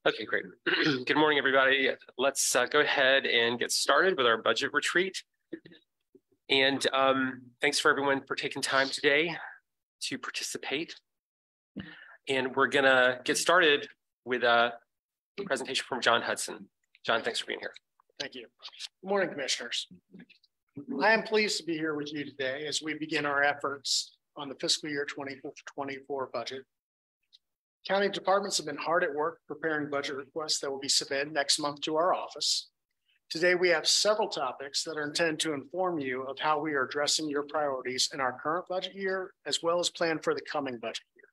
Okay, great. Good morning, everybody. Let's go ahead and get started with our budget retreat. And thanks for everyone for taking time today to participate. And we're gonna get started with a presentation from John Hudson. John, thanks for being here. Thank you. Good morning, commissioners. I am pleased to be here with you today as we begin our efforts on the fiscal year 2024 budget. County departments have been hard at work preparing budget requests that will be submitted next month to our office. Today, we have several topics that are intended to inform you of how we are addressing your priorities in our current budget year, as well as plan for the coming budget year.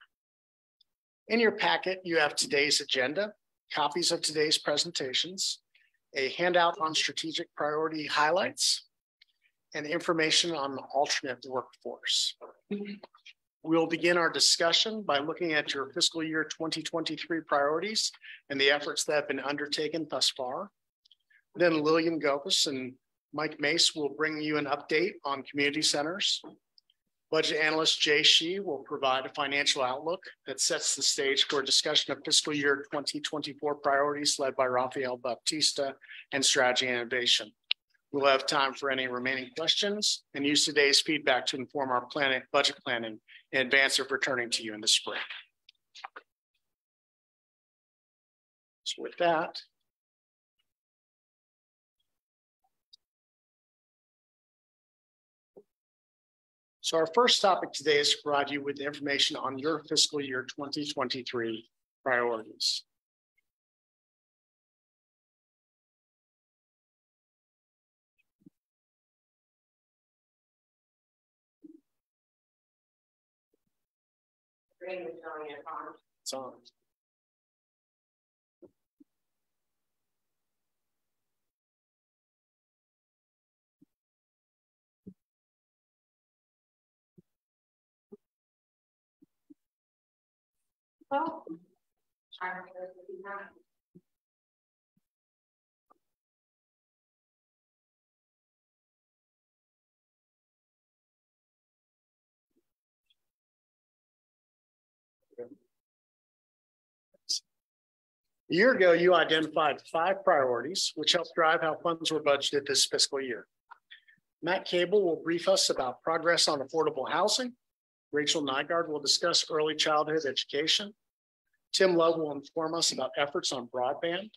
In your packet, you have today's agenda, copies of today's presentations, a handout on strategic priority highlights, and information on the alternate workforce. We'll begin our discussion by looking at your fiscal year 2023 priorities and the efforts that have been undertaken thus far. Then Lillian Gopas and Mike Mace will bring you an update on community centers. Budget analyst Jay Shee will provide a financial outlook that sets the stage for a discussion of fiscal year 2024 priorities led by Rafael Baptista and Strategy and Innovation. We'll have time for any remaining questions and use today's feedback to inform our budget planning in advance of returning to you in the spring. So with that, so our first topic today is to provide you with information on your fiscal year 2023 priorities. It's on. Well, A year ago, you identified 5 priorities, which helped drive how funds were budgeted this fiscal year. Matt Cable will brief us about progress on affordable housing. Rachel Nygaard will discuss early childhood education. Tim Love will inform us about efforts on broadband.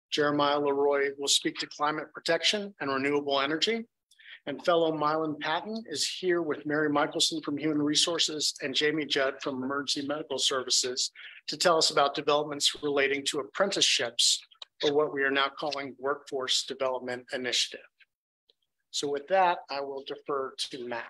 Jeremiah Leroy will speak to climate protection and renewable energy. And fellow Mylan Patton is here with Mary Michelson from Human Resources and Jamie Judd from Emergency Medical Services to tell us about developments relating to apprenticeships, or what we are now calling Workforce Development Initiative. So with that, I will defer to Matt.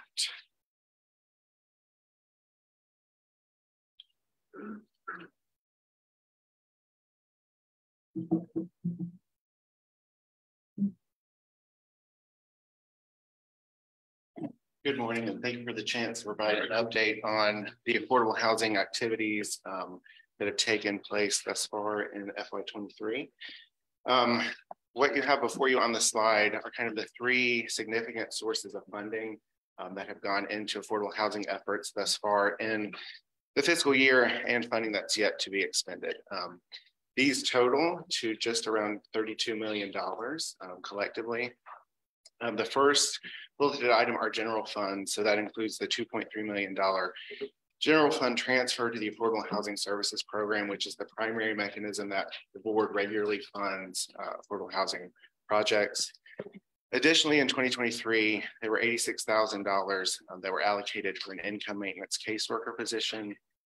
Good morning, and thank you for the chance to provide an update on the affordable housing activities that have taken place thus far in FY23. What you have before you on the slide are kind of the 3 significant sources of funding that have gone into affordable housing efforts thus far in the fiscal year, and funding that's yet to be expended. These total to just around $32 million collectively. The first bulleted item are general funds. So that includes the $2.3 million general fund transfer to the Affordable Housing Services Program, which is the primary mechanism that the board regularly funds affordable housing projects. Additionally, in 2023, there were $86,000 that were allocated for an income maintenance caseworker position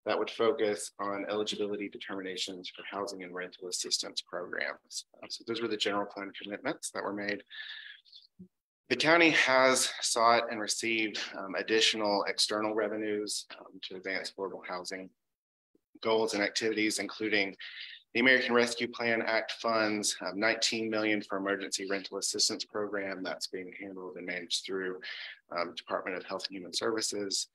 that would focus on eligibility determinations for housing and rental assistance programs. So those were the general fund commitments that were made. The county has sought and received additional external revenues to advance affordable housing goals and activities, including The American Rescue Plan Act funds, 19 million for emergency rental assistance program that's being handled and managed through Department of Health and Human Services.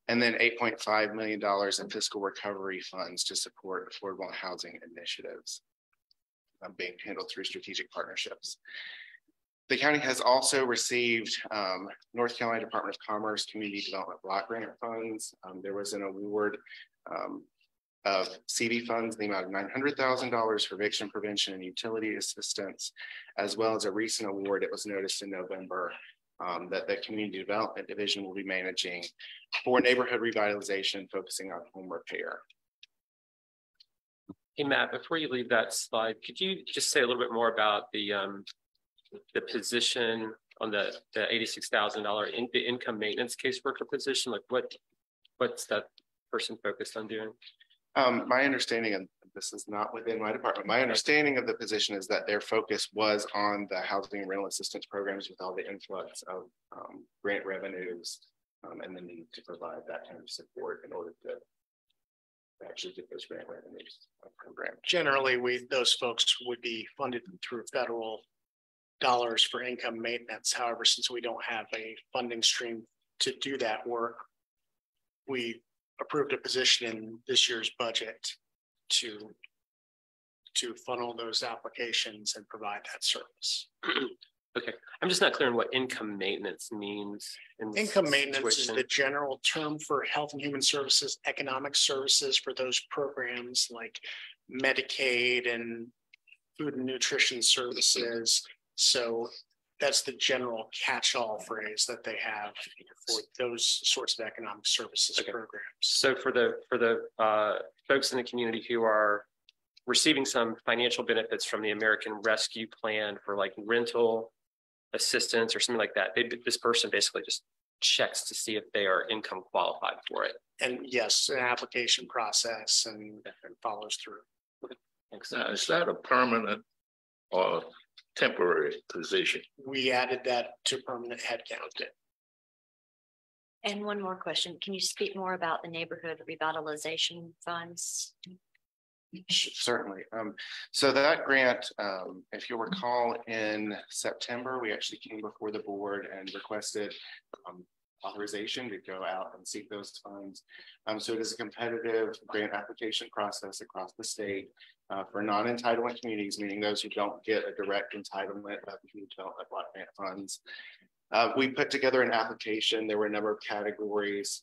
And then $8.5 million in fiscal recovery funds to support affordable housing initiatives being handled through strategic partnerships. The county has also received North Carolina Department of Commerce Community Development Block Grant funds. There was an award of CD funds in the amount of $900,000 for eviction prevention and utility assistance, as well as a recent award. It was noticed in November that the Community Development Division will be managing for neighborhood revitalization, focusing on home repair. Hey, Matt, before you leave that slide, could you just say a little bit more about the position on the $86,000 in the income maintenance caseworker position? Like what's that person focused on doing? My understanding, and this is not within my department, my understanding of the position is that their focus was on the housing and rental assistance programs with all the influx of grant revenues and the need to provide that kind of support in order to actually get those grant revenues program. Generally, those folks would be funded through federal dollars for income maintenance. However, since we don't have a funding stream to do that work, we approved a position in this year's budget to funnel those applications and provide that service. Okay, I'm just not clear on what income maintenance means. Income maintenance is the general term for Health and Human Services, economic services for those programs like Medicaid and food and nutrition services. So that's the general catch-all phrase that they have for those sorts of economic services programs. So for the folks in the community who are receiving some financial benefits from the American Rescue Plan for like rental assistance or something like that, this person basically just checks to see if they are income qualified for it. And yes, an application process and follows through. Thanks. Now, is that a permanent or temporary position? We added that to permanent headcount. And one more question. Can you speak more about the neighborhood revitalization funds? Certainly. So that grant, if you'll recall, in September, we actually came before the board and requested authorization to go out and seek those funds. So it is a competitive grant application process across the state for non-entitlement communities, meaning those who don't get a direct entitlement of community development block grant funds. We put together an application. There were a number of categories.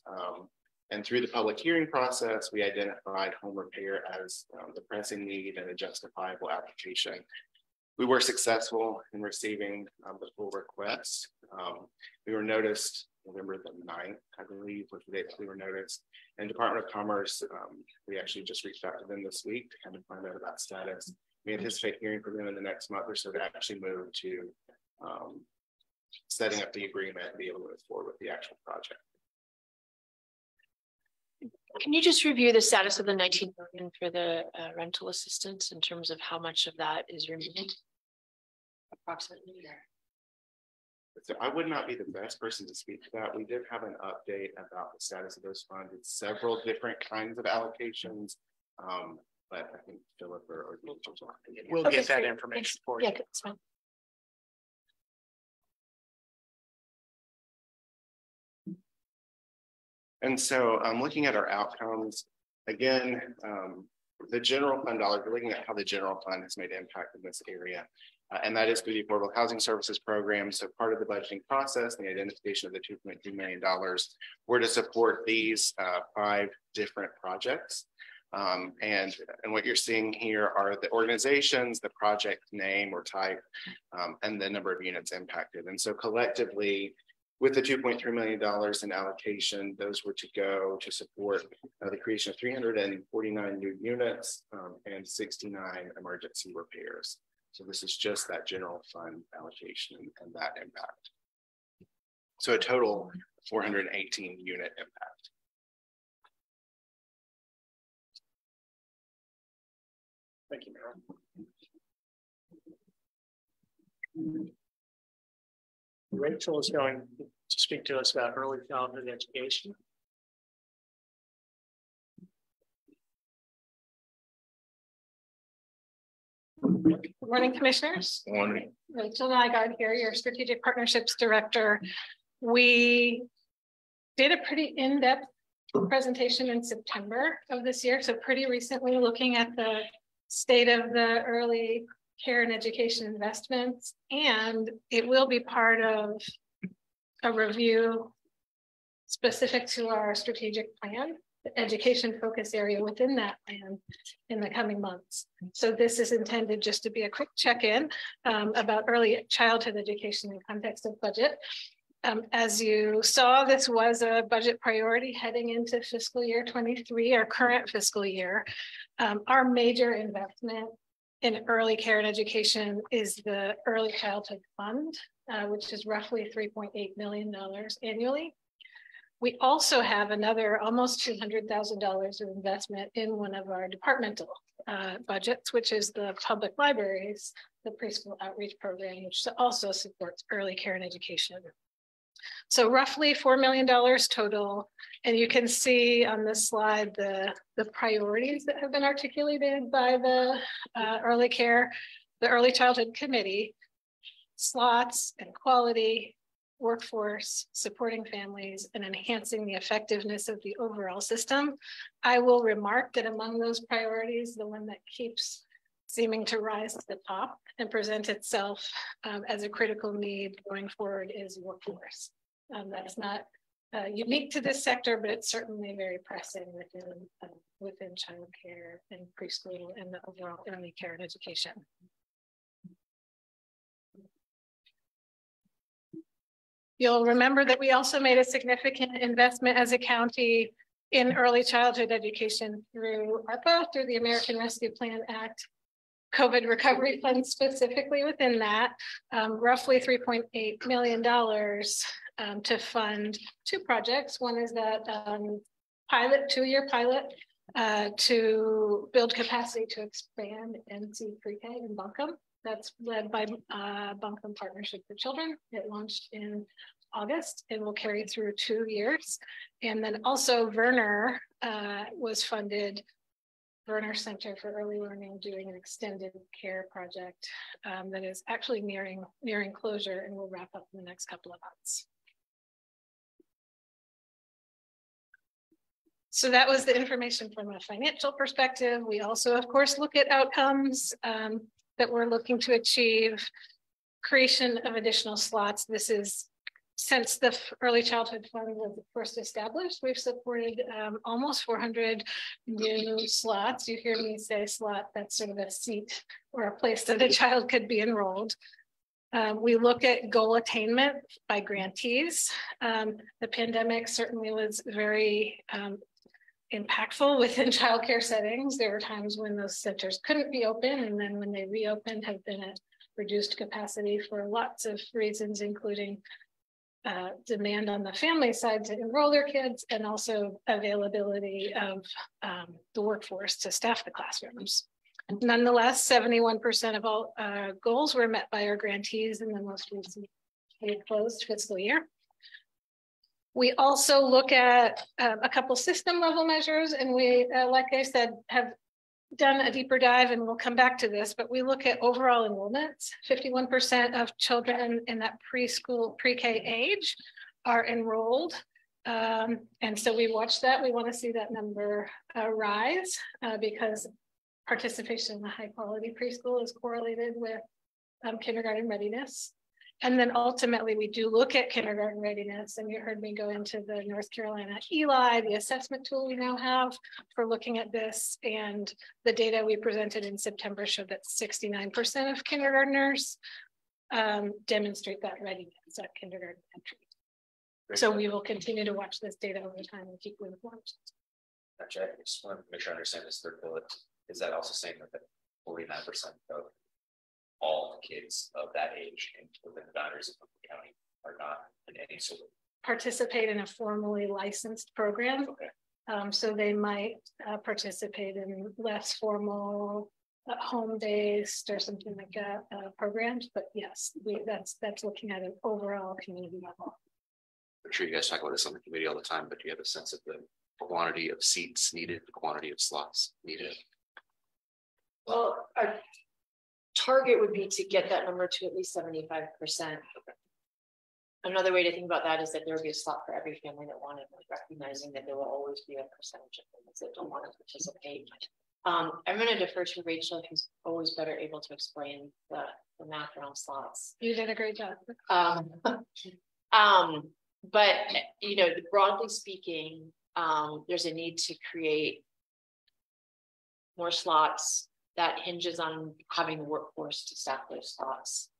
And through the public hearing process, we identified home repair as the pressing need and a justifiable application. We were successful in receiving the full request. We were noticed November the 9th, I believe, was the date we were noticed. And Department of Commerce, we actually just reached out to them this week to kind of find out about status. We anticipate hearing from them in the next month or so to actually move to setting up the agreement and be able to move forward with the actual project. Can you just review the status of the 19 million for the rental assistance in terms of how much of that is remaining? Approximately. So I would not be the best person to speak to that. We did have an update about the status of those funds. It's several different kinds of allocations, but I think Philip or we'll get that information for you. Yeah, that's fine. And so I'm looking at our outcomes. Again, the general fund dollars, we're looking at how the general fund has made impact in this area. And that is through the Affordable Housing Services Program. So part of the budgeting process, the identification of the $2.2 million were to support these 5 different projects. And what you're seeing here are the organizations, the project name or type, and the number of units impacted. And so collectively, with the $2.3 million in allocation, those were to go to support the creation of 349 new units and 69 emergency repairs. So this is just that general fund allocation and that impact. So a total 418 unit impact. Thank you, Mayor. Rachel is going to speak to us about early childhood education. Good morning, commissioners. Morning. Rachel Nygaard here, your strategic partnerships director. We did a pretty in-depth presentation in September of this year, so pretty recently, looking at the state of the early care and education investments, and it will be part of a review specific to our strategic plan, the education focus area within that plan in the coming months. So this is intended just to be a quick check-in about early childhood education in context of budget. As you saw, this was a budget priority heading into fiscal year 23, our current fiscal year. Our major investment in early care and education is the Early Childhood Fund, which is roughly $3.8 million annually. We also have another almost $200,000 of investment in one of our departmental budgets, which is the public libraries, the preschool outreach program, which also supports early care and education. So roughly $4 million total. And you can see on this slide the priorities that have been articulated by the early childhood committee: slots and quality, workforce, supporting families, and enhancing the effectiveness of the overall system. I will remark that among those priorities, the one that keeps seeming to rise to the top and present itself as a critical need going forward is workforce. That's not unique to this sector, but it's certainly very pressing within childcare and preschool and the overall early care and education. You'll remember that we also made a significant investment as a county in early childhood education through ARPA, through the American Rescue Plan Act, COVID Recovery Fund specifically within that, roughly $3.8 million to fund two projects. One is that two-year pilot to build capacity to expand NC Pre-K in Buncombe. That's led by Buncombe Partnership for Children. It launched in August and will carry through 2 years. And then also Verner was funded, Verner Center for Early Learning, doing an extended care project that is actually nearing closure and will wrap up in the next couple of months. So that was the information from a financial perspective. We also, of course, look at outcomes that we're looking to achieve. Creation of additional slots. This is since the Early Childhood Fund was first established, we've supported almost 400 new slots. You hear me say slot, that's sort of a seat or a place that a child could be enrolled. We look at goal attainment by grantees. The pandemic certainly was very impactful within childcare settings. There were times when those centers couldn't be open, and then when they reopened have been at reduced capacity for lots of reasons, including demand on the family side to enroll their kids, and also availability of the workforce to staff the classrooms. Nonetheless, 71% of all goals were met by our grantees in the most recent closed fiscal year. We also look at a couple system level measures, and we, like I said, have done a deeper dive, and we'll come back to this, but we look at overall enrollments. 51% of children in that preschool pre-K age are enrolled. And so we watch that. We want to see that number rise because participation in the high quality preschool is correlated with kindergarten readiness. And then ultimately we do look at kindergarten readiness, and you heard me go into the North Carolina ELI, the assessment tool we now have for looking at this, and the data we presented in September showed that 69% of kindergartners demonstrate that readiness at kindergarten entry. So we will continue to watch this data over time and keep you informed. Gotcha. I just want to make sure I understand this third bullet. Is that also saying that 49% of all kids of that age and within the boundaries of the county are not in any sort of participate in a formally licensed program? Okay. So they might participate in less formal home-based or something like that programs. But yes, that's looking at an overall community level. I'm sure you guys talk about this on the committee all the time, but do you have a sense of the quantity of seats needed, the quantity of slots needed? Well, target would be to get that number to at least 75%. Another way to think about that is that there would be a slot for every family that wanted, like recognizing that there will always be a percentage of families that don't want to participate. I'm going to defer to Rachel, who's always better able to explain the math around slots. You did a great job. But you know, broadly speaking, there's a need to create more slots that hinges on having the workforce to staff those slots.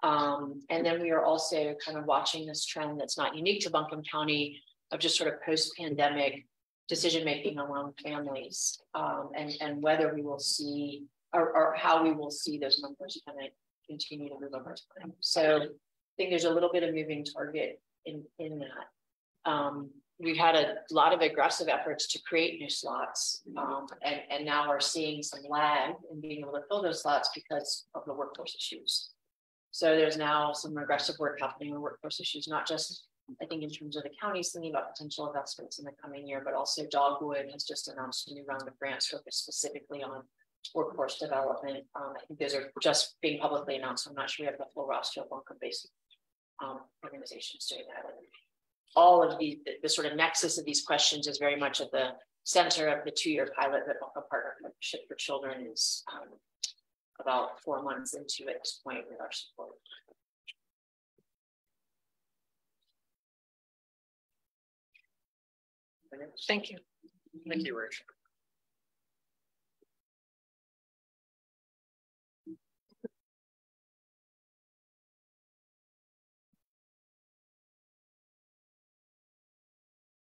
And then we are also kind of watching this trend that's not unique to Buncombe County of just sort of post-pandemic decision-making among families, and whether we will see or how we will see those numbers kind of continue to move over time. So I think there's a little bit of moving target in that. We've had a lot of aggressive efforts to create new slots, and now are seeing some lag in being able to fill those slots because of the workforce issues. So there's now some aggressive work happening on workforce issues, not just, I think, in terms of the counties thinking about potential investments in the coming year, but also Dogwood has just announced a new round of grants focused specifically on workforce development. I think those are just being publicly announced. I'm not sure we have the full roster of Buncombe-based organizations doing that. And all of the sort of nexus of these questions is very much at the center of the 2-year pilot that Buncombe Partnership for Children is about 4 months into at this point with our support. Thank you. Thank you, Rachel.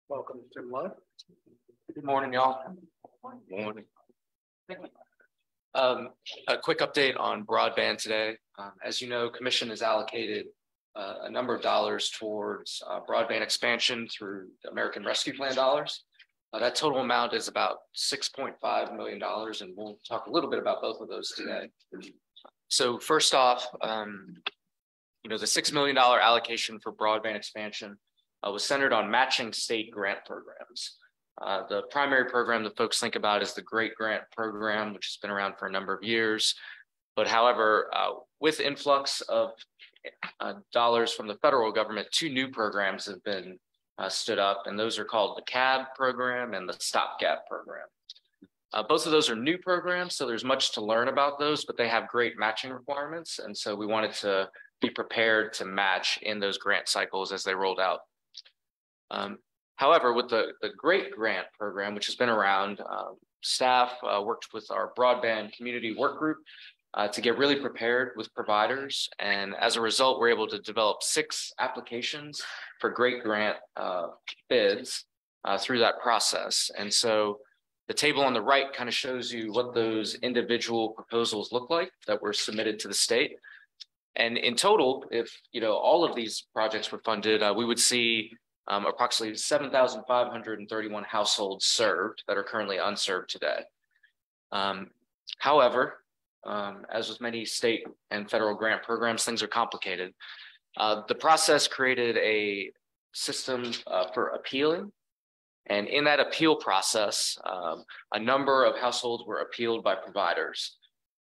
Welcome, Tim Love. Good morning, y'all. Morning. A quick update on broadband today. As you know, Commission has allocated a number of dollars towards broadband expansion through the American Rescue Plan dollars. That total amount is about $6.5 million, and we'll talk a little bit about both of those today. So first off, you know, the $6 million allocation for broadband expansion was centered on matching state grant programs. The primary program that folks think about is the GREAT Grant program, which has been around for a number of years. But however, with influx of dollars from the federal government, 2 new programs have been stood up, and those are called the CAB program and the Stopgap program. Both of those are new programs, so there's much to learn about those, but they have great matching requirements. And so we wanted to be prepared to match in those grant cycles as they rolled out. However, with the GREAT Grant program, which has been around, staff worked with our broadband community work group to get really prepared with providers. And as a result, we're able to develop 6 applications for GREAT Grant bids through that process. And so the table on the right kind of shows you what those individual proposals look like that were submitted to the state. And in total, if you know all of these projects were funded, we would see approximately 7,531 households served that are currently unserved today. However, as with many state and federal grant programs, things are complicated. The process created a system for appealing. And in that appeal process, a number of households were appealed by providers.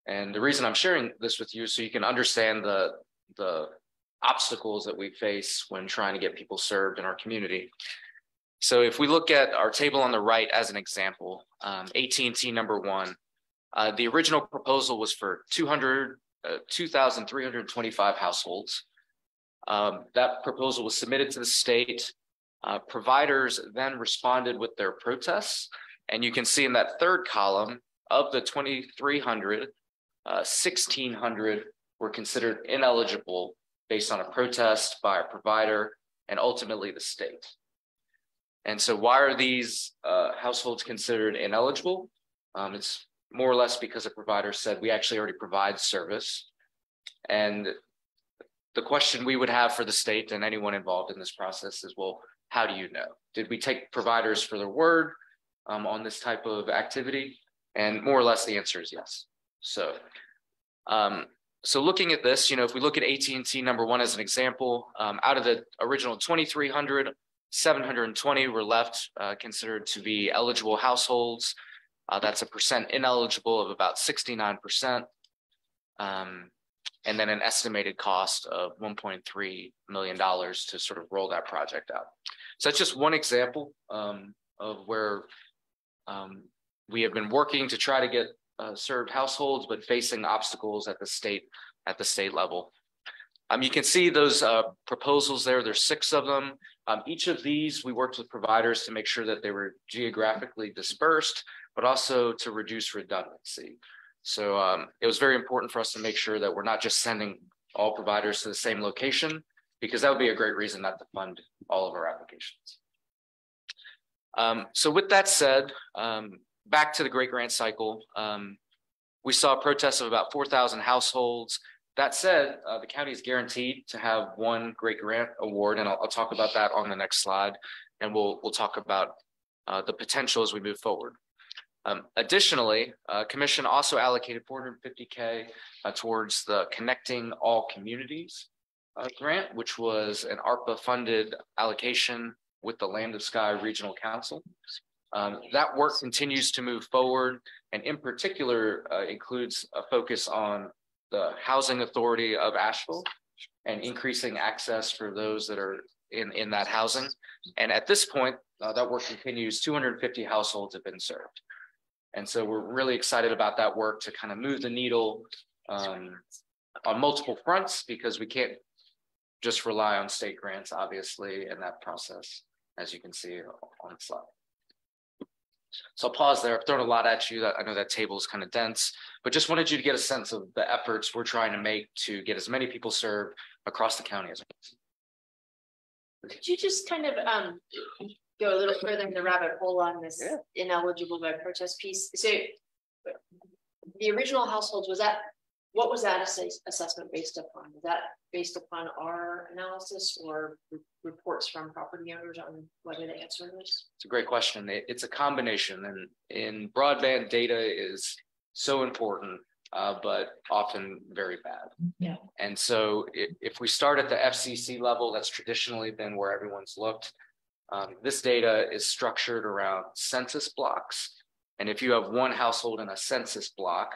And the reason I'm sharing this with you is so you can understand the obstacles that we face when trying to get people served in our community. So if we look at our table on the right as an example, AT&T number 1, the original proposal was for 2,325 households. That proposal was submitted to the state. Providers then responded with their protests. And you can see in that third column of the 2,300, 1,600 were considered ineligible based on a protest by a provider and ultimately the state. And so why are these households considered ineligible? It's more or less because a provider said we actually already provide service. And the question we would have for the state and anyone involved in this process is, well, how do you know? Did we take providers for their word on this type of activity? And more or less the answer is yes. So looking at this, you know, if we look at AT&T number 1 as an example, out of the original 2,300, 720 were left considered to be eligible households. That's a percent ineligible of about 69%. and then an estimated cost of $1.3 million to sort of roll that project out. So that's just one example of where we have been working to try to get served households, but facing obstacles at the state level. You can see those proposals there. There's 6 of them. Each of these, we worked with providers to make sure that they were geographically dispersed, but also to reduce redundancy. So it was very important for us to make sure that we're not just sending all providers to the same location, because that would be a great reason not to fund all of our applications. So with that said, back to the Great Grant Cycle, we saw protests of about 4,000 households. That said, the county is guaranteed to have one Great Grant Award, and I'll talk about that on the next slide, and we'll talk about the potential as we move forward. Additionally, Commission also allocated $450K towards the Connecting All Communities grant, which was an ARPA-funded allocation with the Land of Sky Regional Council. That work continues to move forward, and in particular includes a focus on the Housing Authority of Asheville and increasing access for those that are in that housing. And at this point, that work continues. 250 households have been served. And so we're really excited about that work to kind of move the needle on multiple fronts, because we can't just rely on state grants, obviously, in that process, as you can see on the slide. So I'll pause there. I've thrown a lot at you. I know that table is kind of dense, but just wanted you to get a sense of the efforts we're trying to make to get as many people served across the county as we can. Could you just kind of go a little further in the rabbit hole on this ineligible by protest piece? So the original households, what was that assessment based upon? Was that based upon our analysis or reports from property owners on whether they answer this? It's a great question. It's a combination, and in broadband, data is so important, but often very bad. Yeah. And so if we start at the FCC level, that's traditionally been where everyone's looked. This data is structured around census blocks. And if you have one household in a census block,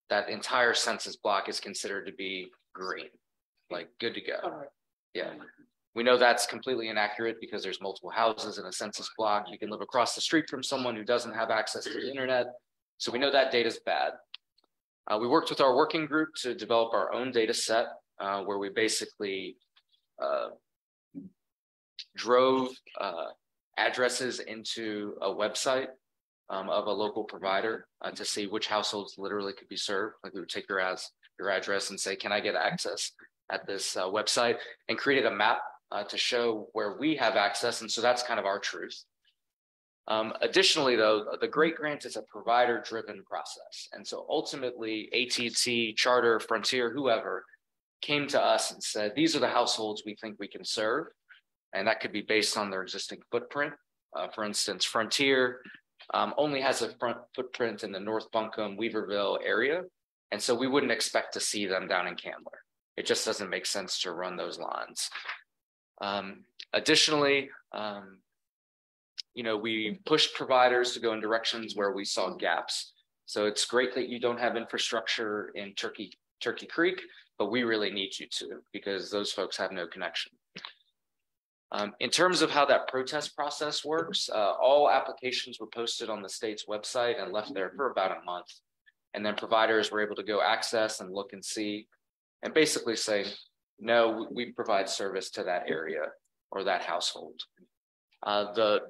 that entire census block is considered to be green, like good to go. Right. Yeah. We know that's completely inaccurate because there's multiple houses in a census block. You can live across the street from someone who doesn't have access to the internet. So we know that data is bad. We worked with our working group to develop our own data set where we basically drove addresses into a website of a local provider to see which households literally could be served. Like we would take your address and say, can I get access at this website, and created a map to show where we have access. And so that's kind of our truth. Additionally, though, the Great Grant is a provider-driven process. And so ultimately, AT&T, Charter, Frontier, whoever, came to us and said, these are the households we think we can serve. And that could be based on their existing footprint. For instance, Frontier only has a footprint in the North Buncombe, Weaverville area. And so we wouldn't expect to see them down in Candler. It just doesn't make sense to run those lines. Additionally, we pushed providers to go in directions where we saw gaps. So it's great that you don't have infrastructure in Turkey Creek, but we really need you to, because those folks have no connection. In terms of how that protest process works, all applications were posted on the state's website and left there for about a month. And then providers were able to go access and look and see, and basically say, no, we provide service to that area or that household. The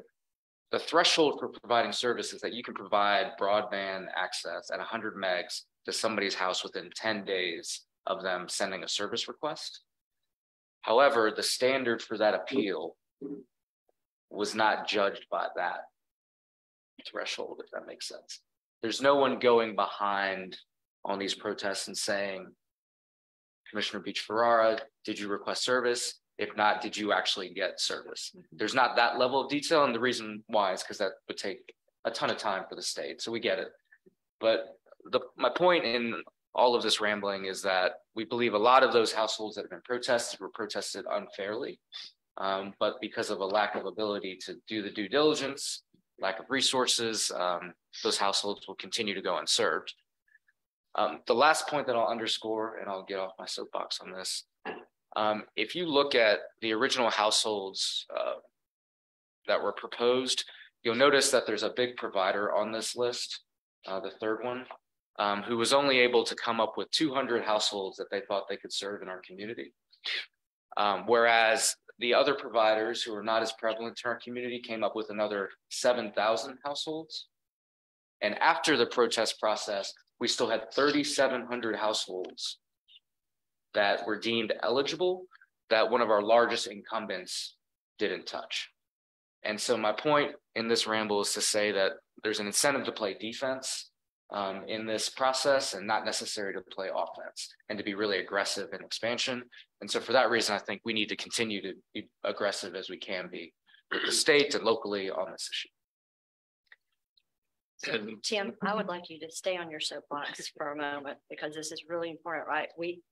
threshold for providing service is that you can provide broadband access at 100 megs to somebody's house within 10 days of them sending a service request. However, the standard for that appeal was not judged by that threshold, if that makes sense. There's no one going behind on these protests and saying, Commissioner Beach-Ferrara, did you request service? If not, did you actually get service? There's not that level of detail. And the reason why is because that would take a ton of time for the state. So we get it. But my point in all of this rambling is that we believe a lot of those households that have been protested were protested unfairly. But because of a lack of ability to do the due diligence, lack of resources, those households will continue to go unserved. The last point that I'll underscore, and I'll get off my soapbox on this. If you look at the original households that were proposed, you'll notice that there's a big provider on this list, the third one, who was only able to come up with 200 households that they thought they could serve in our community. Whereas the other providers who are not as prevalent in our community came up with another 7,000 households. And after the protest process, we still had 3,700 households that were deemed eligible that one of our largest incumbents didn't touch. And so my point in this ramble is to say that there's an incentive to play defense in this process and not necessary to play offense and to be really aggressive in expansion. And so for that reason, I think we need to continue to be aggressive as we can be with the state and locally on this issue. So, Tim, I would like you to stay on your soapbox for a moment because this is really important, right? We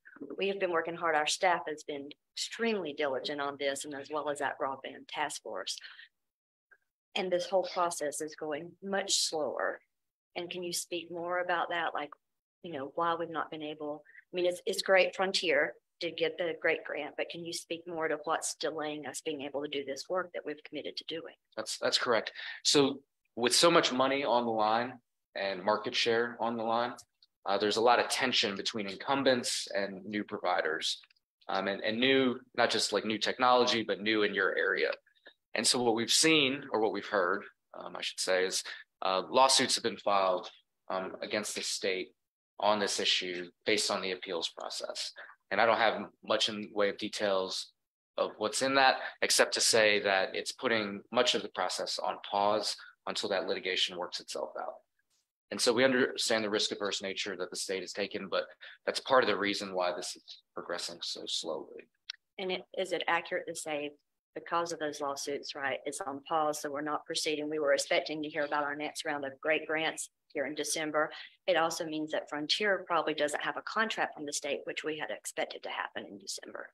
have been working hard. Our staff has been extremely diligent on this, and as well as that broadband task force. And this whole process is going much slower. And can you speak more about that? Like, you know, why we've not been able, I mean, it's great Frontier did get the great grant, but can you speak more to what's delaying us being able to do this work that we've committed to doing? That's correct. So with so much money on the line and market share on the line, there's a lot of tension between incumbents and new providers and new, not just like new technology, but new in your area. And so what we've seen, or what we've heard, I should say, is lawsuits have been filed against the state on this issue based on the appeals process. And I don't have much in the way of details of what's in that, except to say that it's putting much of the process on pause until that litigation works itself out. And so we understand the risk averse nature that the state has taken, but that's part of the reason why this is progressing so slowly. And is it accurate to say because of those lawsuits, right, it's on pause, so we're not proceeding? We were expecting to hear about our next round of great grants here in December. It also means that Frontier probably doesn't have a contract from the state, which we had expected to happen in December.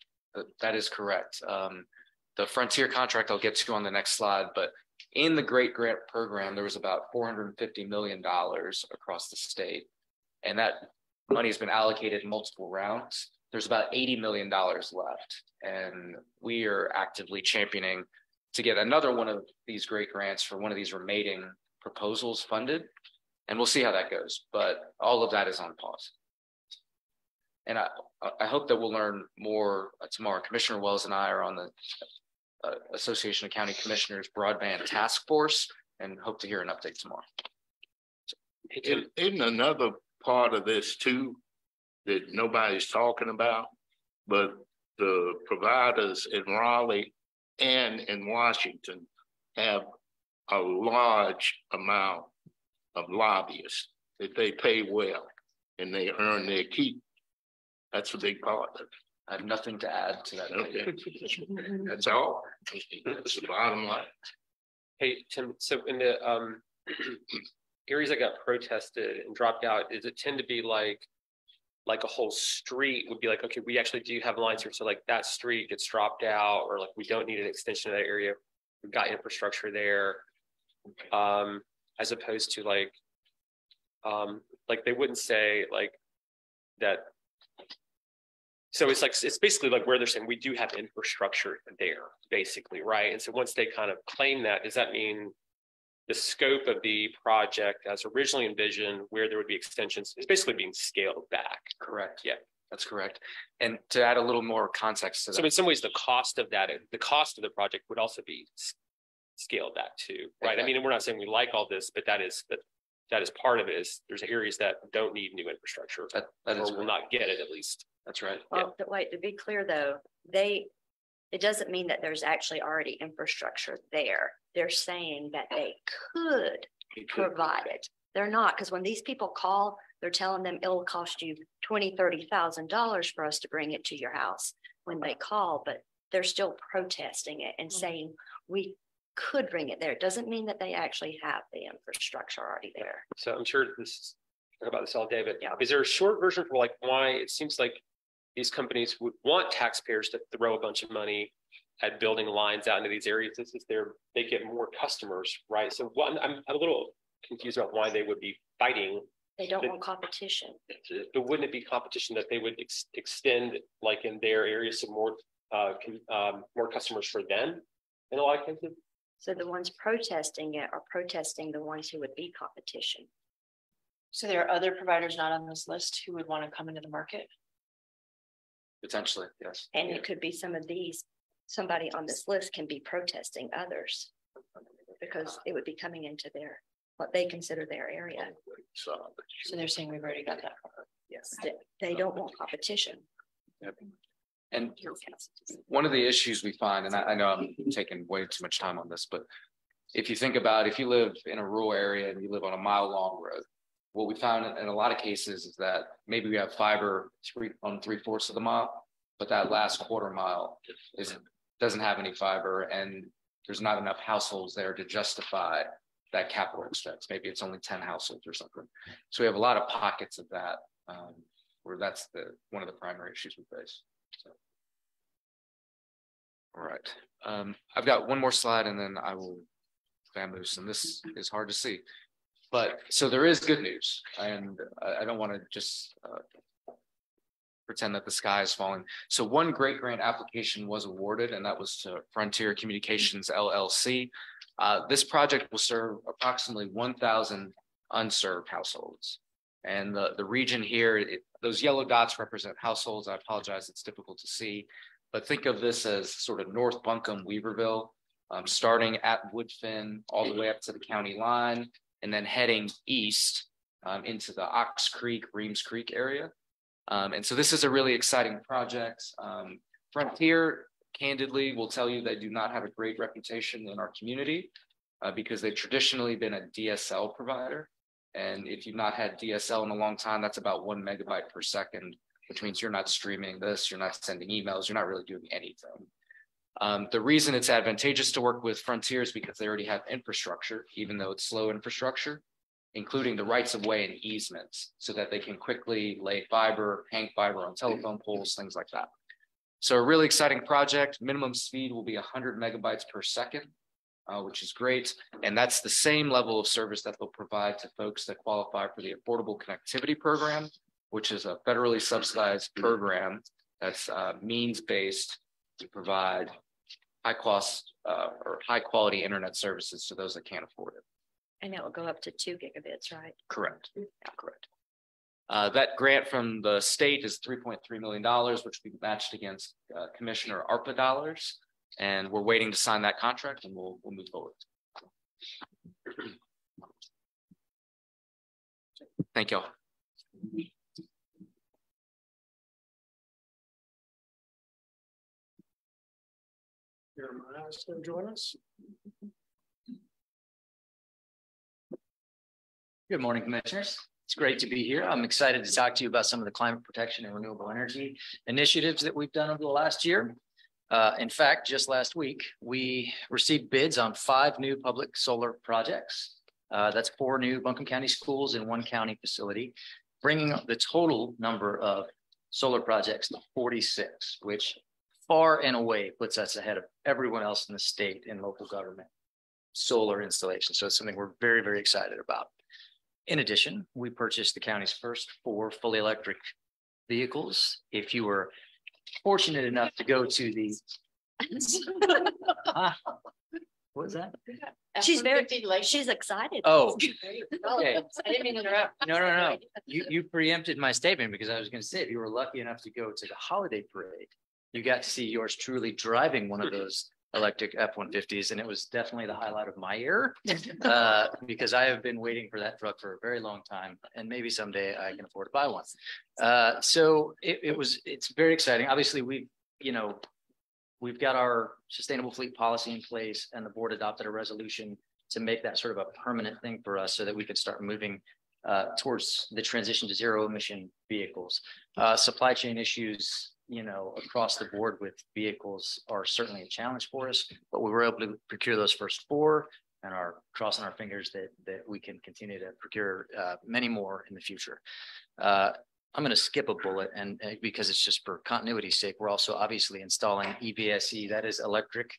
That is correct. The Frontier contract I'll get to on the next slide, but in the Great Grant Program, there was about $450 million across the state, and that money has been allocated in multiple rounds. There's about $80 million left, and we are actively championing to get another one of these great grants for one of these remaining proposals funded, and we'll see how that goes, but all of that is on pause. And I hope that we'll learn more tomorrow. Commissioner Wells and I are on the Association of County Commissioners Broadband Task Force and hope to hear an update tomorrow. Isn't another part of this too that nobody's talking about, but the providers in Raleigh and in Washington have a large amount of lobbyists that they pay well and they earn their keep. That's a big part of it. I have nothing to add to that. Okay. That's all. That's the bottom line. Hey, Tim, so in the areas that got protested and dropped out, does it tend to be like a whole street would be like, okay, we actually do have lines here. So like that street gets dropped out, or like we don't need an extension of that area. We've got infrastructure there. As opposed to like they wouldn't say like that. So it's basically like where they're saying we do have infrastructure there, basically, right? And so once they kind of claim that, does that mean the scope of the project as originally envisioned, where there would be extensions, is basically being scaled back? Correct. Yeah, that's correct. And to add a little more context to that. So in some ways, the cost of the project would also be scaled back too, right? Exactly. I mean, we're not saying we like all this, but that is part of it. Is there's areas that don't need new infrastructure, that or will not get it at least. That's right. Well, yeah. But wait, to be clear though, it doesn't mean that there's actually already infrastructure there. They're saying that they could provide it. They're not, because when these people call, they're telling them it'll cost you $20,000, $30,000 for us to bring it to your house when they call, but they're still protesting it and saying we could bring it there. It doesn't mean that they actually have the infrastructure already there. So I'm sure talk about this all day, but yeah, is there a short version for like why it seems like these companies would want taxpayers to throw a bunch of money at building lines out into these areas? This is they get more customers, right? So I'm a little confused about why they would be fighting They don't want competition. But wouldn't it be competition that they would extend like in their area some more more customers for them in a lot of cases? So the ones protesting it are protesting the ones who would be competition. So there are other providers not on this list who would want to come into the market? Potentially, yes. And it could be some of these, somebody on this list can be protesting others because it would be coming into their, what they consider their area. So they're saying we've already got that. Yes. They don't want competition. Yep. And one of the issues we find, and I know I'm taking way too much time on this, but if you think about, if you live in a rural area and you live on a mile-long road, what we found in a lot of cases is that maybe we have fiber on 3/4 of the mile, but that last quarter mile doesn't have any fiber, and there's not enough households there to justify that capital expense. Maybe it's only 10 households or something. So we have a lot of pockets of that where that's one of the primary issues we face. So. All right. I've got one more slide and then I will vamoose, and this is hard to see. But so there is good news, and I don't want to just pretend that the sky is falling. So one great grant application was awarded, and that was to Frontier Communications LLC. This project will serve approximately 1,000 unserved households. And the region here, those yellow dots represent households. I apologize, it's difficult to see. But think of this as sort of North Buncombe, Weaverville, starting at Woodfin all the way up to the county line, and then heading east into the Ox Creek, Reams Creek area. And so this is a really exciting project. Frontier, candidly, will tell you they do not have a great reputation in our community because they've traditionally been a DSL provider. And if you've not had DSL in a long time, that's about 1 megabyte per second, which means you're not streaming this, you're not sending emails, you're not really doing anything. The reason it's advantageous to work with Frontier is because they already have infrastructure, even though it's slow infrastructure, including the rights of way and easements, so that they can quickly lay fiber, hang fiber on telephone poles, things like that. So a really exciting project. Minimum speed will be 100 megabytes per second, which is great. And that's the same level of service that they'll provide to folks that qualify for the Affordable Connectivity Program, which is a federally subsidized program that's means-based to provide high cost or high quality internet services to those that can't afford it. And it will go up to 2 gigabits, right? Correct. Yeah, correct. That grant from the state is $3.3 million, which we matched against Commissioner ARPA dollars. And we're waiting to sign that contract, and we'll move forward. Thank you. Jeremiah is going to join us. Good morning, Commissioners. It's great to be here. I'm excited to talk to you about some of the climate protection and renewable energy initiatives that we've done over the last year. In fact, just last week, we received bids on 5 new public solar projects. That's 4 new Buncombe County schools and 1 county facility, bringing the total number of solar projects to 46, which far and away puts us ahead of everyone else in the state in local government solar installation. So it's something we're very, very excited about. In addition, we purchased the county's first 4 fully electric vehicles. If you were fortunate enough to go to the what was that? She's she's excited. Oh, okay. I didn't mean to interrupt. No. You preempted my statement, because I was going to say, if you were lucky enough to go to the holiday parade, you got to see yours truly driving one of those electric F-150s, and it was definitely the highlight of my year because I have been waiting for that truck for a very long time, and maybe someday I can afford to buy one. So it's very exciting. Obviously, we've got our sustainable fleet policy in place, and the board adopted a resolution to make that sort of a permanent thing for us so that we could start moving towards the transition to zero emission vehicles. Supply chain issues, across the board with vehicles are certainly a challenge for us, but we were able to procure those first 4 and are crossing our fingers that we can continue to procure many more in the future. I'm going to skip a bullet, and because it's just for continuity's sake, we're also obviously installing EVSE, that is electric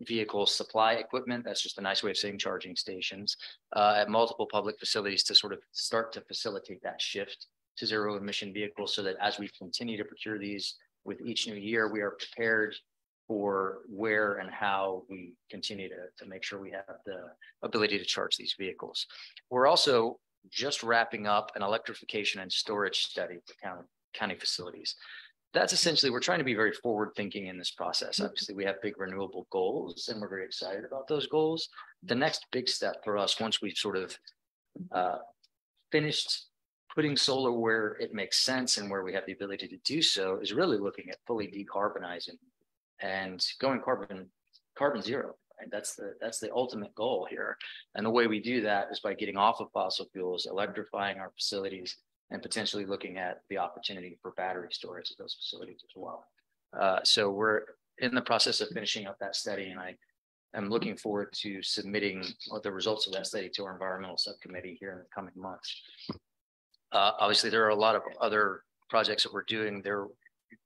vehicle supply equipment. That's just a nice way of saying charging stations at multiple public facilities to sort of start to facilitate that shift to zero emission vehicles, so that as we continue to procure these with each new year, we are prepared for where and how we continue to make sure we have the ability to charge these vehicles. We're also just wrapping up an electrification and storage study for county facilities. That's essentially, we're trying to be very forward thinking in this process. Obviously, we have big renewable goals and we're very excited about those goals. The next big step for us, once we've sort of finished putting solar where it makes sense and where we have the ability to do so, is really looking at fully decarbonizing and going carbon zero. Right? That's the ultimate goal here. And the way we do that is by getting off of fossil fuels, electrifying our facilities, and potentially looking at the opportunity for battery storage at those facilities as well. So we're in the process of finishing up that study, and I am looking forward to submitting the results of that study to our environmental subcommittee here in the coming months. Obviously, there are a lot of other projects that we're doing there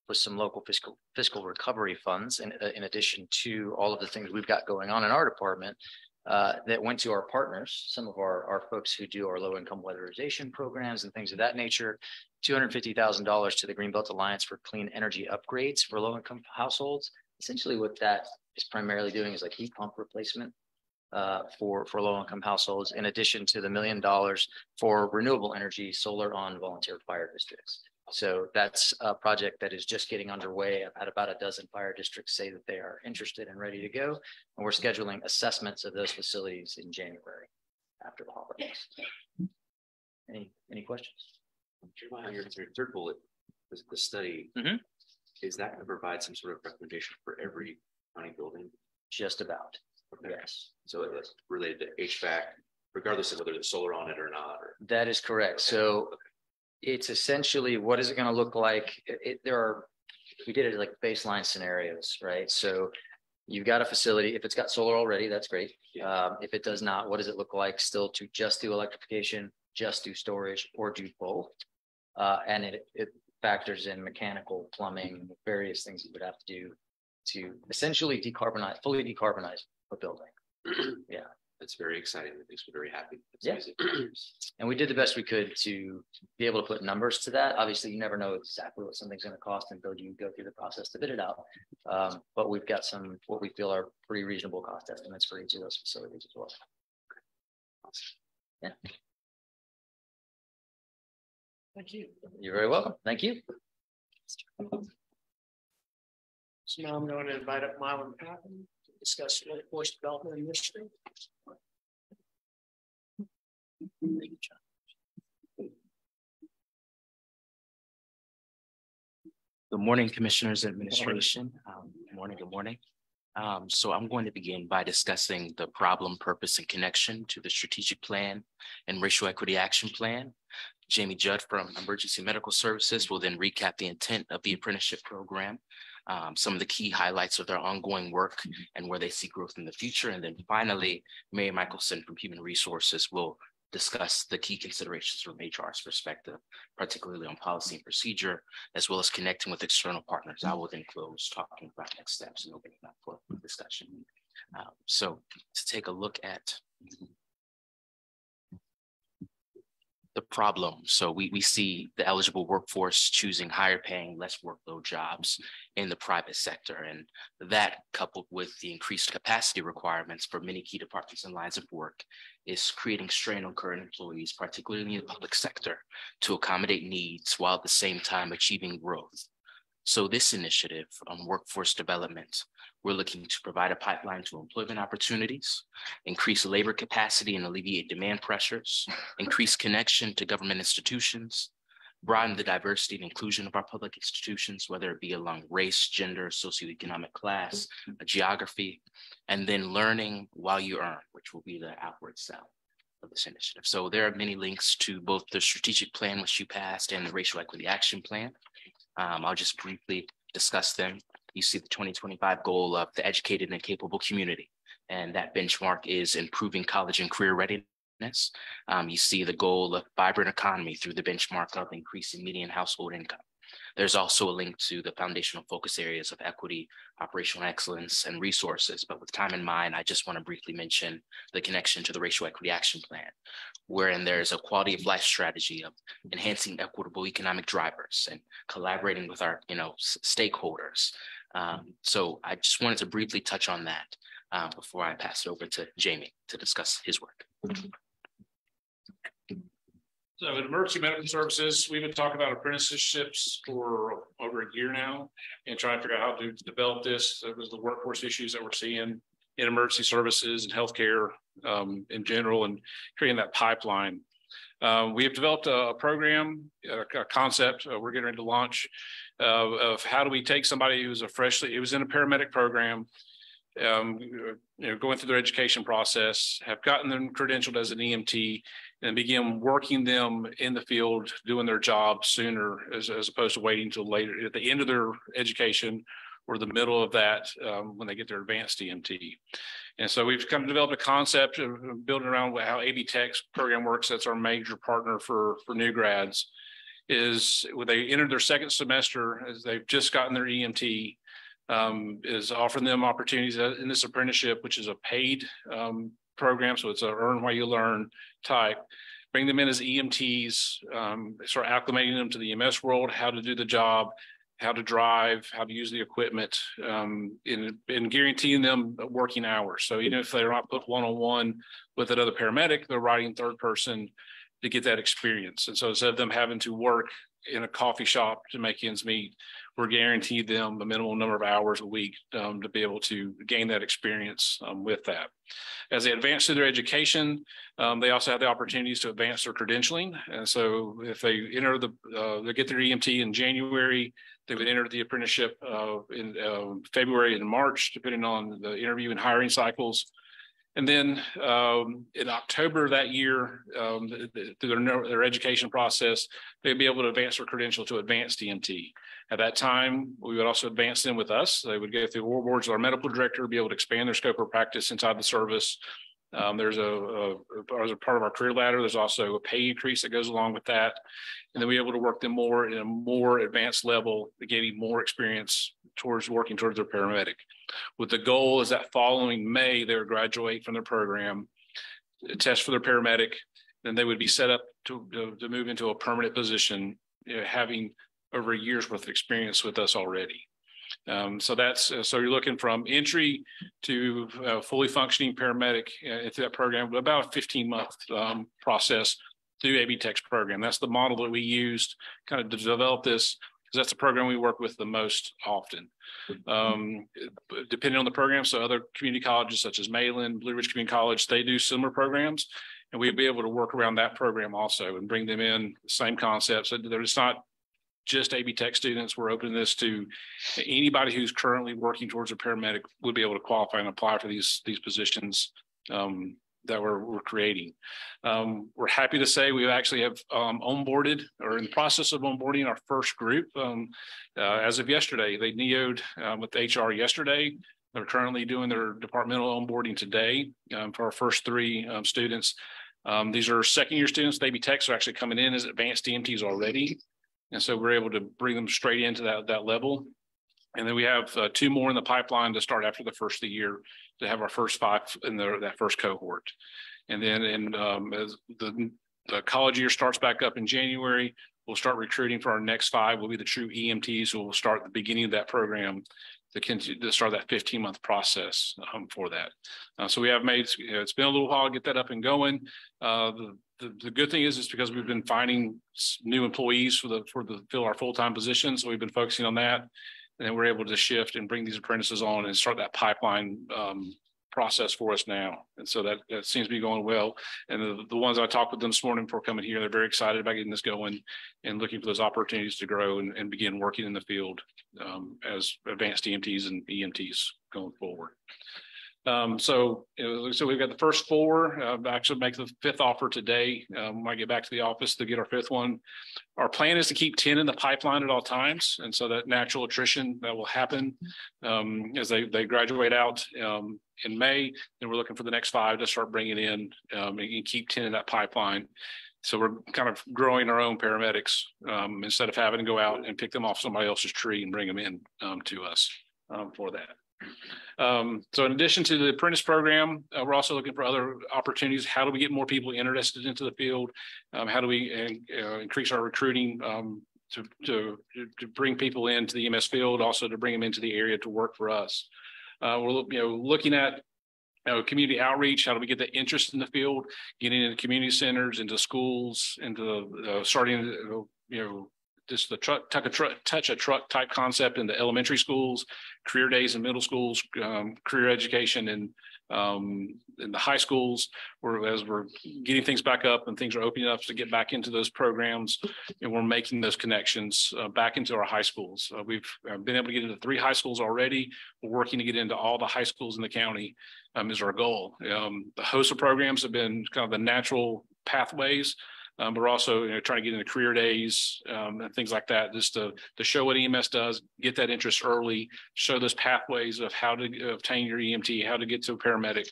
with some local fiscal recovery funds, in addition to all of the things we've got going on in our department. That went to our partners, some of our folks who do our low-income weatherization programs and things of that nature. $250,000 to the Greenbelt Alliance for clean energy upgrades for low-income households. Essentially, what that is primarily doing is like heat pump replacement for low-income households, in addition to the $1 million for renewable energy solar on volunteer fire districts. So that's a project that is just getting underway. I've had about a dozen fire districts say that they are interested and ready to go. And we're scheduling assessments of those facilities in January after the holidays. Any questions? Your third bullet, the study, is that going to provide some sort of recommendation for every county building? Just about. Okay. Yes. So it's related to HVAC, regardless of whether there's solar on it or not. Or... That is correct. So it's essentially, what is it going to look like? We did it like baseline scenarios, right? So you've got a facility. If it's got solar already, that's great. If it does not, what does it look like still to just do electrification, just do storage, or do both? And it factors in mechanical, plumbing, various things you would have to do to essentially fully decarbonize a building. Yeah. That's very exciting. That makes me very happy. Yeah. And we did the best we could to be able to put numbers to that. Obviously, you never know exactly what something's going to cost until you go through the process to bid it out. But we've got some what we feel are pretty reasonable cost estimates for each of those facilities as well. Yeah. Thank you. You're very welcome. Thank you. So now I'm going to invite up Mylan Patton to discuss workforce development initiative. Good morning, Commissioners and Administration. Good morning. So I'm going to begin by discussing the problem, purpose, and connection to the strategic plan and racial equity action plan. Jamie Judd from Emergency Medical Services will then recap the intent of the apprenticeship program, some of the key highlights of their ongoing work and where they see growth in the future. And then finally, Mary Michelson from Human Resources will discuss the key considerations from HR's perspective, particularly on policy and procedure, as well as connecting with external partners. I will then close talking about next steps and opening up for discussion. So to take a look at the problem. So we see the eligible workforce choosing higher paying, less workload jobs in the private sector. And that, coupled with the increased capacity requirements for many key departments and lines of work, is creating strain on current employees, particularly in the public sector, to accommodate needs while at the same time achieving growth. So this initiative on workforce development, we're looking to provide a pipeline to employment opportunities, increase labor capacity and alleviate demand pressures, increase connection to government institutions, broaden the diversity and inclusion of our public institutions, whether it be along race, gender, socioeconomic class, geography, and then learning while you earn, which will be the outward sell of this initiative. So there are many links to both the strategic plan, which you passed, and the racial equity action plan. I'll just briefly discuss them. You see the 2025 goal of the educated and capable community, and that benchmark is improving college and career readiness. You see the goal of vibrant economy through the benchmark of increasing median household income. There's also a link to the foundational focus areas of equity, operational excellence, and resources. But with time in mind, I just want to briefly mention the connection to the Racial Equity Action Plan, wherein there's a quality of life strategy of enhancing equitable economic drivers and collaborating with our, stakeholders. So I just wanted to briefly touch on that before I pass it over to Jamie to discuss his work. So in emergency medical services, we've been talking about apprenticeships for over a year now and trying to figure out how to develop this. It was the workforce issues that we're seeing in emergency services and healthcare in general, and creating that pipeline. We have developed a program, a concept we're getting ready to launch of how do we take somebody who's it was in a paramedic program, going through their education process, have gotten them credentialed as an EMT, and begin working them in the field, doing their job sooner, as opposed to waiting until later at the end of their education or the middle of that when they get their advanced EMT. And so we've kind of developed a concept of building around how AB Tech's program works. That's our major partner for new grads. Is when they enter their second semester, as they've just gotten their EMT, is offering them opportunities in this apprenticeship, which is a paid program. So it's a earn while you learn type. Bring them in as EMTs, start acclimating them to the EMS world, how to do the job, how to drive, how to use the equipment, and guaranteeing them working hours. So even if they're not put one-on-one with another paramedic, they're riding third person to get that experience. And so instead of them having to work in a coffee shop to make ends meet, we're guaranteed them a minimal number of hours a week to be able to gain that experience with that. As they advance through their education, they also have the opportunities to advance their credentialing. And so if they enter they get their EMT in January, they would enter the apprenticeship in February and March, depending on the interview and hiring cycles. And then in October of that year, through their education process, they'd be able to advance their credential to advanced EMT. At that time, we would also advance them with us. They would go through the award boards with our medical director, be able to expand their scope of practice inside the service. There's as a part of our career ladder, there's also a pay increase that goes along with that. And then we're able to work them more in a more advanced level, gaining more experience towards working towards their paramedic. With the goal is that following May, they would graduate from their program, test for their paramedic, then they would be set up to move into a permanent position, having over a year's worth of experience with us already. So you're looking from entry to fully functioning paramedic into that program, about a 15-month process through AB Tech's program. That's the model that we used kind of to develop this, because that's the program we work with the most often. Depending on the program, so other community colleges such as Mayland, Blue Ridge Community College, they do similar programs, and we'd be able to work around that program also and bring them in the same concepts. So it's not just AB Tech students. We're opening this to anybody who's currently working towards a paramedic would be able to qualify and apply for these positions that we're creating. We're happy to say we actually have onboarded or in the process of onboarding our first group. As of yesterday, they NEO'd with HR yesterday. They're currently doing their departmental onboarding today for our first 3 students. These are second-year students. AB Techs are actually coming in as advanced EMTs already. And so we're able to bring them straight into that level. And then we have 2 more in the pipeline to start after the first of the year to have our first 5 in that first cohort. And then as the college year starts back up in January, we'll start recruiting for our next 5 will be the true EMTs who will start at the beginning of that program to start that 15-month process for that. So we have made, it's been a little while to get that up and going. The good thing is because we've been finding new employees to fill our full-time positions. So we've been focusing on that. And then we're able to shift and bring these apprentices on and start that pipeline process for us now. And so that seems to be going well. And the ones I talked with them this morning before coming here, they're very excited about getting this going and looking for those opportunities to grow and begin working in the field as advanced EMTs and EMTs going forward. So we've got the first 4, actually make the 5th offer today. When I get back to the office to get our 5th one. Our plan is to keep 10 in the pipeline at all times. And so that natural attrition that will happen as they graduate out in May, then we're looking for the next 5 to start bringing in and keep 10 in that pipeline. So we're kind of growing our own paramedics instead of having to go out and pick them off somebody else's tree and bring them in to us for that. So in addition to the apprentice program, we're also looking for other opportunities. How do we get more people interested into the field? How do we increase our recruiting to bring people into the EMS field, also to bring them into the area to work for us? We're looking at community outreach. How do we get the interest in the field, getting into community centers, into schools, into starting just the touch a truck type concept in the elementary schools, career days in middle schools, career education in the high schools, as we're getting things back up and things are opening up to get back into those programs, and we're making those connections back into our high schools. We've been able to get into 3 high schools already. We're working to get into all the high schools in the county is our goal. The HOSA programs have been kind of the natural pathways. But we're also trying to get into career days and things like that, just to show what EMS does, get that interest early, show those pathways of how to obtain your EMT, how to get to a paramedic,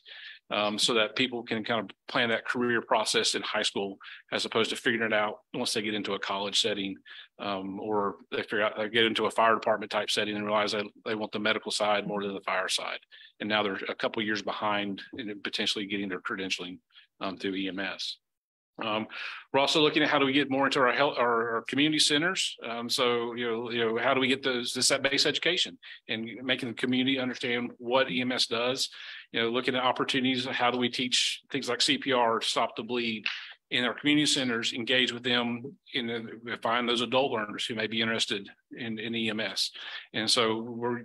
so that people can kind of plan that career process in high school, as opposed to figuring it out once they get into a college setting, or they figure out they get into a fire department type setting and realize that they want the medical side more than the fire side. And now they're a couple of years behind in potentially getting their credentialing through EMS. We're also looking at how do we get more into our community centers. So how do we get that base education and making the community understand what EMS does? Looking at opportunities. How do we teach things like CPR, stop the bleed, in our community centers, engage with them, find those adult learners who may be interested in EMS. And so we're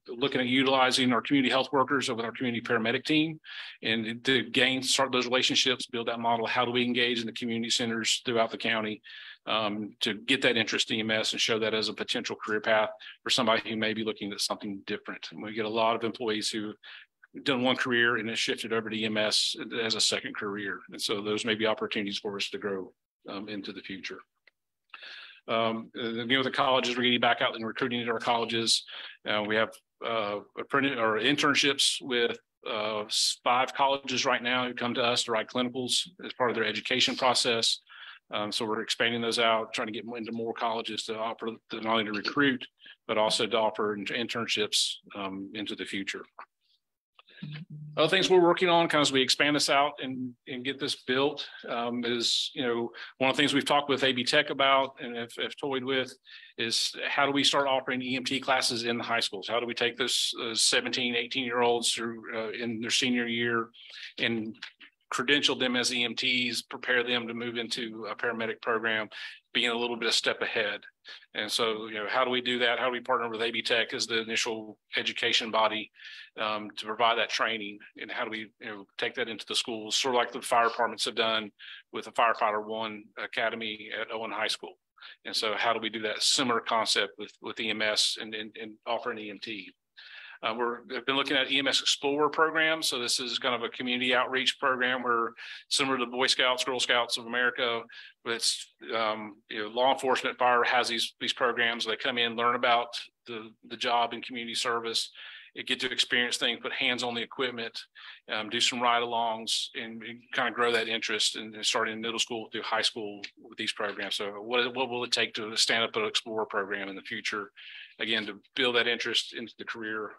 looking at utilizing our community health workers with our community paramedic team, and to start those relationships, build that model. How do we engage in the community centers throughout the county to get that interest in EMS and show that as a potential career path for somebody who may be looking at something different. And we get a lot of employees who done one career and then shifted over to EMS as a second career. And so those may be opportunities for us to grow into the future. With the colleges, we're getting back out and recruiting into our colleges. We have internships with 5 colleges right now who come to us to write clinicals as part of their education process. So we're expanding those out, trying to get into more colleges to offer not only to recruit, but also to offer internships into the future. Other things we're working on, kind of as we expand this out and get this built, is one of the things we've talked with AB Tech about and have toyed with is how do we start offering EMT classes in the high schools? How do we take those 17, 18-year-olds through in their senior year and credential them as EMTs, prepare them to move into a paramedic program, being a little bit a step ahead. And so, how do we do that? How do we partner with AB Tech as the initial education body to provide that training? And how do we, take that into the schools, sort of like the fire departments have done with the Firefighter One Academy at Owen High School? And so, how do we do that similar concept with EMS and offer an EMT? We've been looking at EMS Explorer program. So this is kind of a community outreach program where, similar to the Boy Scouts, Girl Scouts of America, it's law enforcement, fire has these programs. They come in, learn about the job in community service, get to experience things, put hands on the equipment, do some ride-alongs, and kind of grow that interest and start in middle school through high school with these programs. So what will it take to stand up an Explorer program in the future? Again, to build that interest into the career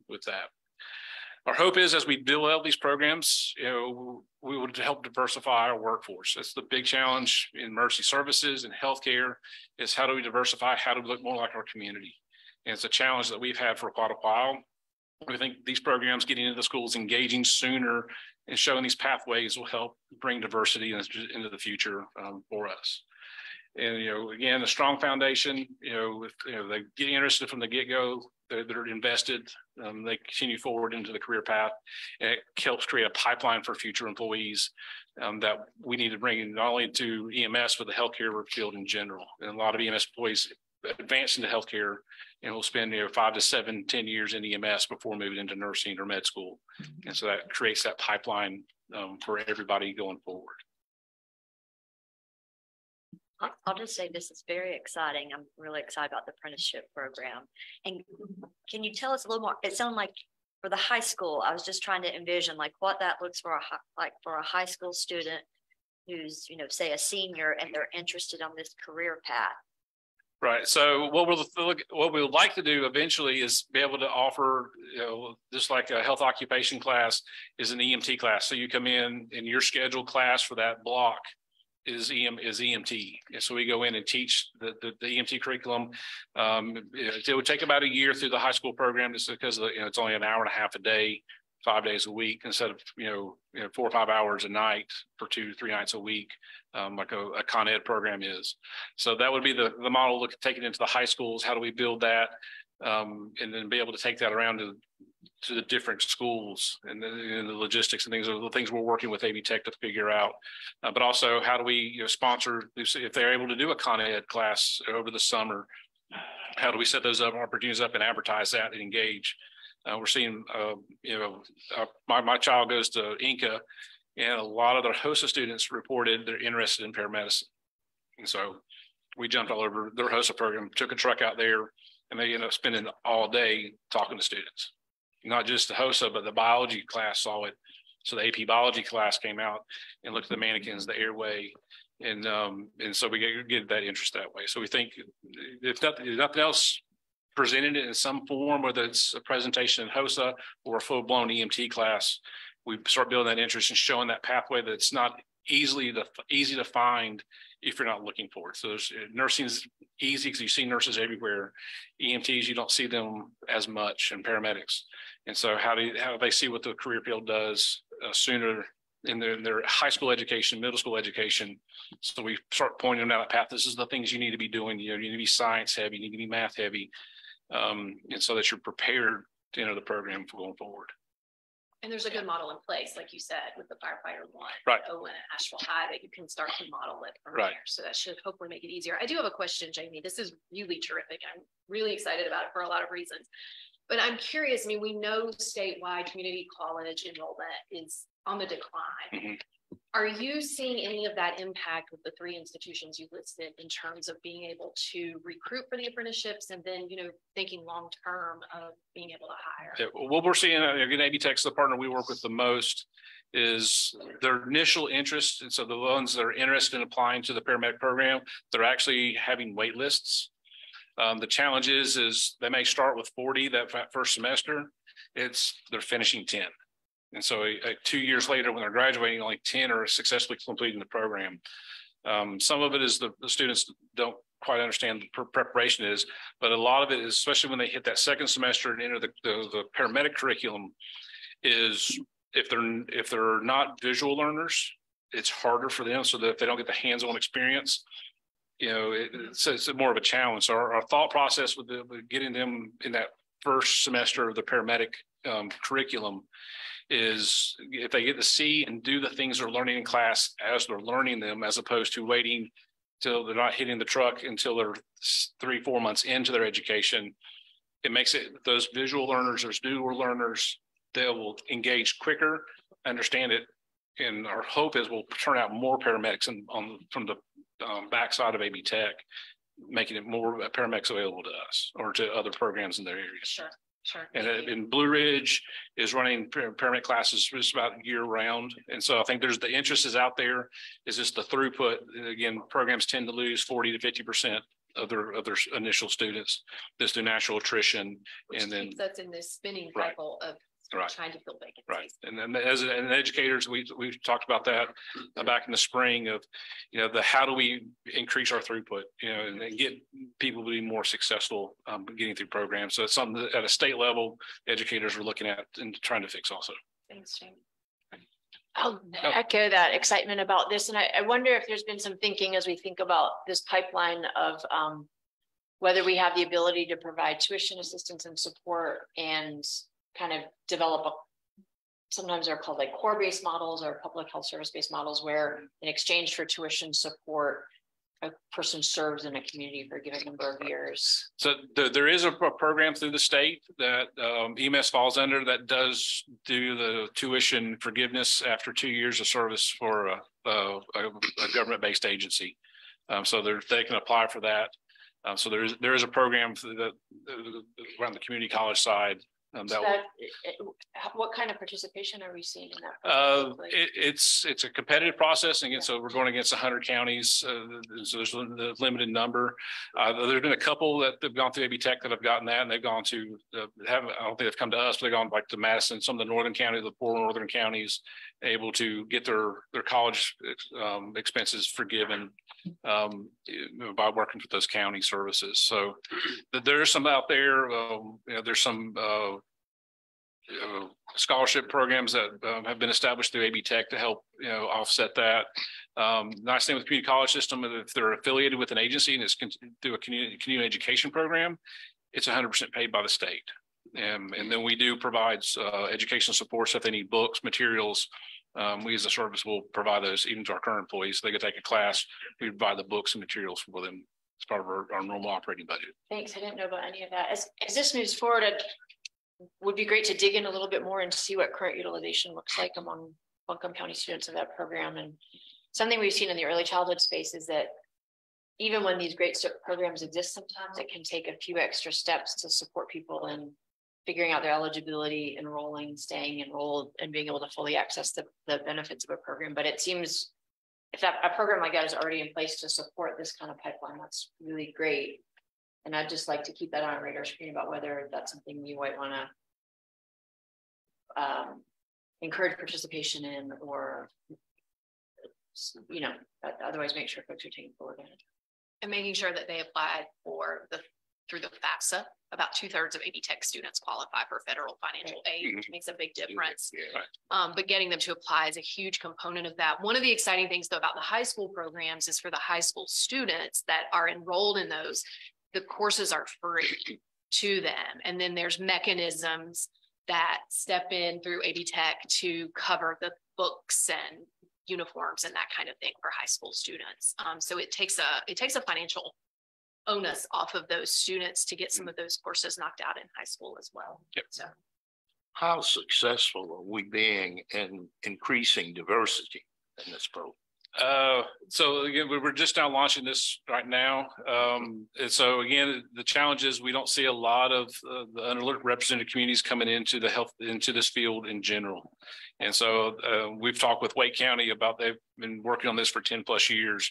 with that. Our hope is, as we build out these programs, we would help diversify our workforce. That's the big challenge in emergency services and healthcare, is how do we diversify? How do we look more like our community? And it's a challenge that we've had for quite a while. We think these programs, getting into the schools, engaging sooner and showing these pathways will help bring diversity into the future for us. And, again, a strong foundation, they get interested from the get-go, they're invested, they continue forward into the career path, and it helps create a pipeline for future employees that we need to bring in not only to EMS, but the healthcare field in general. And a lot of EMS employees advance into healthcare and will spend 5 to 7, 10 years in EMS before moving into nursing or med school. And so that creates that pipeline for everybody going forward. I'll just say this is very exciting. I'm really excited about the apprenticeship program. And can you tell us a little more? It sounded like for the high school, I was just trying to envision like what that looks for like for a high school student who's, say a senior and they're interested on this career path? Right. So what we would like to do eventually is be able to offer, just like a health occupation class is an EMT class. So you come in and your scheduled class for that block is EMT. And so we go in and teach the EMT curriculum. It would take about a year through the high school program just because it's only an hour and a half a day, 5 days a week instead of 4 or 5 hours a night for 2-3 nights a week, like a Con Ed program is. So that would be the model. Look at taking it into the high schools. How do we build that, and then be able to take that around to the different schools and the logistics and things are the things we're working with AV Tech to figure out. But also, how do we sponsor if they're able to do a Con Ed class over the summer? How do we set those opportunities up and advertise that and engage? We're seeing, my child goes to Inca, and a lot of their HOSA students reported they're interested in paramedicine. And so we jumped all over their HOSA program, took a truck out there, and they ended up spending all day talking to students. Not just the HOSA, but the biology class saw it. So the AP biology class came out and looked at the mannequins, the airway, and so we get that interest that way. So we think if nothing else, presented it in some form, whether it's a presentation in HOSA or a full-blown EMT class, we start building that interest and showing that pathway that's not easy to find if you're not looking for it. So nursing's easy because you see nurses everywhere. EMTs, you don't see them as much, and paramedics. And so how do they see what the career field does sooner in their high school education, middle school education? So we start pointing them down that path. This is the things you need to be doing. You need to be science heavy, you need to be math heavy. And so that you're prepared to enter the program for going forward. And there's a good model in place, like you said, with the firefighter one, right? Owen and Asheville High, that you can start to model it from right there. So that should hopefully make it easier. I do have a question, Jamie. This is really terrific. I'm really excited about it for a lot of reasons. But I'm curious, we know statewide community college enrollment is on the decline. Mm-hmm. Are you seeing any of that impact with the 3 institutions you listed in terms of being able to recruit for the apprenticeships and then, thinking long term of being able to hire? Yeah, what we're seeing, again, AV Tech's the partner we work with the most, is their initial interest. And so the ones that are interested in applying to the paramedic program, they're actually having wait lists. The challenge is they may start with 40 that first semester. They're finishing 10. And so 2 years later, when they're graduating, only 10 are successfully completing the program. Some of it is the students don't quite understand the preparation is, but a lot of it is, especially when they hit that second semester and enter the paramedic curriculum, is if they're not visual learners, it's harder for them. So that if they don't get the hands-on experience, it's more of a challenge. So our thought process with getting them in that first semester of the paramedic curriculum is if they get to see and do the things they're learning in class as they're learning them, as opposed to waiting till they're not hitting the truck until they're 3-4 months into their education, it makes it those visual learners, those newer learners, they will engage quicker, understand it, and our hope is we'll turn out more paramedics from the backside of AV Tech, making it more paramedics available to us or to other programs in their area. Sure. Sure. And Blue Ridge is running paramedic classes just about year round. And so I think the interest is out there. Is just the throughput. Again, programs tend to lose 40 to 50% of their initial students. This through natural attrition. Which and then that's in this spinning cycle of trying to fill vacancies. Right. And then as educators, we talked about that back in the spring of, how do we increase our throughput, and get people to be more successful getting through programs. So it's something that at a state level, educators are looking at and trying to fix also. Thanks, Jamie. I'll echo that excitement about this. And I wonder if there's been some thinking as we think about this pipeline of whether we have the ability to provide tuition assistance and support and kind of develop sometimes they're called like core-based models or public health service-based models, where in exchange for tuition support, a person serves in a community for a given number of years. So there is a program through the state that EMS falls under that does do the tuition forgiveness after 2 years of service for a government-based agency. So they can apply for that. So there is a program that around the community college side What kind of participation are we seeing in that? It's a competitive process, and so we're going against 100 counties. So there's a limited number. There's been a couple that have gone through AB Tech that have gotten that, and they've gone to I don't think they've come to us, but they've gone like to Madison, some of the northern counties, the poor northern counties, able to get their college expenses forgiven by working with those county services. So there's some out there. There's some scholarship programs that have been established through AB Tech to help offset that. Nice thing with the community college system, if they're affiliated with an agency and it's through a community education program, it's 100% paid by the state. And then we do provide educational support. So if they need books, materials, we as a service will provide those even to our current employees. They could take a class, we provide the books and materials for them as part of our normal operating budget. Thanks. I didn't know about any of that. As this moves forward, it would be great to dig in a little bit more and see what current utilization looks like among Buncombe County students of that program. And something we've seen in the early childhood space is that even when these great programs exist, sometimes it can take a few extra steps to support people in figuring out their eligibility, enrolling, staying enrolled, and being able to fully access the benefits of a program. But it seems if a program like that is already in place to support this kind of pipeline, that's really great. And I'd just like to keep that on our radar screen about whether that's something you might want to encourage participation in, or otherwise make sure folks are taking full advantage. And making sure that they apply through the FAFSA. About 2/3 of AB Tech students qualify for federal financial aid, which makes a big difference. But getting them to apply is a huge component of that. One of the exciting things though about the high school programs is for the high school students that are enrolled in those, the courses are free to them. And then there's mechanisms that step in through AB Tech to cover the books and uniforms and that kind of thing for high school students. So it takes a financial onus off of those students to get some of those courses knocked out in high school as well. Yep. So how successful are we being in increasing diversity in this program? So again, we're just now launching this right now. And so again, the challenge is we don't see a lot of the underrepresented communities coming into this field in general. And so we've talked with Wake County about, they've been working on this for 10+ years,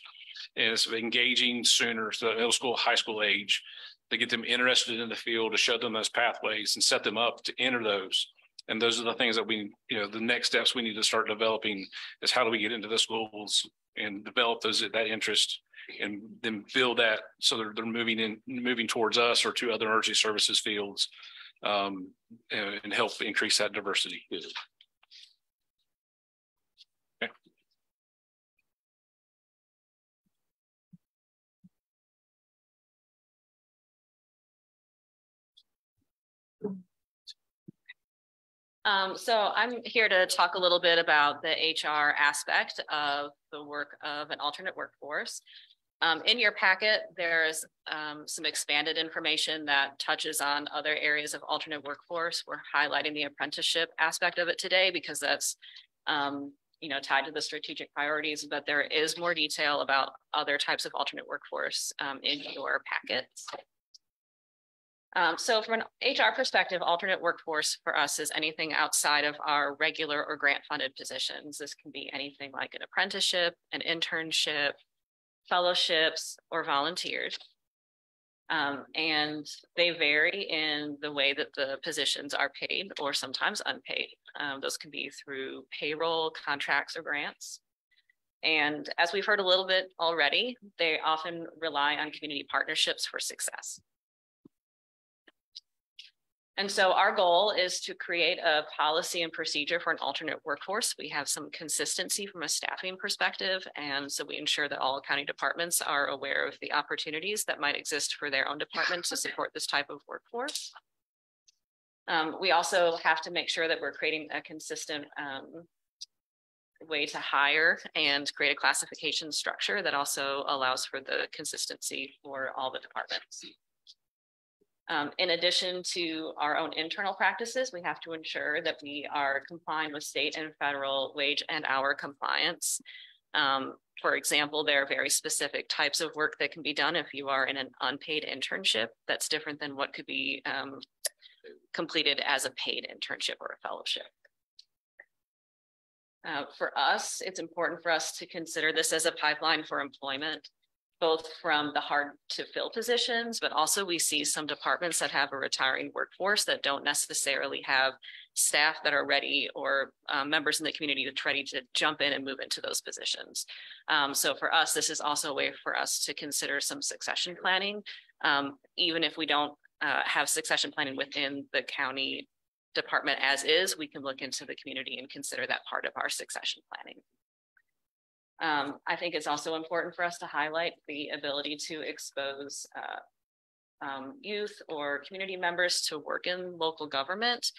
and it's engaging sooner, so middle school, high school age, to get them interested in the field, to show them those pathways and set them up to enter those. And those are the things that the next steps we need to start developing is how do we get into the schools and develop that interest, and then build that so they're moving towards us or to other emergency services fields, and help increase that diversity. Okay. So I'm here to talk a little bit about the HR aspect of the work of an alternate workforce. In your packet, there's some expanded information that touches on other areas of alternate workforce. We're highlighting the apprenticeship aspect of it today because that's tied to the strategic priorities, but there is more detail about other types of alternate workforce in your packets. So from an HR perspective, alternate workforce for us is anything outside of our regular or grant funded positions. This can be anything like an apprenticeship, an internship, fellowships, or volunteers. And they vary in the way that the positions are paid or sometimes unpaid. Those can be through payroll, contracts, or grants. And as we've heard a little bit already, they often rely on community partnerships for success. And so our goal is to create a policy and procedure for an alternate workforce. We have some consistency from a staffing perspective, and so we ensure that all county departments are aware of the opportunities that might exist for their own department to support this type of workforce. We also have to make sure that we're creating a consistent way to hire and create a classification structure that also allows for the consistency for all the departments. In addition to our own internal practices, we have to ensure that we are complying with state and federal wage and hour compliance. For example, there are very specific types of work that can be done if you are in an unpaid internship. That's different than what could be completed as a paid internship or a fellowship. For us, it's important for us to consider this as a pipeline for employment, both from the hard to fill positions, but also we see some departments that have a retiring workforce that don't necessarily have staff that are ready or members in the community that's ready to jump in and move into those positions. So for us, this is also a way for us to consider some succession planning. Even if we don't have succession planning within the county department as is, we can look into the community and consider that part of our succession planning. I think it's also important for us to highlight the ability to expose youth or community members to work in local government.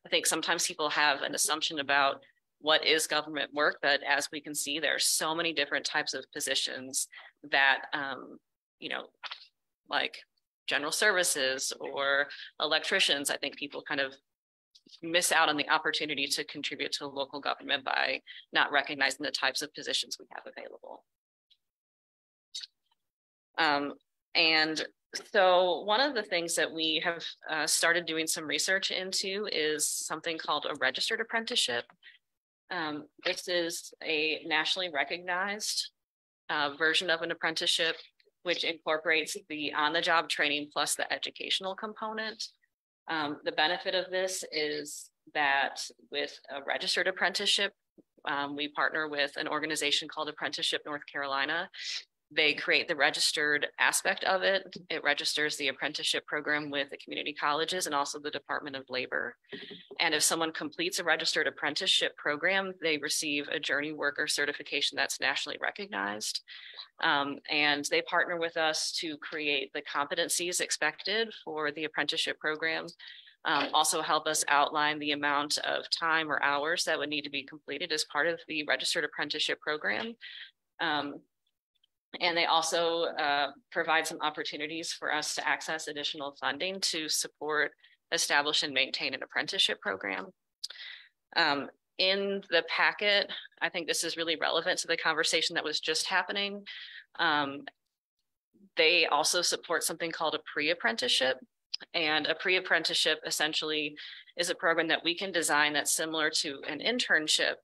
I think sometimes people have an assumption about what is government work, but as we can see, there are so many different types of positions that, you know, like general services or electricians, I think people kind of miss out on the opportunity to contribute to local government by not recognizing the types of positions we have available. And so one of the things that we have started doing some research into is something called a registered apprenticeship. This is a nationally recognized version of an apprenticeship, which incorporates the on-the-job training plus the educational component. The benefit of this is that with a registered apprenticeship, we partner with an organization called Apprenticeship North Carolina. They create the registered aspect of it. It registers the apprenticeship program with the community colleges and also the Department of Labor. And if someone completes a registered apprenticeship program, they receive a journey worker certification that's nationally recognized. And they partner with us to create the competencies expected for the apprenticeship program. Also help us outline the amount of time or hours that would need to be completed as part of the registered apprenticeship program. And they also provide some opportunities for us to access additional funding to support, establish, and maintain an apprenticeship program. In the packet, I think this is really relevant to the conversation that was just happening. They also support something called a pre-apprenticeship. And a pre-apprenticeship essentially is a program that we can design that's similar to an internship.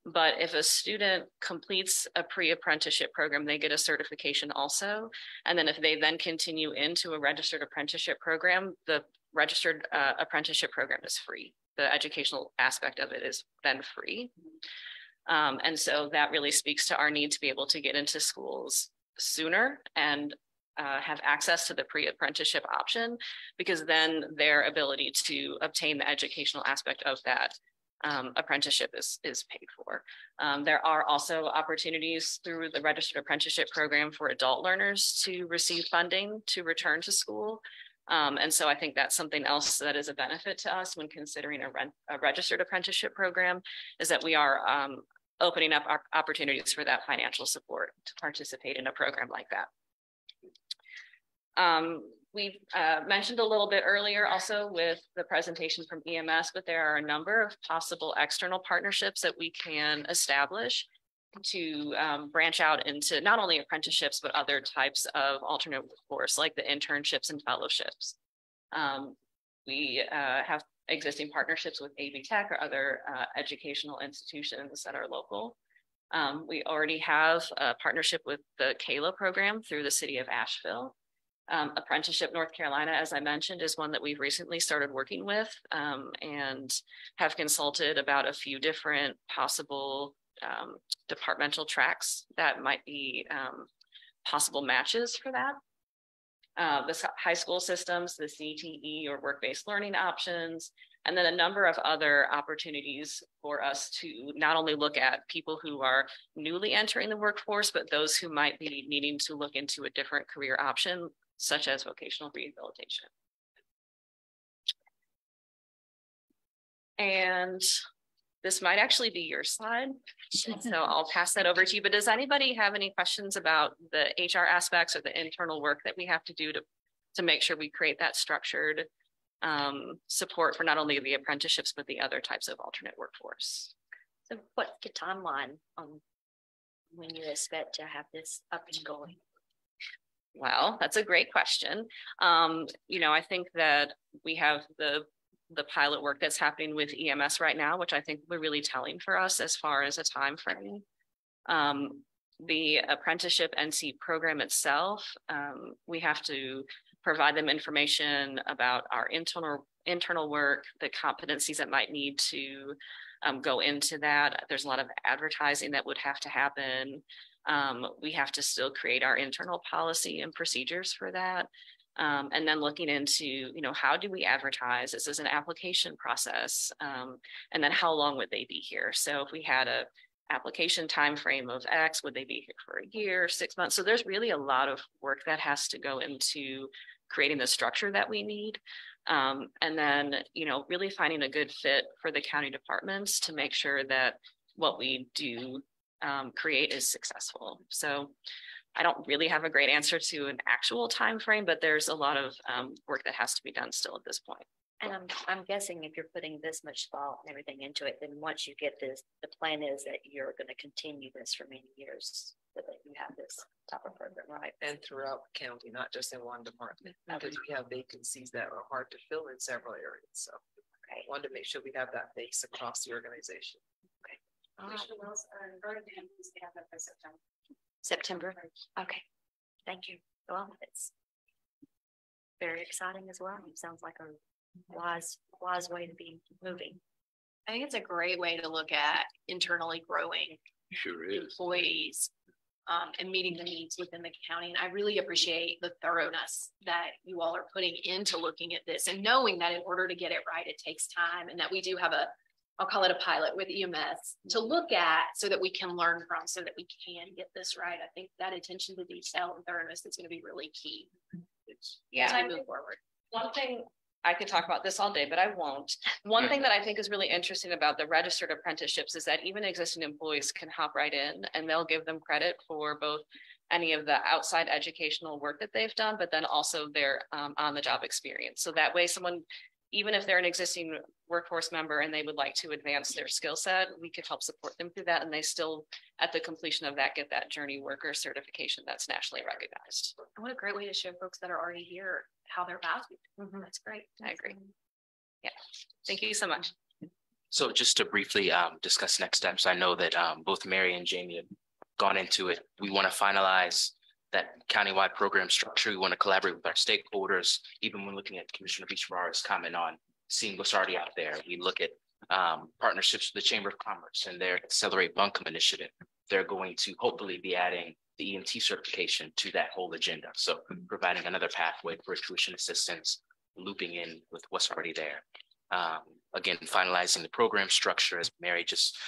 But if a student completes a pre-apprenticeship program, they get a certification also. And then if they then continue into a registered apprenticeship program, the registered apprenticeship program is free. The educational aspect of it is then free. And so that really speaks to our need to be able to get into schools sooner and have access to the pre-apprenticeship option, because then their ability to obtain the educational aspect of that apprenticeship is paid for. There are also opportunities through the registered apprenticeship program for adult learners to receive funding to return to school. And so I think that's something else that is a benefit to us when considering a registered apprenticeship program, is that we are opening up our opportunities for that financial support to participate in a program like that. We mentioned a little bit earlier also with the presentation from EMS, but there are a number of possible external partnerships that we can establish to branch out into not only apprenticeships, but other types of alternate workforce, like the internships and fellowships. We have existing partnerships with AB Tech or other educational institutions that are local. We already have a partnership with the CALA program through the city of Asheville. Apprenticeship North Carolina, as I mentioned, is one that we've recently started working with and have consulted about a few different possible departmental tracks that might be possible matches for that. The high school systems, the CTE or work-based learning options, and then a number of other opportunities for us to not only look at people who are newly entering the workforce, but those who might be needing to look into a different career option, such as vocational rehabilitation. And this might actually be your slide, so I'll pass that over to you. But does anybody have any questions about the HR aspects or the internal work that we have to do to make sure we create that structured support for not only the apprenticeships, but the other types of alternate workforce? So what's the timeline on when you expect to have this up and going? Well, that's a great question. You know, I think that we have the the pilot work that's happening with EMS right now, which I think will be really telling for us as far as a time frame. The apprenticeship NC program itself, we have to provide them information about our internal work, the competencies that might need to go into that. There's a lot of advertising that would have to happen. We have to still create our internal policy and procedures for that. And then looking into, you know, how do we advertise? This is an application process. And then how long would they be here? So if we had a application time frame of X, would they be here for a year, 6 months? So there's really a lot of work that has to go into creating the structure that we need. And then, you know, really finding a good fit for the county departments to make sure that what we do create is successful. So I don't really have a great answer to an actual time frame, but there's a lot of work that has to be done still at this point. And I'm guessing if you're putting this much thought and everything into it, then once you get this, the plan is that you're going to continue this for many years, so that you have this type of program, right? And throughout the county, not just in one department, because we have vacancies that are hard to fill in several areas. So I wanted to make sure we have that base across the organization. Okay. September. Okay. Thank you. Well, it's very exciting as well. It sounds like a wise way to be moving. I think it's a great way to look at internally growing employees and meeting the needs within the county. And I really appreciate the thoroughness that you all are putting into looking at this and knowing that in order to get it right, it takes time, and that we do have I'll call it a pilot with EMS to look at so that we can learn from, so that we can get this right. I think that attention to detail and thoroughness is going to be really key. Yeah. As we move forward. One thing, I could talk about this all day, but I won't. One thing that I think is really interesting about the registered apprenticeships is that even existing employees can hop right in and they'll give them credit for both any of the outside educational work that they've done, but then also their on-the-job experience. So that way someone, even if they're an existing workforce member and they would like to advance their skill set, we could help support them through that. And they still, at the completion of that, get that journey worker certification that's nationally recognized. And what a great way to show folks that are already here how they're valued. That's great. I agree. Yeah. Thank you so much. So just to briefly discuss next steps, I know that both Mary and Jamie have gone into it. We want to finalize that countywide program structure. We want to collaborate with our stakeholders. Even when looking at Commissioner Beach-Ferrara's comment on seeing what's already out there, we look at partnerships with the Chamber of Commerce and their Accelerate Buncombe initiative. They're going to hopefully be adding the EMT certification to that whole agenda. So providing another pathway for tuition assistance, looping in with what's already there. Again, finalizing the program structure, as Mary just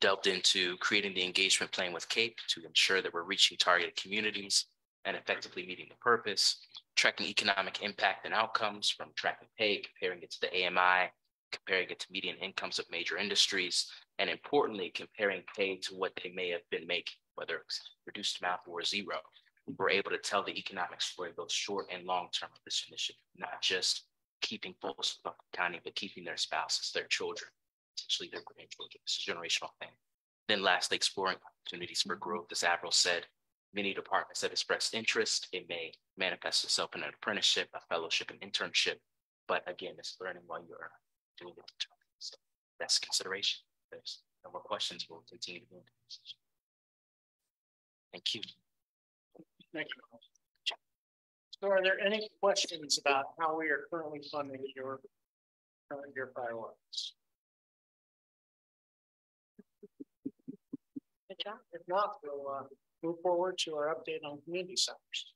delved into, creating the engagement plan with CAPE to ensure that we're reaching targeted communities and effectively meeting the purpose, tracking economic impact and outcomes from tracking pay, comparing it to the AMI, comparing it to median incomes of major industries, and importantly, comparing pay to what they may have been making, whether it's reduced amount or zero. We're able to tell the economic story both short and long term of this initiative, not just keeping folks in Buncombe County, but keeping their spouses, their children, potentially their grandchildren. It's a generational thing. Then lastly, exploring opportunities for growth. As Avril said, many departments have expressed interest. It may manifest itself in an apprenticeship, a fellowship, an internship, but again, it's learning while you're doing it. So that's consideration. There's no more questions. We'll continue to go into this. Thank you. Thank you. So are there any questions about how we are currently funding your priorities? Good job. If not, we'll move forward to our update on community centers.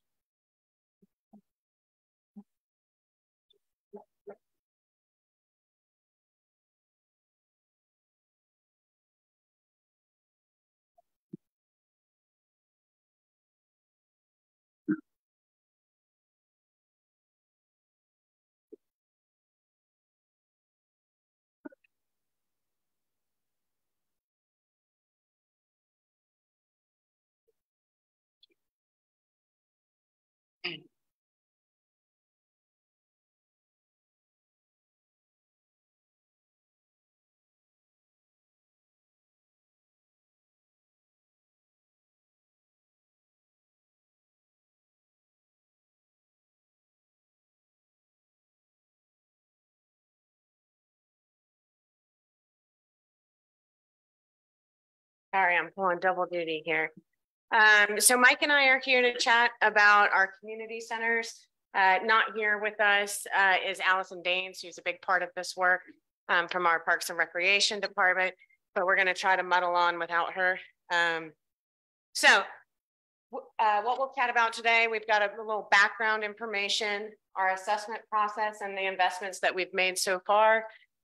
Sorry, I'm pulling double duty here. So Mike and I are here to chat about our community centers. Not here with us is Allison Danes, who's a big part of this work from our Parks and Recreation Department, but we're going to try to muddle on without her. What we'll chat about today, we've got a little background information, our assessment process and the investments that we've made so far,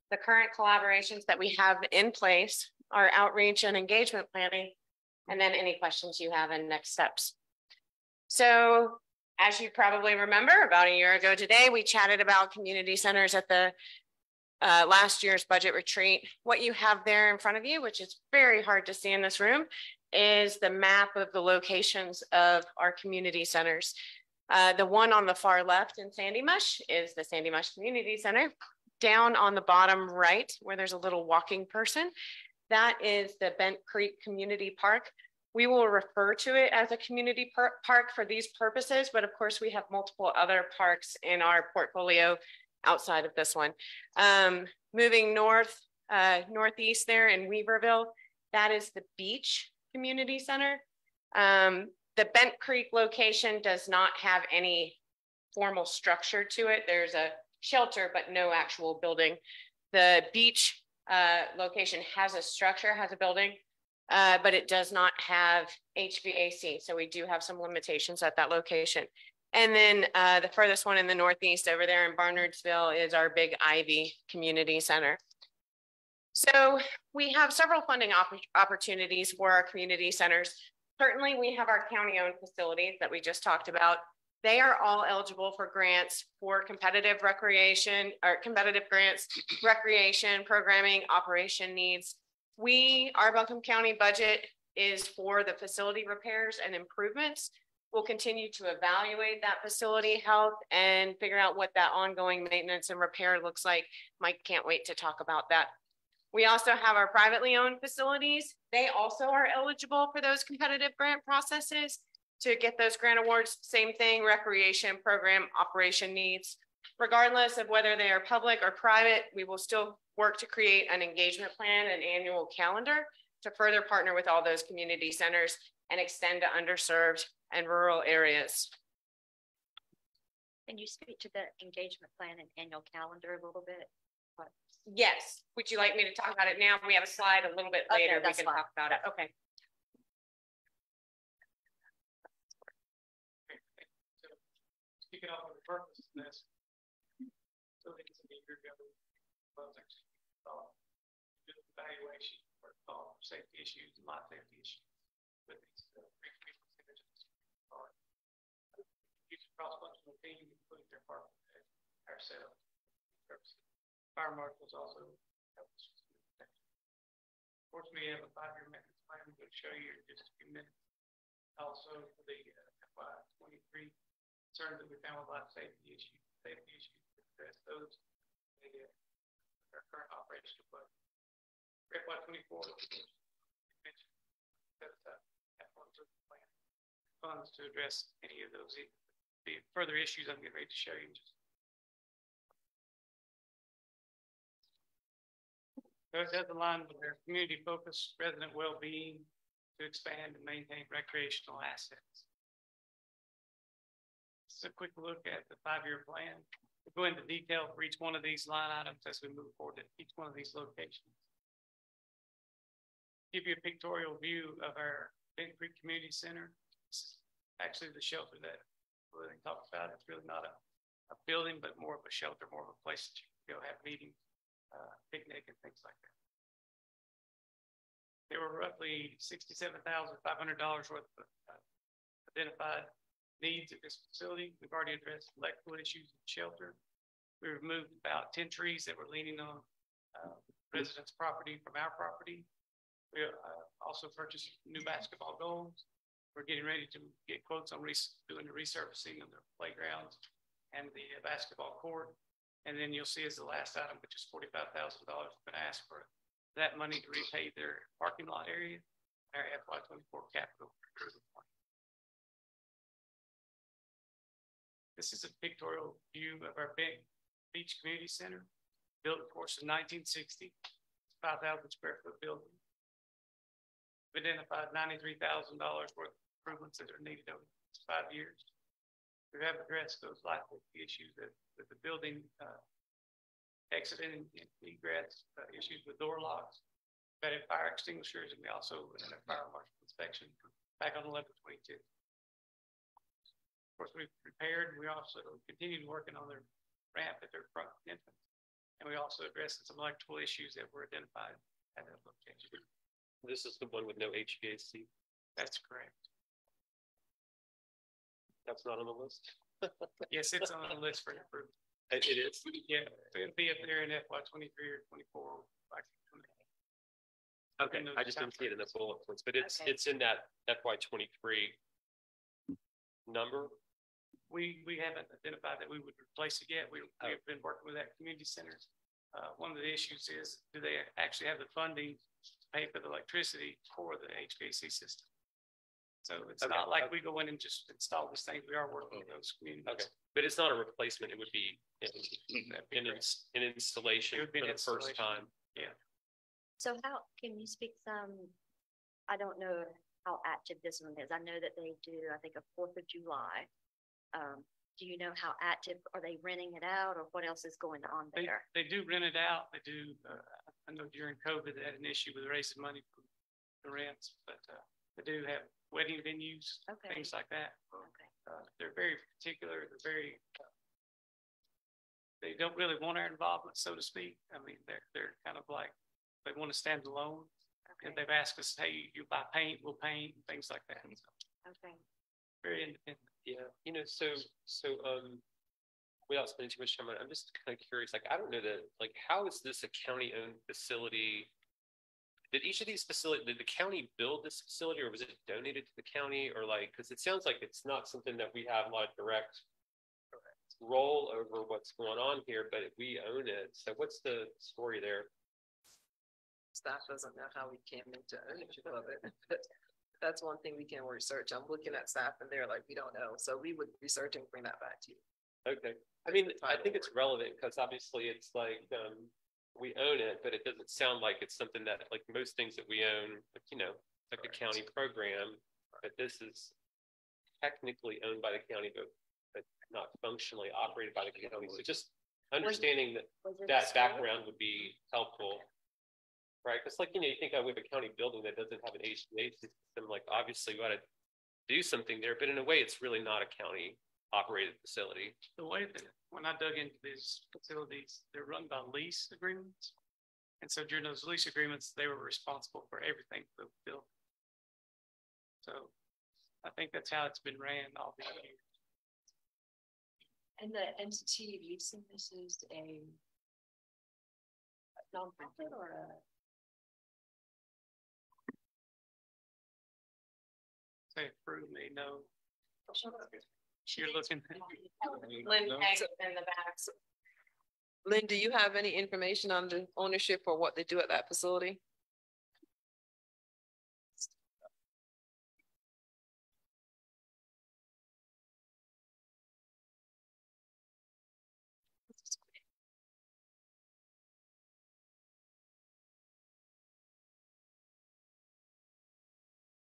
the current collaborations that we have in place, our outreach and engagement planning, and then any questions you have and next steps. So as you probably remember, about a year ago today, we chatted about community centers at the last year's budget retreat. What you have there in front of you, which is very hard to see in this room, is the map of the locations of our community centers. The one on the far left in Sandy Mush is the Sandy Mush Community Center. Down on the bottom right, where there's a little walking person, that is the Bent Creek Community Park. We will refer to it as a community park for these purposes, but of course we have multiple other parks in our portfolio outside of this one. Moving northeast there in Weaverville, that is the Beach Community Center. The Bent Creek location does not have any formal structure to it. There's a shelter, but no actual building. The Beach location has a structure, has a building, but it does not have HVAC. So we do have some limitations at that location. And then the furthest one in the northeast over there in Barnardsville is our Big Ivy Community Center. So we have several funding opportunities for our community centers. Certainly we have our county-owned facilities that we just talked about. They are all eligible for grants for competitive recreation or competitive grants, recreation, programming, operation needs. Our Buncombe County budget is for the facility repairs and improvements. We'll continue to evaluate that facility health and figure out what that ongoing maintenance and repair looks like. Mike can't wait to talk about that. We also have our privately owned facilities. They also are eligible for those competitive grant processes to get those grant awards. Same thing, recreation program operation needs. Regardless of whether they are public or private, we will still work to create an engagement plan and annual calendar to further partner with all those community centers and extend to underserved and rural areas. Can you speak to the engagement plan and annual calendar a little bit? Yes. Would you like me to talk about it now? We have a slide a little bit later. We can talk about it. Okay. Kicking off on the purpose of this, so they can be your evaluation for safety issues and life safety issues with these use a cross-functional team, including their partner, ourselves. Fire marshals also help us. Of course, we have a 5-year maintenance plan I'm going to show you in just a few minutes. Also, for the FY23 concerns that we found with life safety issues, address those. Our current operational budget. For FY24, mentioned plan funds to address any of those the further issues I'm getting ready to show you. So it does align with their community focused resident well-being to expand and maintain recreational assets. This is a quick look at the 5-year plan. We'll go into detail for each one of these line items as we move forward to each one of these locations. Give you a pictorial view of our Bent Creek Community Center. This is actually the shelter that they talked about. It's really not a building, but more of a shelter, more of a place that you can go have meetings, picnic and things like that. There were roughly $67,500 worth of identified needs at this facility. We've already addressed electrical issues in shelter. We removed about 10 trees that were leaning on residents' property from our property. We also purchased new basketball goals. We're getting ready to get quotes on doing the resurfacing of the playgrounds and the basketball court. And then you'll see as the last item, which is $45,000, we're going to ask for that money to repay their parking lot area, our FY24 capital improvement plan. This is a pictorial view of our Beach Community Center, built of course in 1960, 5,000 square foot building. We identified $93,000 worth of improvements that are needed over the next 5 years. We have addressed those likely issues that with the building exit and egress, issues with door locks, vetted fire extinguishers, and we also did a fire marshal inspection back on 11/22. Of course, we've repaired, and we also continued working on their ramp at their front entrance. And we also addressed some electrical issues that were identified at that location. This is the one with no HVAC. That's correct. That's not on the list. Yes, it's on the list for improvement. It is. Yeah, it'll be up there in FY 23 or 24. Okay, I just didn't see it in the bullet points, but it's in that FY 23 number. We haven't identified that we would replace it yet. We've been working with that community center. One of the issues is, do they actually have the funding to pay for the electricity for the HVAC system? So it's not like we go in and just install this thing. We are working with those communities. Okay, but it's not a replacement. It would be an installation for the first time. Yeah. So how, can you speak some, I don't know how active this one is. I know that they do, I think, a 4th of July. Do you know how active, are they renting it out, or what else is going on there? They do rent it out. They do, I know during COVID, they had an issue with raising money for the rents, but they do have wedding venues, things like that. They're very particular. They're very, they don't really want our involvement, so to speak. I mean, they're kind of like, they want to stand alone. And they've asked us, hey, you buy paint, we'll paint, things like that. Okay. Very independent. Yeah, you know, so without spending too much time on it, I'm just kind of curious. Like, I don't know that. Like, how is this a county-owned facility? Did each of these facilities, did the county build this facility, or was it donated to the county, or like? Because it sounds like it's not something that we have a lot of direct role over what's going on here, but we own it. So what's the story there? Staff doesn't know how we came into ownership of it. But that's one thing we can research. I'm looking at staff and they're like, we don't know. So we would research and bring that back to you. Okay. I mean, I think it's relevant because obviously it's like we own it, but it doesn't sound like it's something that, like most things that we own, like, you know, like a county program, but this is technically owned by the county, but not functionally operated by the county. So just understanding that background would be helpful. Right, because like, you know, you think we have a county building that doesn't have an HVAC system, like obviously we got to do something there, but in a way it's really not a county operated facility. The way that when I dug into these facilities, they're run by lease agreements. And so during those lease agreements, they were responsible for everything for the building. So I think that's how it's been ran all these years. And the entity leasing this is a nonprofit or a? They approve me, no. You're looking. Lynn Pegg in the back. Lynn, do you have any information on the ownership or what they do at that facility?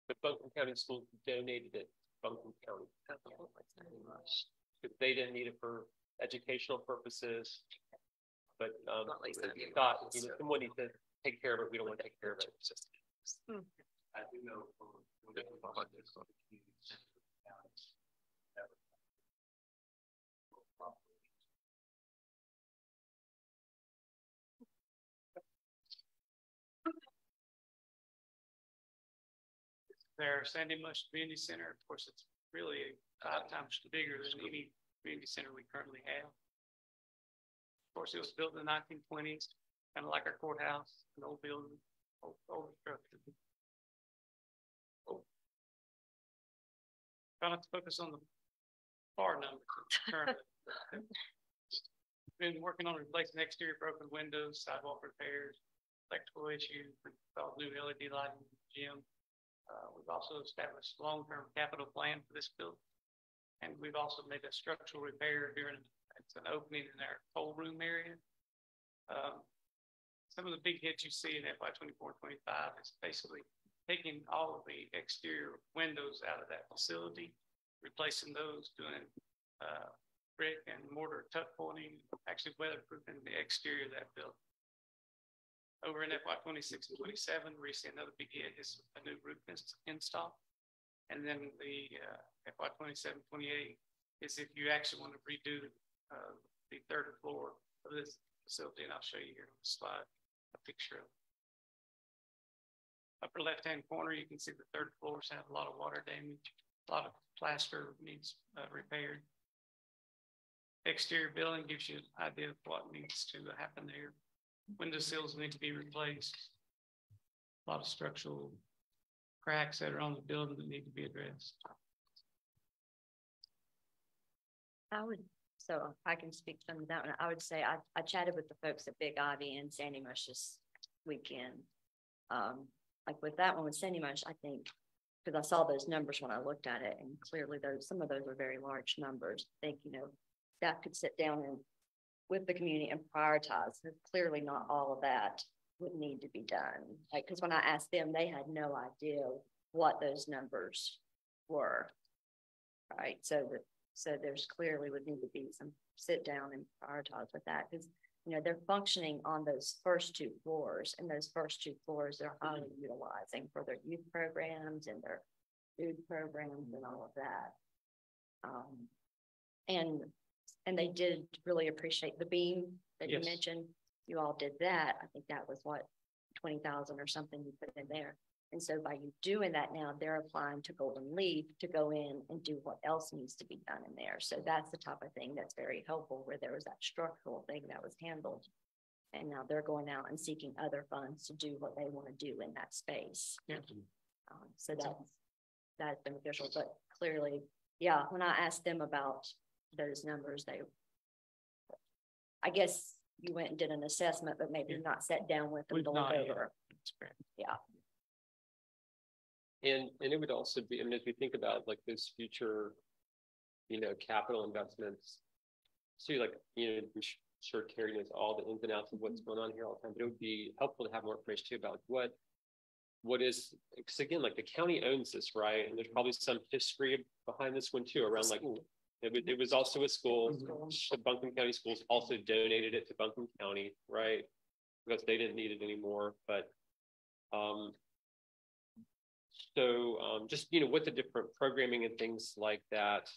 But Buncombe County Schools donated it to Buncombe County. Because they didn't need it for educational purposes. But thought, you know, someone needs to take care of it. We don't want to take care of it. It's just, I do know Their Sandy Mush Community Center, of course, it's really 5 times bigger than any community center we currently have. Of course, it was built in the 1920s, kind of like our courthouse, an old building, old structure. Try not to focus on the bar numbers currently. Been working on replacing exterior broken windows, sidewalk repairs, electrical issues, installed new LED lighting in the gym. We've also established a long-term capital plan for this building. And we've also made a structural repair during an opening in our cold room area. Some of the big hits you see in FY 24-25 is basically taking all of the exterior windows out of that facility, replacing those, doing brick and mortar tuck pointing, actually weatherproofing the exterior of that building. Over in FY 26 and 27, we see another big hit is a new roof install. And then the FY 27, 28 is if you actually want to redo the third floor of this facility, and I'll show you here on the slide a picture of it. Upper left-hand corner, you can see the third floors have a lot of water damage, a lot of plaster needs repaired. Exterior building gives you an idea of what needs to happen there. Window sills need to be replaced. A lot of structural cracks that are on the building that need to be addressed. So I can speak to that one. I would say I chatted with the folks at Big Ivy and Sandy Mush this weekend. Like with that one with Sandy Mush, I think, because I saw those numbers when I looked at it, and clearly some of those are very large numbers. I think, staff could sit down and with the community and prioritize. Clearly not all of that would need to be done. Like, because when I asked them, they had no idea what those numbers were. Right. So there's clearly would need to be some sit down and prioritize with that, because they're functioning on those first two floors, and those first two floors they're highly utilizing for their youth programs and their food programs and all of that. And they did really appreciate the beam that you mentioned. You all did that. I think that was what, 20,000 or something you put in there. And so by you doing that now, they're applying to Golden Leaf to go in and do what else needs to be done in there. So that's the type of thing that's very helpful, where there was that structural thing that was handled. And now they're going out and seeking other funds to do what they want to do in that space. Yeah. So that's beneficial. But clearly, yeah, when I asked them about those numbers, I guess you went and did an assessment, but maybe not sat down with them going over. Yeah. And it would also be, as we think about like those future, capital investments, so I'm sure Carrie knows all the ins and outs of what's going on here all the time, but it would be helpful to have more information too about what is, because again, like the county owns this, right? And there's probably some history behind this one too, around like, it was also a school. The Buncombe County Schools also donated it to Buncombe County, right? Because they didn't need it anymore, but just what the different programming and things like that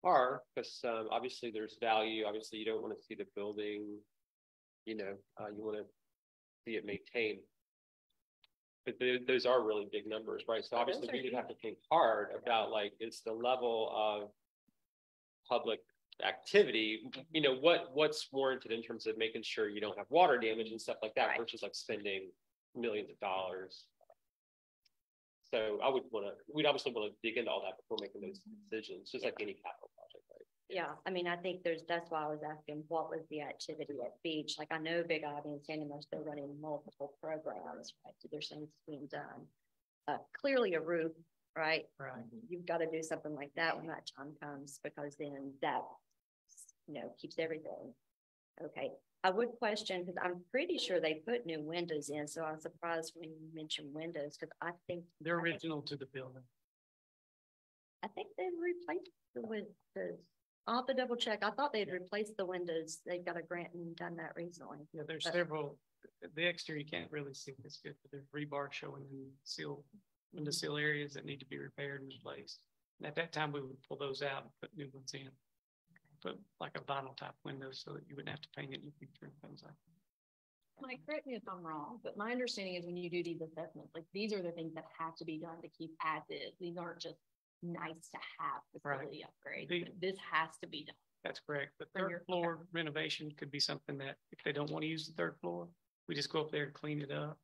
are, because obviously there's value. Obviously you don't want to see the building, you want to see it maintained, but those are really big numbers, right? So obviously we would have to think hard about like, it's the level of public activity, what's warranted in terms of making sure you don't have water damage and stuff like that, versus like spending millions of dollars. So we'd obviously want to dig into all that before making those decisions, just like any capital project, right? Yeah, I mean, I think that's why I was asking what was the activity at Beach. Like I know Big Ivy and Sandy Mush, they're running multiple programs, right? So there's things being done. Clearly a roof, right? Right. You've got to do something like that when that time comes, because then that, keeps everything. Okay. I would question, because I'm pretty sure they put new windows in, so I was surprised when you mentioned windows, because I think they're original to the building. I think they replaced the windows. I'll have to double check. I thought they'd replaced the windows. They got a grant and done that recently. Yeah, there's several. The exterior you can't really see this good, but there's rebar showing in window sill areas that need to be repaired and replaced. And at that time, we would pull those out and put new ones in. Put like a vinyl type window so that you wouldn't have to paint it in the future and things like that. Mike, correct me if I'm wrong, but my understanding is when you do these assessments, like these are the things that have to be done to keep as is. These aren't just nice to have facility upgrades. This has to be done. That's correct. The third floor renovation could be something that if they don't want to use the third floor, we just go up there and clean it up.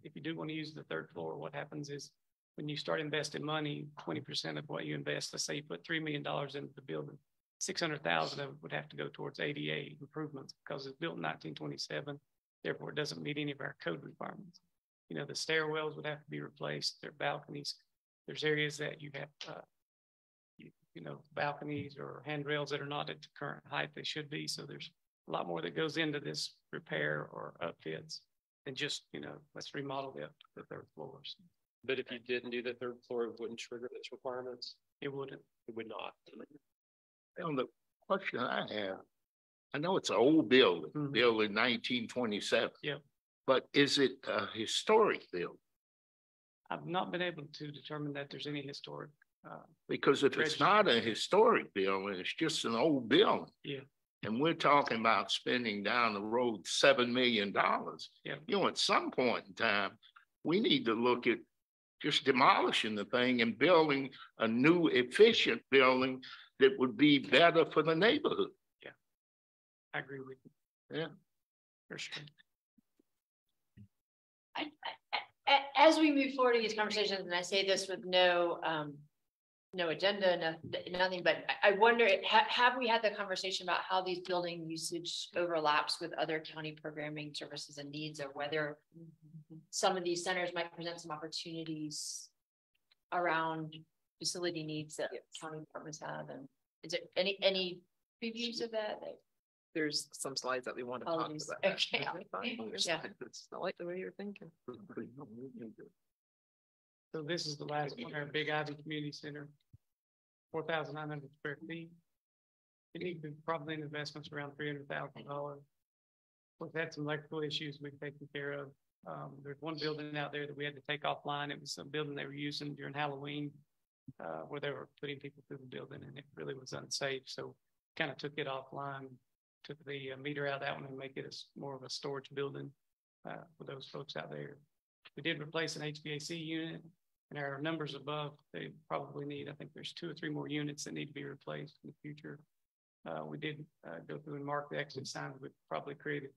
If you do want to use the third floor, what happens is when you start investing money, 20% of what you invest, let's say you put $3 million into the building, 600,000 of it would have to go towards ADA improvements because it's built in 1927. Therefore, it doesn't meet any of our code requirements. The stairwells would have to be replaced. Their balconies. There's areas that you have, balconies or handrails that are not at the current height they should be. So there's a lot more that goes into this repair or upfits. than just, let's remodel the third floors. But if you didn't do the third floor, it wouldn't trigger those requirements? It wouldn't. It would not. On the question I have, I know it's an old building, built in 1927. Yeah. But is it a historic building? I've not been able to determine that there's any historic. Because if it's not a historic building, it's just an old building. Yeah. And we're talking about spending down the road $7 million. Yeah. At some point in time, we need to look at just demolishing the thing and building a new efficient building that would be better for the neighborhood. Yeah, I agree with you. Yeah, for sure. As we move forward in these conversations, and I say this with no agenda, nothing, but I wonder, have we had the conversation about how these building usage overlaps with other county programming services and needs, or whether some of these centers might present some opportunities around facility needs that county departments have? And is there any previews of that? There's some slides that we want to talk about. Okay. Yeah. It's not like the way you're thinking. So this is the last one, our Big Ivy Community Center, 4,900 square feet. It needs to be probably in investments around $300,000. We've had some electrical issues we've taken care of. There's one building out there that we had to take offline. It was some building they were using during Halloween, where they were putting people through the building, and it really was unsafe. So kind of took it offline, took the meter out of that one and make it more of a storage building for those folks out there. We did replace an HVAC unit, and our numbers above, they probably need, I think there's 2 or 3 more units that need to be replaced in the future. We did go through and mark the exit signs. We probably created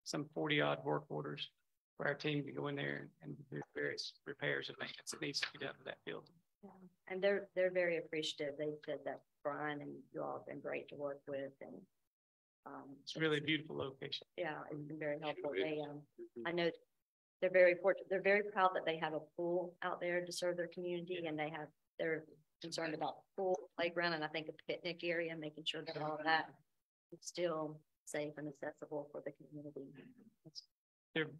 some 40-odd work orders for our team to go in there and do various repairs and maintenance that needs to be done to that building. Yeah. And they're very appreciative. They said that Brian and you all have been great to work with, and it's really a beautiful location. Yeah, it's been very helpful. They I know they're very fortunate. They're very proud that they have a pool out there to serve their community, and they're concerned about the pool, playground, and I think a picnic area, making sure that all of that is still safe and accessible for the community.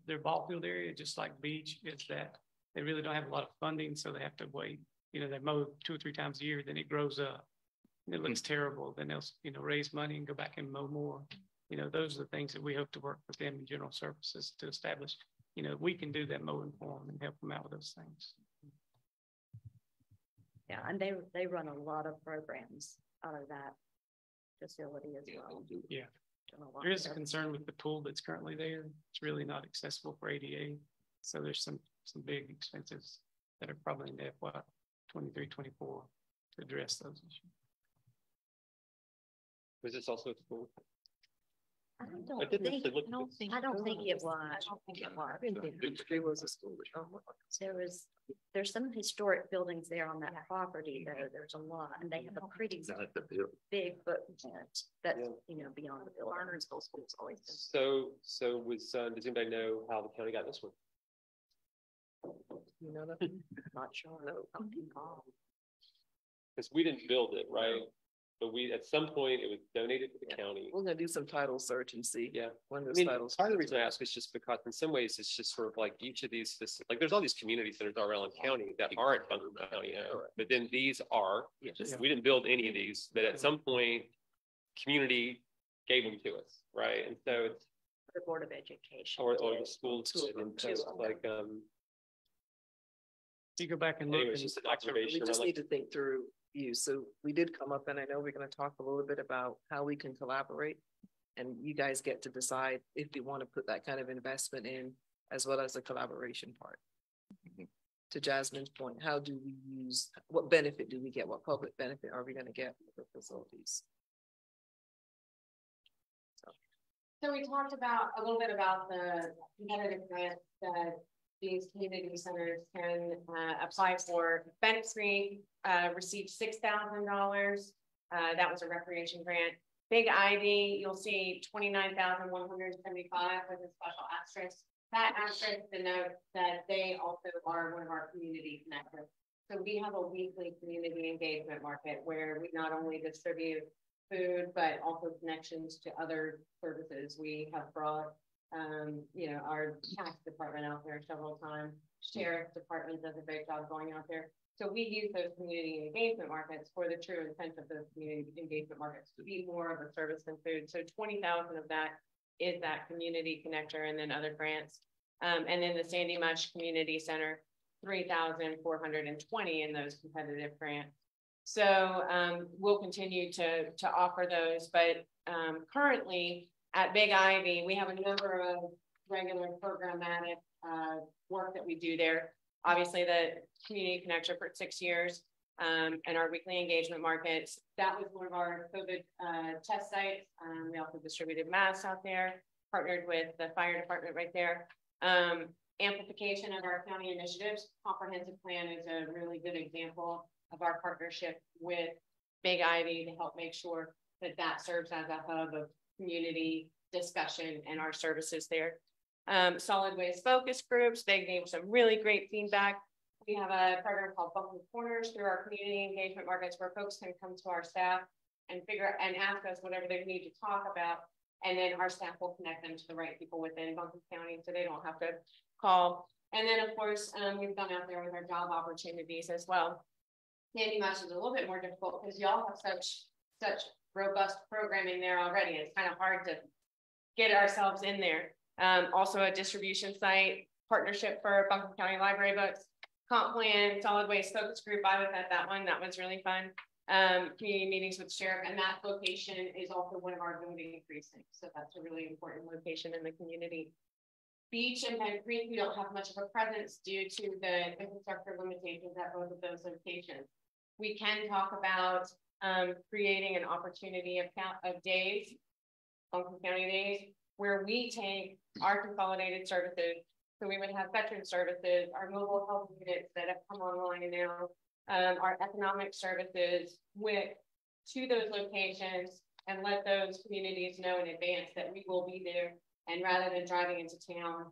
Their ball field area, just like beach, is that they really don't have a lot of funding, so they have to wait. They mow 2 or 3 times a year, then it grows up. It looks terrible. Then they'll, raise money and go back and mow more. Those are the things that we hope to work with them in general services to establish. We can do that mowing for them and help them out with those things. Yeah, and they run a lot of programs out of that facility as well. Yeah, there is a concern with the pool that's currently there. It's really not accessible for ADA. So there's some big expenses that are probably in FY 23, 24 to address those issues. Was this also at school? I don't think it was. I don't think it was. A school. There's some historic buildings there on that property though. There's a lot, and they have a pretty big footprint that's beyond the building. Barnersville School's always been. So was does anybody know how the county got this one? That? Not sure. No. Because we didn't build it, right? But at some point it was donated to the county. We're gonna do some title search and see. Yeah. When those titles. Part of the reason I ask is just because in some ways it's just sort of like each of these, like there's all these community centers all around the county that aren't funded by the county, but then these are. We didn't build any of these, but at some point, community gave them to us, right? And so it's the Board of Education or the schools. And so it's like you go back and look. Anyway, it's just an observation. We just need to think through use. So we did come up, and I know we're going to talk a little bit about how we can collaborate, and you guys get to decide if you want to put that kind of investment in, as well as the collaboration part. To Jasmine's point, how do we use, what benefit do we get? What public benefit are we going to get for the facilities? So we talked about a little bit about the competitive grant that these community centers can apply for. Bennett Street received $6,000. That was a recreation grant. Big Ivy, you'll see $29,175 with a special asterisk. That asterisk denotes that they also are one of our community connectors. So we have a weekly community engagement market where we not only distribute food, but also connections to other services. We have brought you know, our tax department out there several times. Sheriff department does a great job going out there. So we use those community engagement markets for the true intent of those community engagement markets to be more of a service than food. So 20,000 of that is that community connector and then other grants. And then the Sandy Mush Community Center, 3,420 in those competitive grants. So we'll continue to offer those, but currently at Big Ivy, we have a number of regular programmatic work that we do there. Obviously, the community connector for 6 years and our weekly engagement markets. That was one of our COVID test sites. We also distributed masks out there, partnered with the fire department right there. Amplification of our county initiatives. Comprehensive plan is a really good example of our partnership with Big Ivy to help make sure that that serves as a hub of community discussion and our services there. Solid waste focus groups, they gave some really great feedback. We have a program called Bumping Corners through our community engagement markets where folks can come to our staff and ask us whatever they need to talk about. And then our staff will connect them to the right people within Buncombe County so they don't have to call. And then of course, we've gone out there with our job opportunities as well. Sandy Mush is a little bit more difficult because y'all have such robust programming there already. It's kind of hard to get ourselves in there. Also a distribution site, partnership for Buncombe County Library books, comp plan, solid waste focus group. I was at that one. That was really fun. Community meetings with sheriff, and that location is also one of our voting precincts. So that's a really important location in the community. Beach and Bent Creek, we don't have much of a presence due to the infrastructure limitations at both of those locations. We can talk about creating an opportunity of days, Buncombe County days, where we take our consolidated services. So we would have veteran services, our mobile health units that have come online now, our economic services to those locations and let those communities know in advance that we will be there. And rather than driving into town,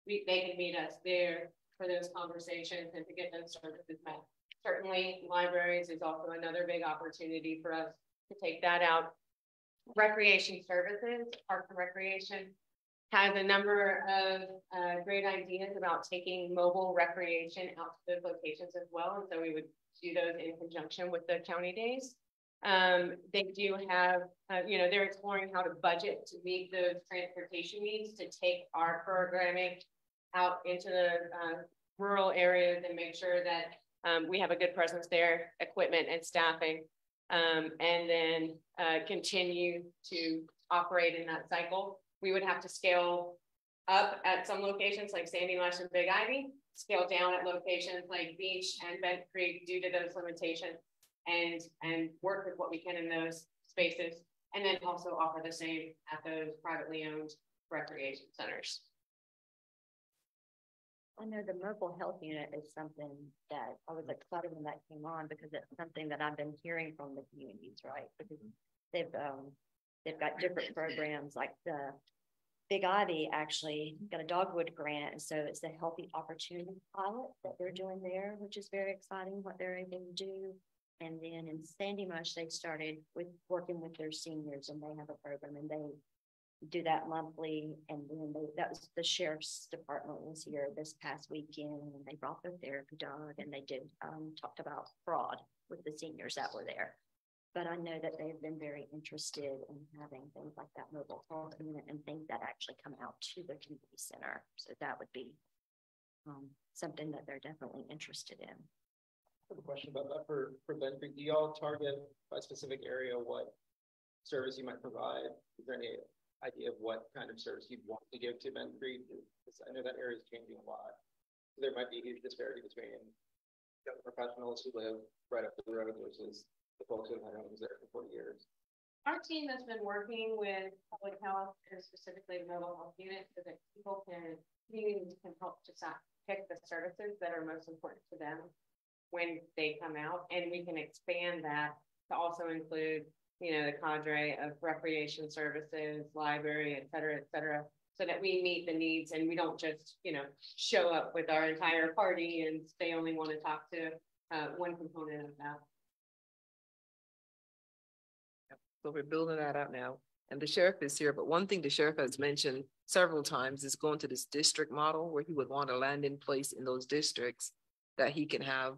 they can meet us there for those conversations and to get those services met. Certainly libraries is also another big opportunity for us to take that out. Recreation services, Parks and Recreation has a number of great ideas about taking mobile recreation out to those locations as well. And so we would do those in conjunction with the county days. They do have, you know, they're exploring how to budget to meet those transportation needs to take our programming out into the rural areas and make sure that we have a good presence there, equipment and staffing, and then continue to operate in that cycle. We would have to scale up at some locations like Sandy Mush and Big Ivy, scale down at locations like Beach and Bent Creek due to those limitations, and work with what we can in those spaces, and then also offer the same at those privately owned recreation centers. I know the mobile health unit is something that I was excited when that came on because it's something that I've been hearing from the communities, right? Because they've got different programs like the Big Ivy actually got a Dogwood grant. And so it's the Healthy Opportunity Pilot that they're doing there, which is very exciting what they're able to do. And then in Sandy Mush, they started with working with their seniors and they have a program and they do that monthly. And then that was the sheriff's department was here this past weekend and they brought their therapy dog and they did talked about fraud with the seniors that were there. But I know that they've been very interested in having things like that mobile health unit and things that actually come out to the community center. So that would be something that they're definitely interested in. I have a question about that for Bent Creek. Do y'all target a specific area what service you might provide? Is there any idea of what kind of service you'd want to give to Bent Creek? Because I know that area is changing a lot. So there might be a huge disparity between young professionals who live right up the road versus the folks who have had homes there for 40 years. Our team has been working with public health and specifically the mobile health unit so that communities can help to pick the services that are most important to them when they come out. And we can expand that to also include, you know, the cadre of recreation services, library, et cetera, so that we meet the needs and we don't just, you know, show up with our entire party and they only want to talk to one component of that. So we're building that out now. And the sheriff is here, but one thing the sheriff has mentioned several times is going to this district model where he would want to land in place in those districts that he can have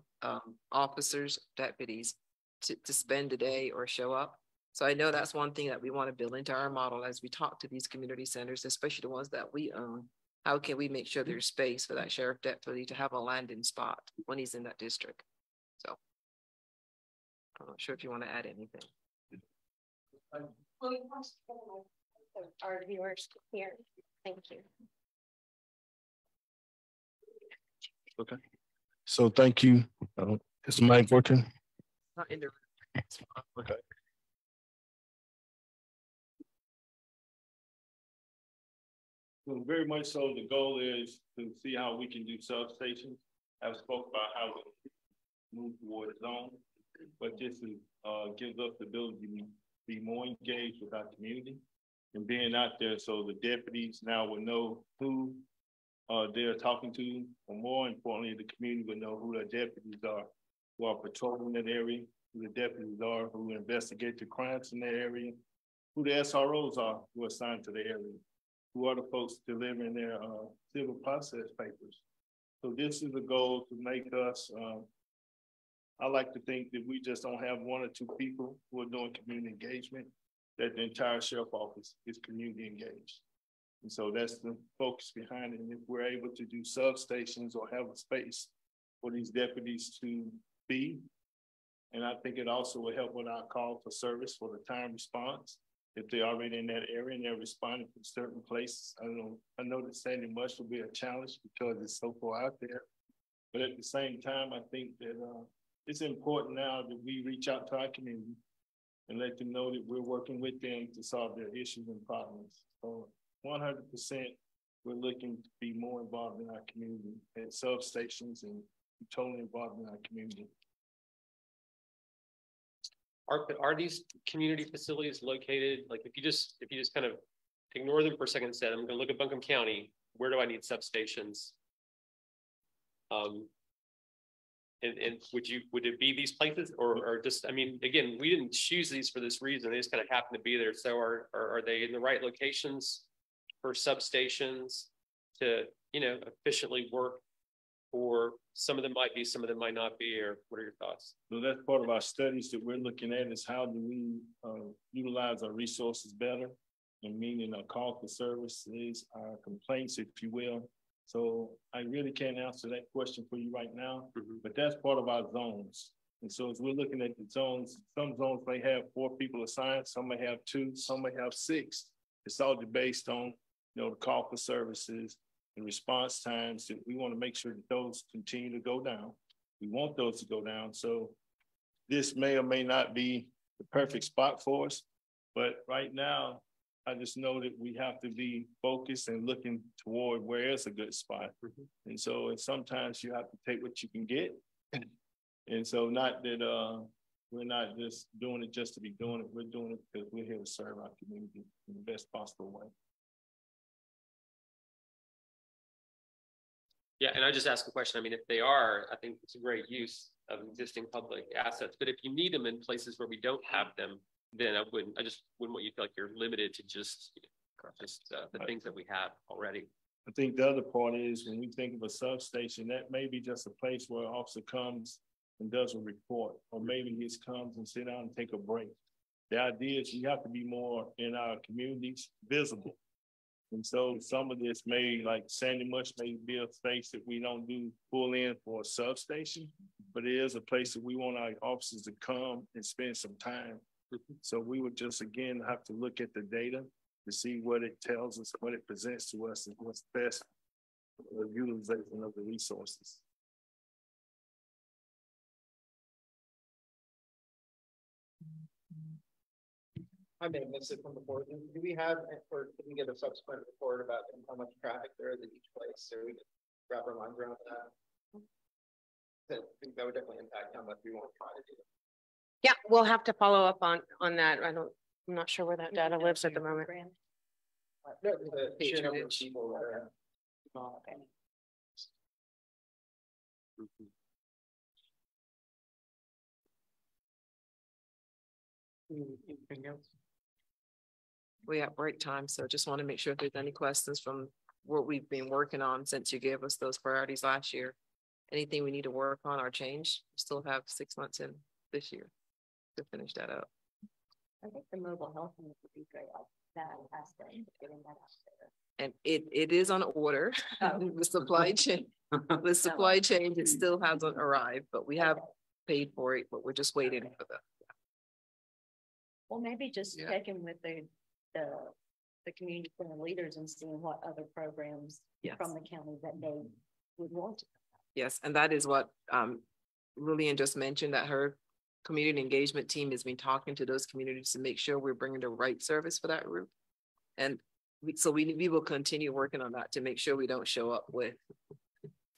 officers, deputies to spend the day or show up. So I know that's one thing that we want to build into our model as we talk to these community centers, especially the ones that we own. How can we make sure there's space for that sheriff deputy to have a landing spot when he's in that district? So I'm not sure if you want to add anything. Our viewers here. Thank you. Okay. So thank you. Is the mic working? Not in the okay. Well, very much so. The goal is to see how we can do substations. I've spoke about how we move towards zone, but this is, gives us the ability to be more engaged with our community and being out there so the deputies now will know who they're talking to, or more importantly, the community will know who their deputies are who are patrolling that area, who the deputies are who investigate the crimes in that area, who the SROs are who are assigned to the area, who are the folks delivering their civil process papers. So this is a goal to make us, I like to think that we just don't have one or two people who are doing community engagement, that the entire sheriff office is community engaged. And so that's the focus behind it. And if we're able to do substations or have a space for these deputies to be, and I think it also will help with our call for service for the time response. If they're already in that area and they're responding to certain places, I know that Sandy Mush will be a challenge because it's so far out there. But at the same time, I think that it's important now that we reach out to our community and let them know that we're working with them to solve their issues and problems. So 100%, we're looking to be more involved in our community at substations and totally involved in our community. Are these community facilities located, like if you just kind of ignore them for a second and said, I'm going to look at Buncombe County, where do I need substations? And would it be these places or just, I mean, again, we didn't choose these for this reason. They just kind of happen to be there. So are they in the right locations for substations to, you know, efficiently work? Or some of them might be, some of them might not be, or what are your thoughts? So that's part of our studies that we're looking at is how do we utilize our resources better, and meaning our call for services, our complaints, if you will. So I really can't answer that question for you right now, but that's part of our zones. And so as we're looking at the zones, some zones may have 4 people assigned, some may have 2, some may have 6. It's all based on, you know, the call for services and response times. That we want to make sure that those continue to go down. We want those to go down. So this may or may not be the perfect spot for us, but right now, I just know that we have to be focused and looking toward where is a good spot. And so sometimes you have to take what you can get. And so not that we're not just doing it just to be doing it. We're doing it because we're here to serve our community in the best possible way. Yeah, and I just ask a question. I mean, if they are, I think it's a great use of existing public assets. But if you need them in places where we don't have them, then I just wouldn't want you to feel like you're limited to just the things that we have already. I think the other part is when we think of a substation, that may be just a place where an officer comes and does a report, or maybe he just comes and sit down and take a break. The idea is you have to be more in our communities visible. And so some of this may, like Sandy Mush, may be a space that we don't do full in for a substation, but it is a place that we want our officers to come and spend some time. So we would just, again, have to look at the data to see what it tells us, what it presents to us, and what's best for the utilization of the resources. I may have missed it from before. Do we have, or can we get a subsequent report about how much traffic there is at each place so we can wrap our minds around that? I think that would definitely impact how much we want to try to do. Yeah, we'll have to follow up on that. I'm not sure where that data lives at the moment. No, the sheer number of people that are. Anything else? we have break time, so just want to make sure if there's any questions from what we've been working on since you gave us those priorities last year. Anything we need to work on or change, still have 6 months in this year to finish that up. I think the mobile health would be great. That aspect, getting that out there. And it is on order. The supply chain, it still hasn't arrived, but we have paid for it, but we're just waiting for the. Well, maybe just checking with the community center leaders and seeing what other programs from the county that they would want to. Yes, and that is what Lillian just mentioned, that her community engagement team has been talking to those communities to make sure we're bringing the right service for that group. And we will continue working on that to make sure we don't show up with,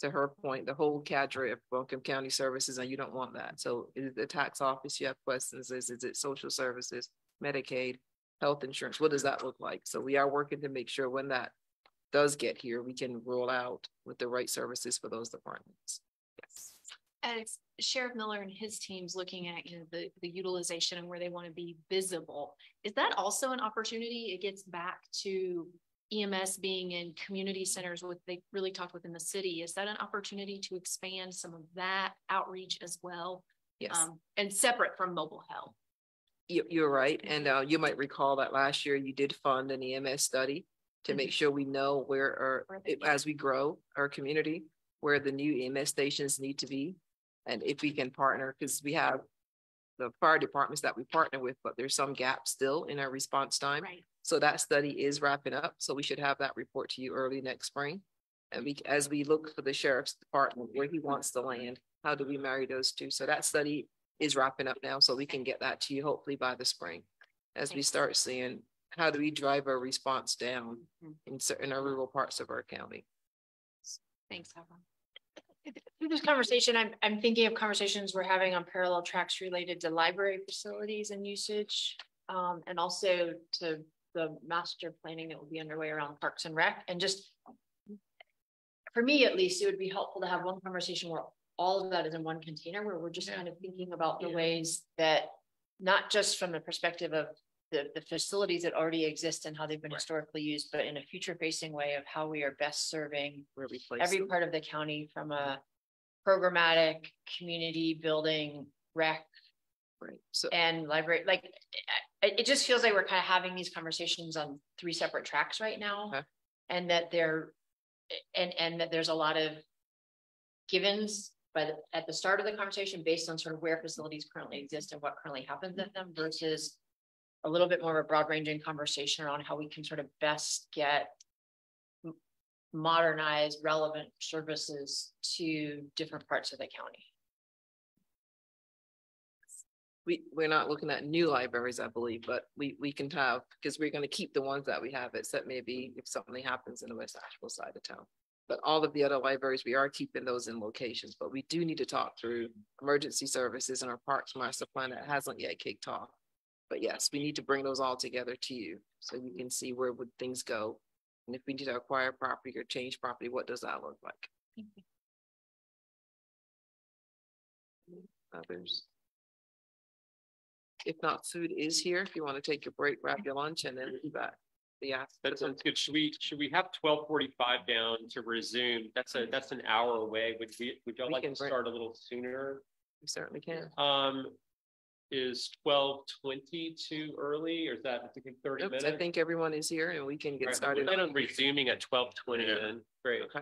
to her point, the whole cadre of Buncombe County services, and you don't want that. So is it the tax office you have questions? Is it social services, Medicaid, health insurance? What does that look like? So we are working to make sure when that does get here, we can roll out with the right services for those departments. Yes. As Sheriff Miller and his team's looking at, the utilization and where they want to be visible, is that also an opportunity? It gets back to EMS being in community centers, what they really talk within the city. Is that an opportunity to expand some of that outreach as well? Yes. And separate from mobile health. You're right. And you might recall that last year you did fund an EMS study to make sure we know where as we grow our community, where the new EMS stations need to be. And if we can partner, because we have the fire departments that we partner with, but there's some gaps still in our response time. Right. So that study is wrapping up. So we should have that report to you early next spring. And as we look for the sheriff's department, where he wants to land, how do we marry those two? So that study is wrapping up now. So we can get that to you hopefully by the spring, as we start seeing how do we drive our response down in our rural parts of our county. Thanks, Howard. Through this conversation, I'm thinking of conversations we're having on parallel tracks related to library facilities and usage, and also to the master planning that will be underway around Parks and Rec. And just for me, at least, it would be helpful to have one conversation where all of that is in one container, where we're just kind of thinking about the ways that, not just from the perspective of the facilities that already exist and how they've been historically used, but in a future facing way of how we are best serving every part of the county from a programmatic community building rec and library. Like it just feels like we're kind of having these conversations on 3 separate tracks right now. And that and that there's a lot of givens at the start of the conversation based on sort of where facilities currently exist and what currently happens at them, versus a little bit more of a broad ranging conversation around how we can sort of best get modernized, relevant services to different parts of the county. We're not looking at new libraries, I believe, but we can have, because we're going to keep the ones that we have, except maybe if something happens in the West Asheville side of town. But all of the other libraries, we are keeping those in locations, but we do need to talk through emergency services and our parks master plan that hasn't yet kicked off. But yes, we need to bring those all together to you so you can see where would things go. And if we need to acquire property or change property, what does that look like? Others? If not, food is here. If you want to take your break, grab your lunch, and then be back. Yeah, that sounds good. Should we have 12:45 down to resume? That's an hour away. Would y'all like to start a little sooner? We certainly can. Is 12:20 too early, or is that 30 minutes? I think everyone is here and we can get started. We're on resuming at 12:20 then. Great. Okay.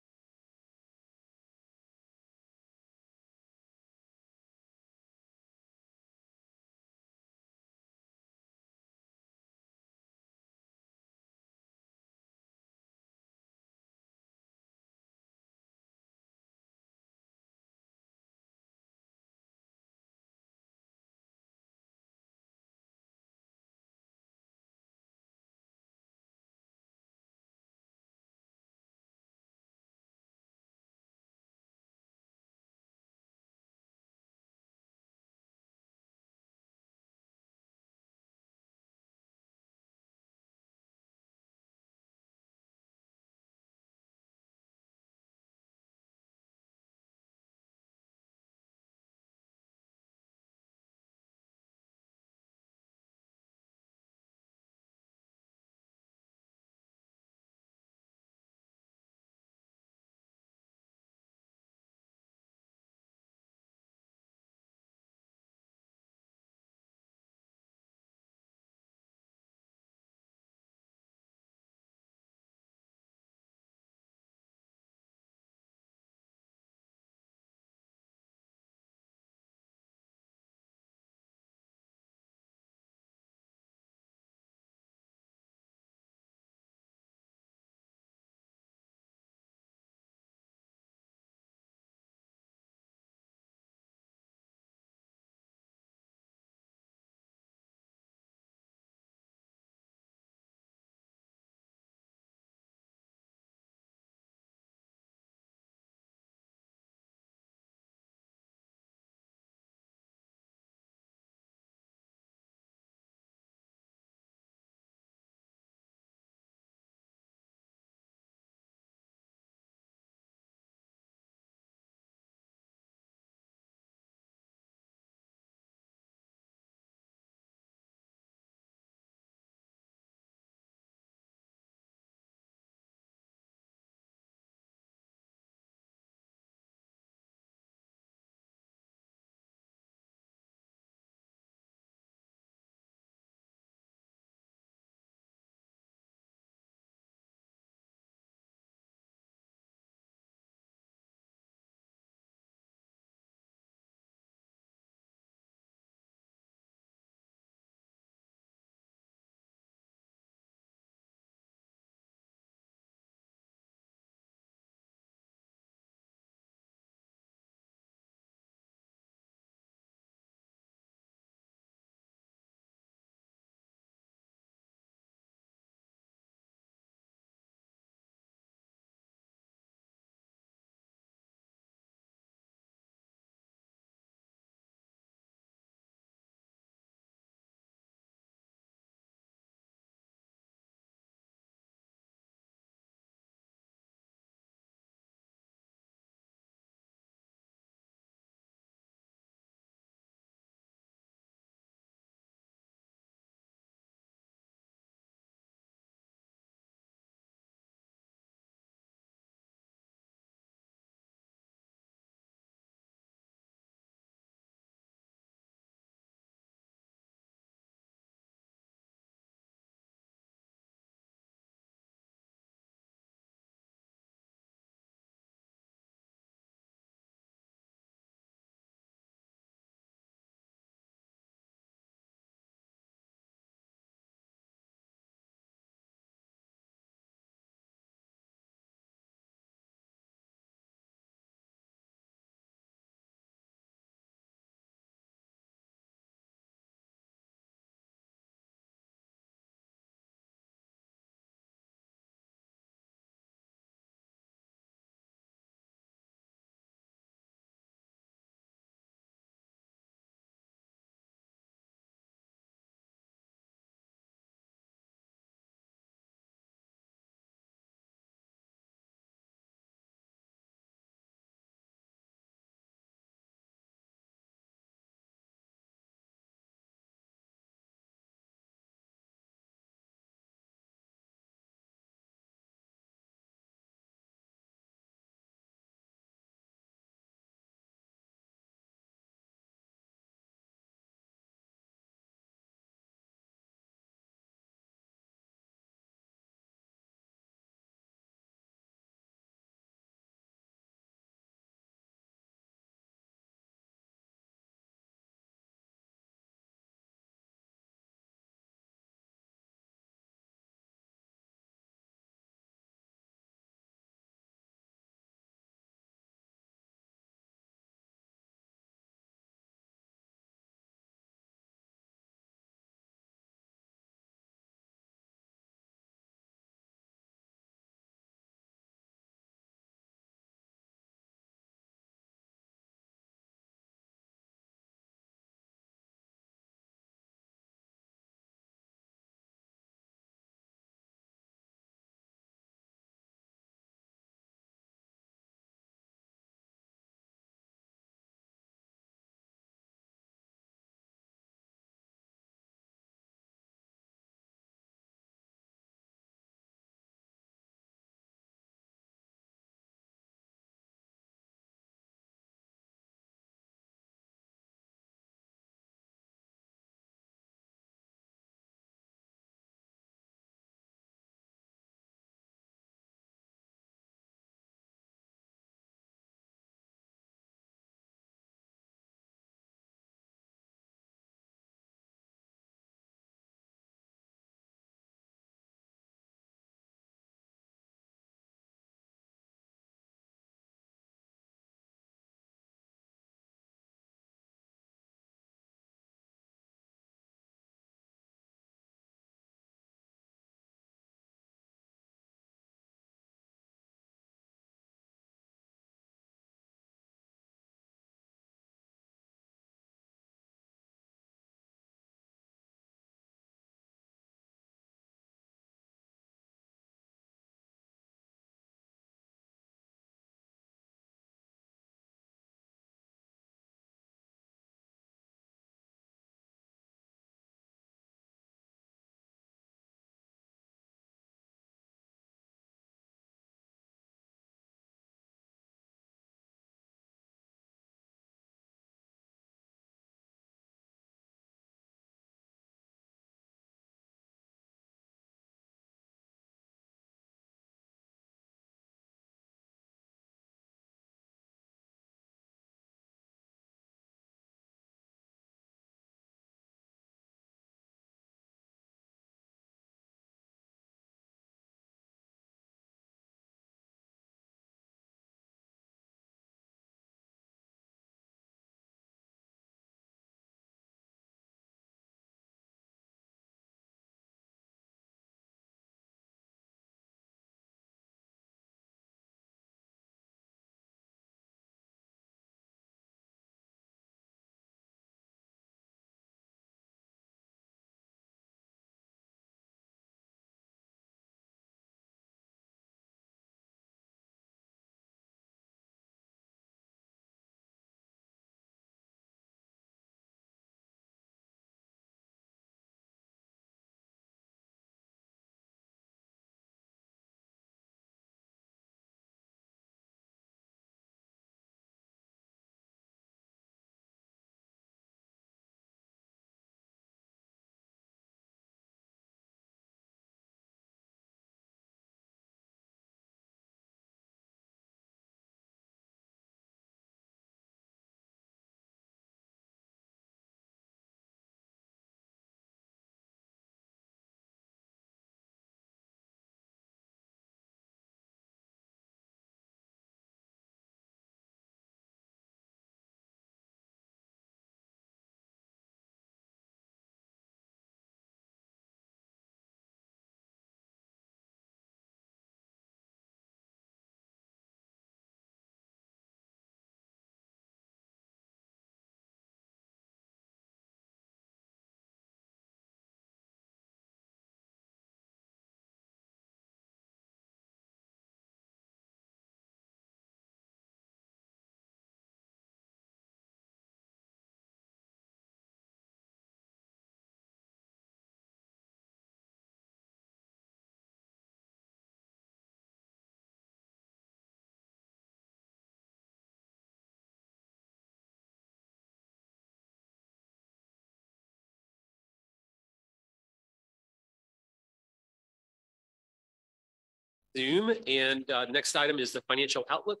Zoom. And next item is the financial outlook.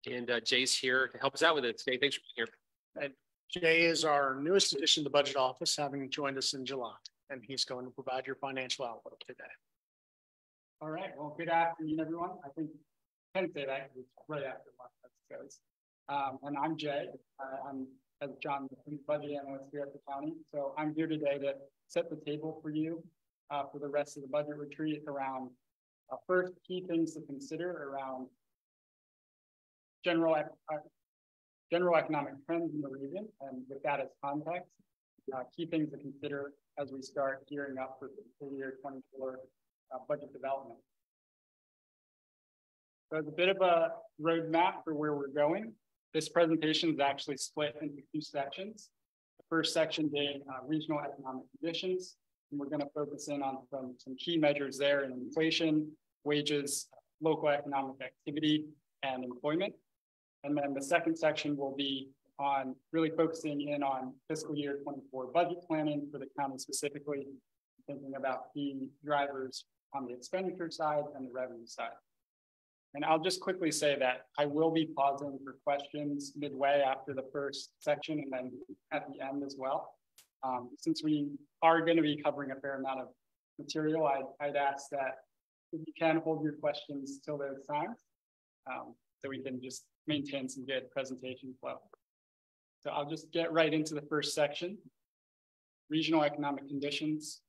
And Jay's here to help us out with it today. Thanks for being here. And Jay is our newest addition to the budget office, having joined us in July, and he's going to provide your financial outlook today. All right, well, good afternoon, everyone. I think I can say that because it's right after lunch goes. And I'm Jay. I'm, as John, the budget analyst here at the county. So I'm here today to set the table for you for the rest of the budget retreat around first key things to consider around general economic trends in the region, and with that as context, key things to consider as we start gearing up for the fiscal year 24 budget development. So as a bit of a roadmap for where we're going, this presentation is actually split into two sections. The first section being regional economic conditions, and we're going to focus in on some key measures there in inflation, wages, local economic activity, and employment. And then the second section will be on really focusing in on fiscal year 24 budget planning for the county specifically, thinking about key drivers on the expenditure side and the revenue side. And I'll just quickly say that I will be pausing for questions midway after the first section and then at the end as well. Since we are going to be covering a fair amount of material, I'd ask that if you can hold your questions till those times, so we can just maintain some good presentation flow. So I'll just get right into the first section, regional economic conditions.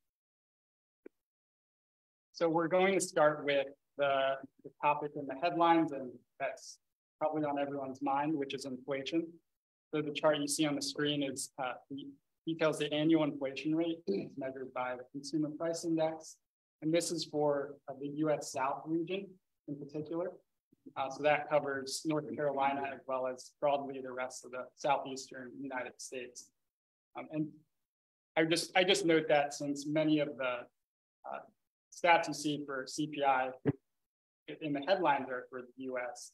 So we're going to start with the topic in the headlines, and that's probably on everyone's mind, which is inflation. So the chart you see on the screen is details the annual inflation rate. It's measured by the Consumer Price Index. And this is for the US South region in particular. So that covers North Carolina as well as broadly the rest of the southeastern United States. And I just note that since many of the stats you see for CPI in the headlines are for the US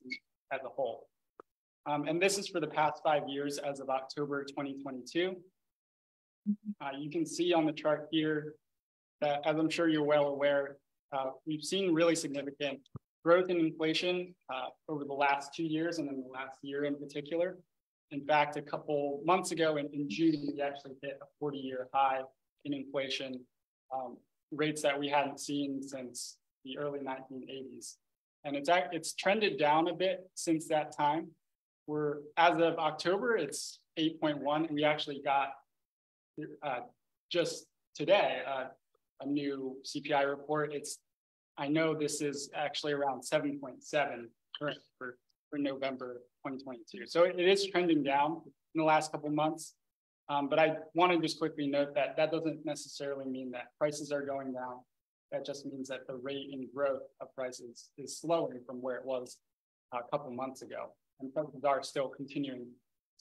as a whole. And this is for the past 5 years as of October 2022. You can see on the chart here that, as I'm sure you're well aware, we've seen really significant growth in inflation over the last 2 years and in the last year in particular. In fact, a couple months ago in June, we actually hit a 40-year high in inflation, rates that we hadn't seen since the early 1980s. And it's trended down a bit since that time. As of October, it's 8.1. We actually got just today a new CPI report. I know this is actually around 7.7 current for November 2022. So it is trending down in the last couple of months. But I want to just quickly note that that doesn't necessarily mean that prices are going down. That just means that the rate in growth of prices is slowing from where it was a couple of months ago. And prices are still continuing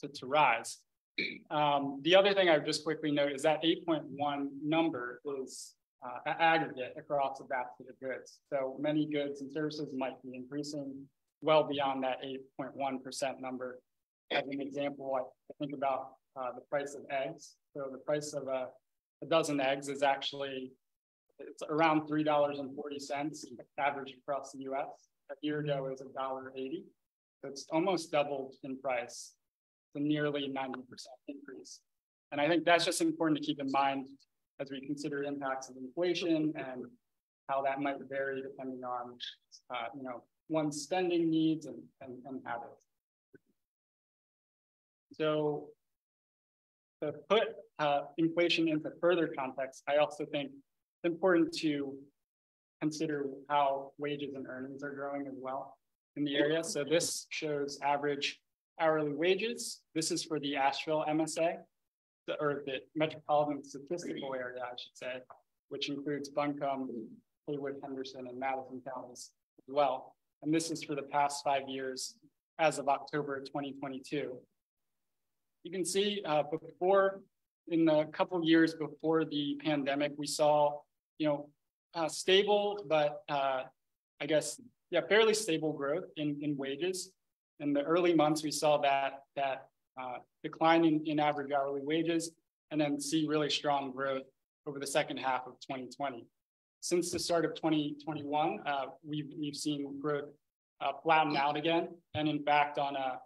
to rise. The other thing I would just quickly note is that 8.1 number is aggregate across a basket of goods. So many goods and services might be increasing well beyond that 8.1% number. As an example, I think about the price of eggs. So the price of a dozen eggs is actually, it's around $3.40 average across the US. A year ago, it was $1.80. So it's almost doubled in price. It's a nearly 90% increase. And I think that's just important to keep in mind as we consider impacts of inflation and how that might vary depending on one's spending needs and habits. So to put inflation into further context, I also think it's important to consider how wages and earnings are growing as well in the area. So this shows average hourly wages. This is for the Asheville MSA, or the Metropolitan Statistical Area, I should say, which includes Buncombe, Haywood, Henderson, and Madison counties as well. And this is for the past 5 years as of October 2022. You can see in the couple years before the pandemic, we saw, stable, but fairly stable growth in wages. In the early months, we saw that decline in average hourly wages, and then see really strong growth over the second half of 2020. since the start of 2021, we've seen growth flatten out again. And in fact, on a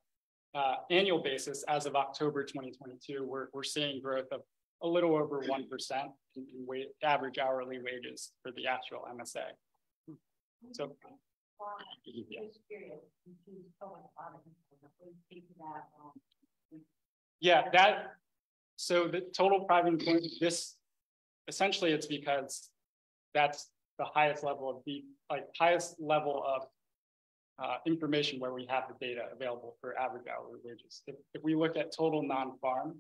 annual basis, as of October 2022, we're seeing growth of a little over 1% in average hourly wages for the actual MSA. So, yeah, so the total private employment, essentially it's because that's the highest level of information where we have the data available for average hourly wages. If we look at total non-farm,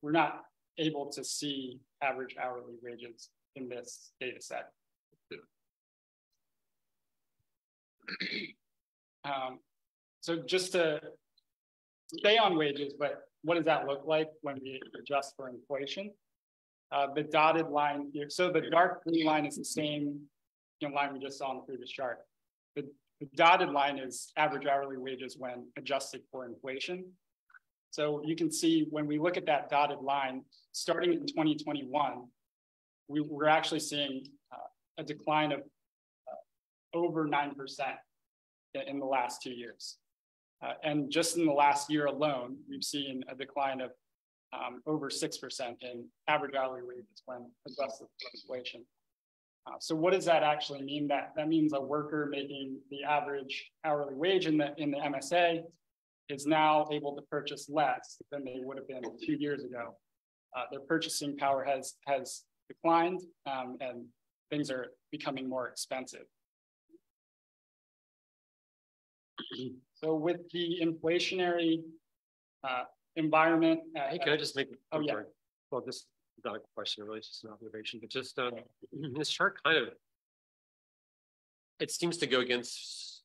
we're not able to see average hourly wages in this data set. So just to stay on wages, but what does that look like when we adjust for inflation? The dotted line here, so the dark blue line is the same line we just saw on the previous chart. The dotted line is average hourly wages when adjusted for inflation. So you can see when we look at that dotted line, starting in 2021, we're actually seeing a decline of over 9% in the last 2 years. And just in the last year alone, we've seen a decline of over 6% in average hourly wages when adjusted for inflation. So what does that actually mean? That means a worker making the average hourly wage in the MSA is now able to purchase less than they would have been 2 years ago. Their purchasing power has declined, and things are becoming more expensive. So with the inflationary environment. Hey, can I just make? Oh, yeah. Well, this is not a question, really, it's just an observation, but just this chart kind of, it seems to go against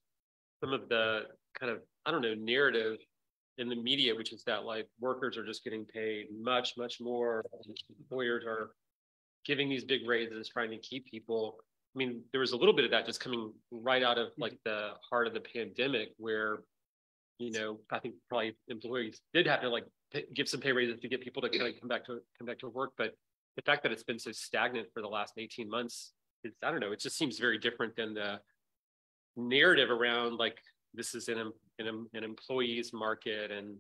some of the kind of, I don't know, narrative in the media, which is that like workers are just getting paid much, much more. Employers are giving these big raises, trying to keep people. I mean, there was a little bit of that just coming right out of like the heart of the pandemic where, you know, I think probably employees did have to like give some pay raises to get people to kind of come back to work. But the fact that it's been so stagnant for the last 18 months, I don't know, it just seems very different than the narrative around like this is an employee's market and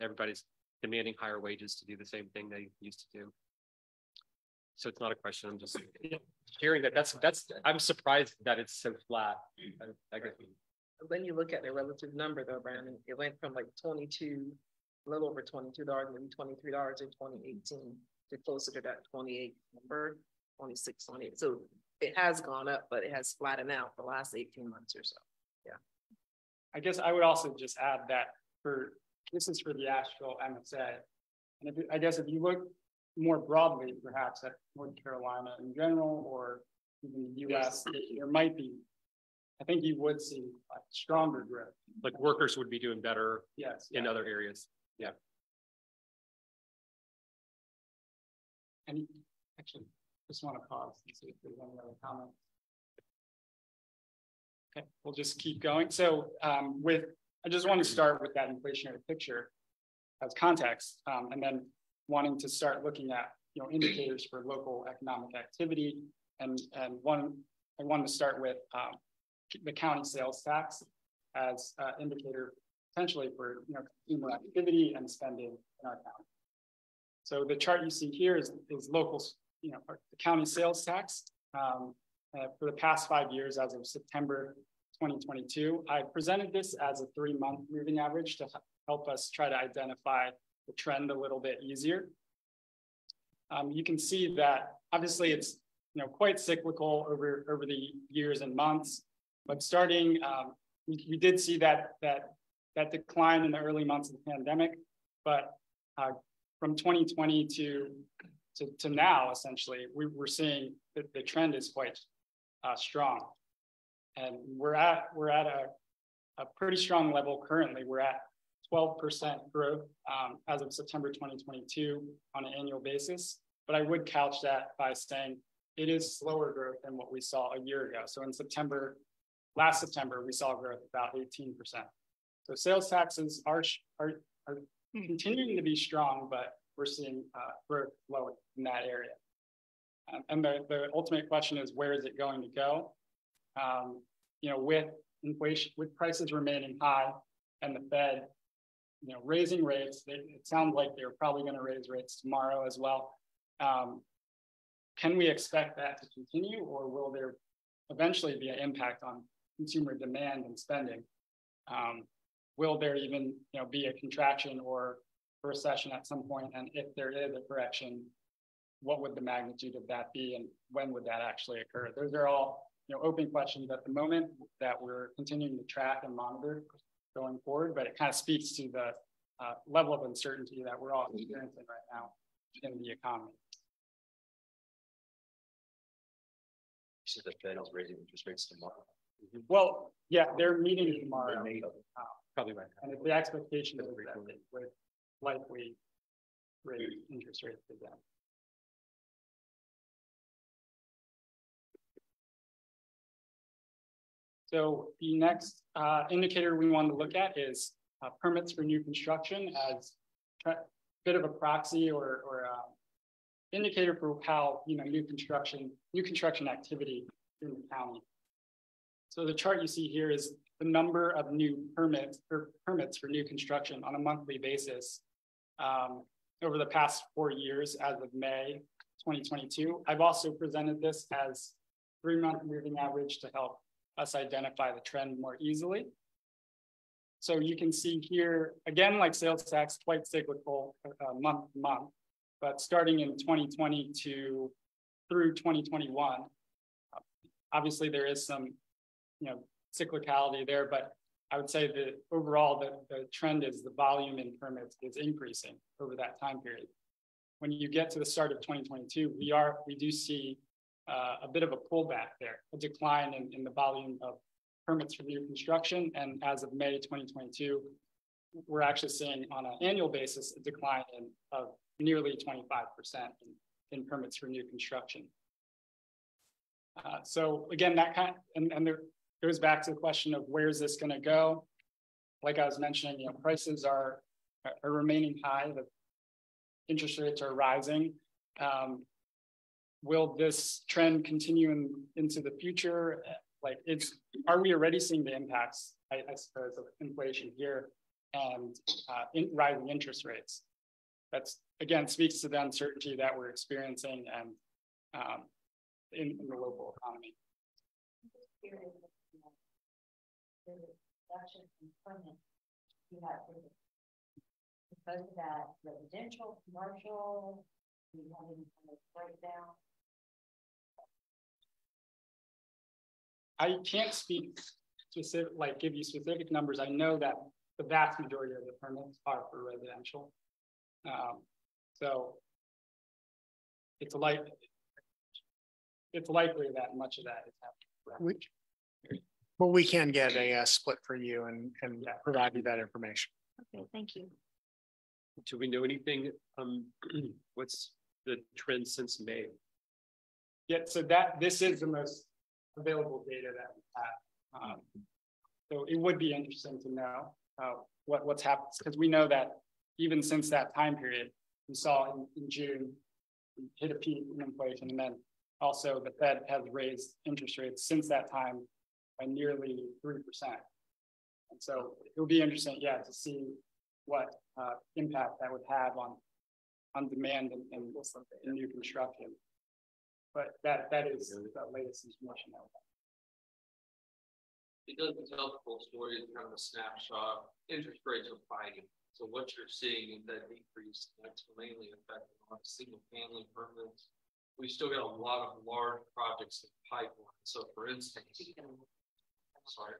everybody's demanding higher wages to do the same thing they used to do. So it's not a question. I'm just hearing that. I'm surprised that it's so flat. I guess. When you look at the relative number though, Brandon, it went from like 22, a little over $22, maybe $23 in 2018 to closer to that 28 number, 26, 28. So it has gone up, but it has flattened out the last 18 months or so. Yeah. I guess I would also just add that this is for the actual MSA. And I guess if you look more broadly, perhaps at North Carolina in general, or even the US, there might be, I think you would see like stronger growth. Like workers would be doing better in yeah. other areas. Yeah. And actually, just want to pause and see if there's any other comments. Okay, we'll just keep going. So I just want to start with that inflationary picture as context, and then wanting to start looking at indicators for local economic activity, and I wanted to start with the county sales tax as an indicator potentially for consumer activity and spending in our county. So the chart you see here is local, the county sales tax for the past 5 years as of September 2022. I presented this as a 3-month moving average to help us try to identify the trend a little bit easier. You can see that obviously it's quite cyclical over the years and months, but starting we did see that decline in the early months of the pandemic, but from 2020 to now, essentially, we're seeing that the trend is quite strong, and we're at a pretty strong level currently. We're at 12% growth as of September 2022 on an annual basis, but I would couch that by saying it is slower growth than what we saw a year ago. So in last September, we saw growth about 18%. So sales taxes are continuing to be strong, but we're seeing growth lower in that area. And the ultimate question is, where is it going to go? With inflation, with prices remaining high and the Fed, raising rates, it sounds like they're probably going to raise rates tomorrow as well. Can we expect that to continue, or will there eventually be an impact on consumer demand and spending? Will there even be a contraction or a recession at some point? And if there is a correction, what would the magnitude of that be, and when would that actually occur? Those are all open questions at the moment that we're continuing to track and monitor going forward, but it kind of speaks to the level of uncertainty that we're all experiencing right now in the economy. So the Fed is raising interest rates tomorrow. Well, yeah, they're meeting tomorrow. Probably right. And the expectation is that they would likely raise interest rates again. So the next indicator we want to look at is permits for new construction as a bit of a proxy or indicator for how new construction activity in the county. So the chart you see here is the number of new permits for new construction on a monthly basis over the past 4 years as of May 2022. I've also presented this as 3-month moving average to help us identify the trend more easily. So you can see here, again, like sales tax, quite cyclical month to month, but starting in 2020 through 2021, obviously there is some cyclicality there, but I would say that overall the trend is the volume in permits is increasing over that time period. When you get to the start of 2022, we do see a bit of a pullback there, a decline in the volume of permits for new construction. And as of May 2022, we're actually seeing on an annual basis a decline of nearly 25% in permits for new construction. So again, that there goes back to the question of where is this going to go? Like I was mentioning, prices are remaining high. The interest rates are rising. Will this trend continue into the future? Are we already seeing the impacts, I suppose, of inflation here and rising interest rates? That's, again, speaks to the uncertainty that we're experiencing and in the local economy. Because of that, residential, commercial, you have any kind of breakdown? I can't speak specific, give you specific numbers. I know that the vast majority of the permits are for residential. So it's likely that much of that is happening. But we can get a split for you and provide you that information. Okay, thank you. Do we know anything? What's the trend since May? Yeah, so this is the most available data that we have. So it would be interesting to know what's happened, because we know that even since that time period, we saw in June, we hit a peak in inflation, and then also the Fed has raised interest rates since that time by nearly 3%. And so it will be interesting, to see what impact that would have on demand and new construction. But that is the latest information that we have. It doesn't tell the full story, it's kind of a snapshot. Interest rates are fighting. So what you're seeing is that decrease that's mainly affecting on single family permits. We've still got a lot of large projects in the pipeline. So for instance, sorry.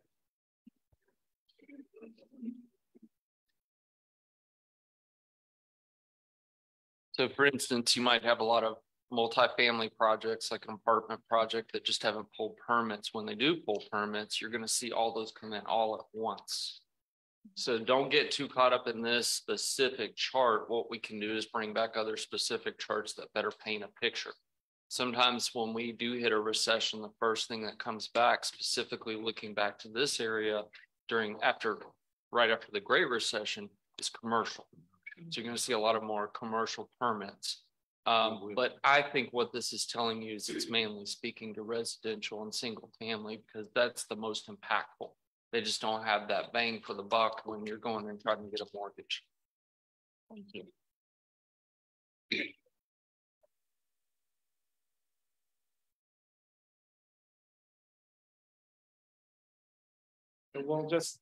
So for instance, you might have a lot of multifamily projects, like an apartment project that just haven't pulled permits. When they do pull permits, you're going to see all those come in all at once. So don't get too caught up in this specific chart. What we can do is bring back other specific charts that better paint a picture. Sometimes when we do hit a recession, the first thing that comes back, specifically looking back to this area right after the Great Recession, is commercial. So you're going to see a lot of more commercial permits. But I think what this is telling you is it's mainly speaking to residential and single family because that's the most impactful. They just don't have that bang for the buck when you're going and trying to get a mortgage. Thank you. So we'll just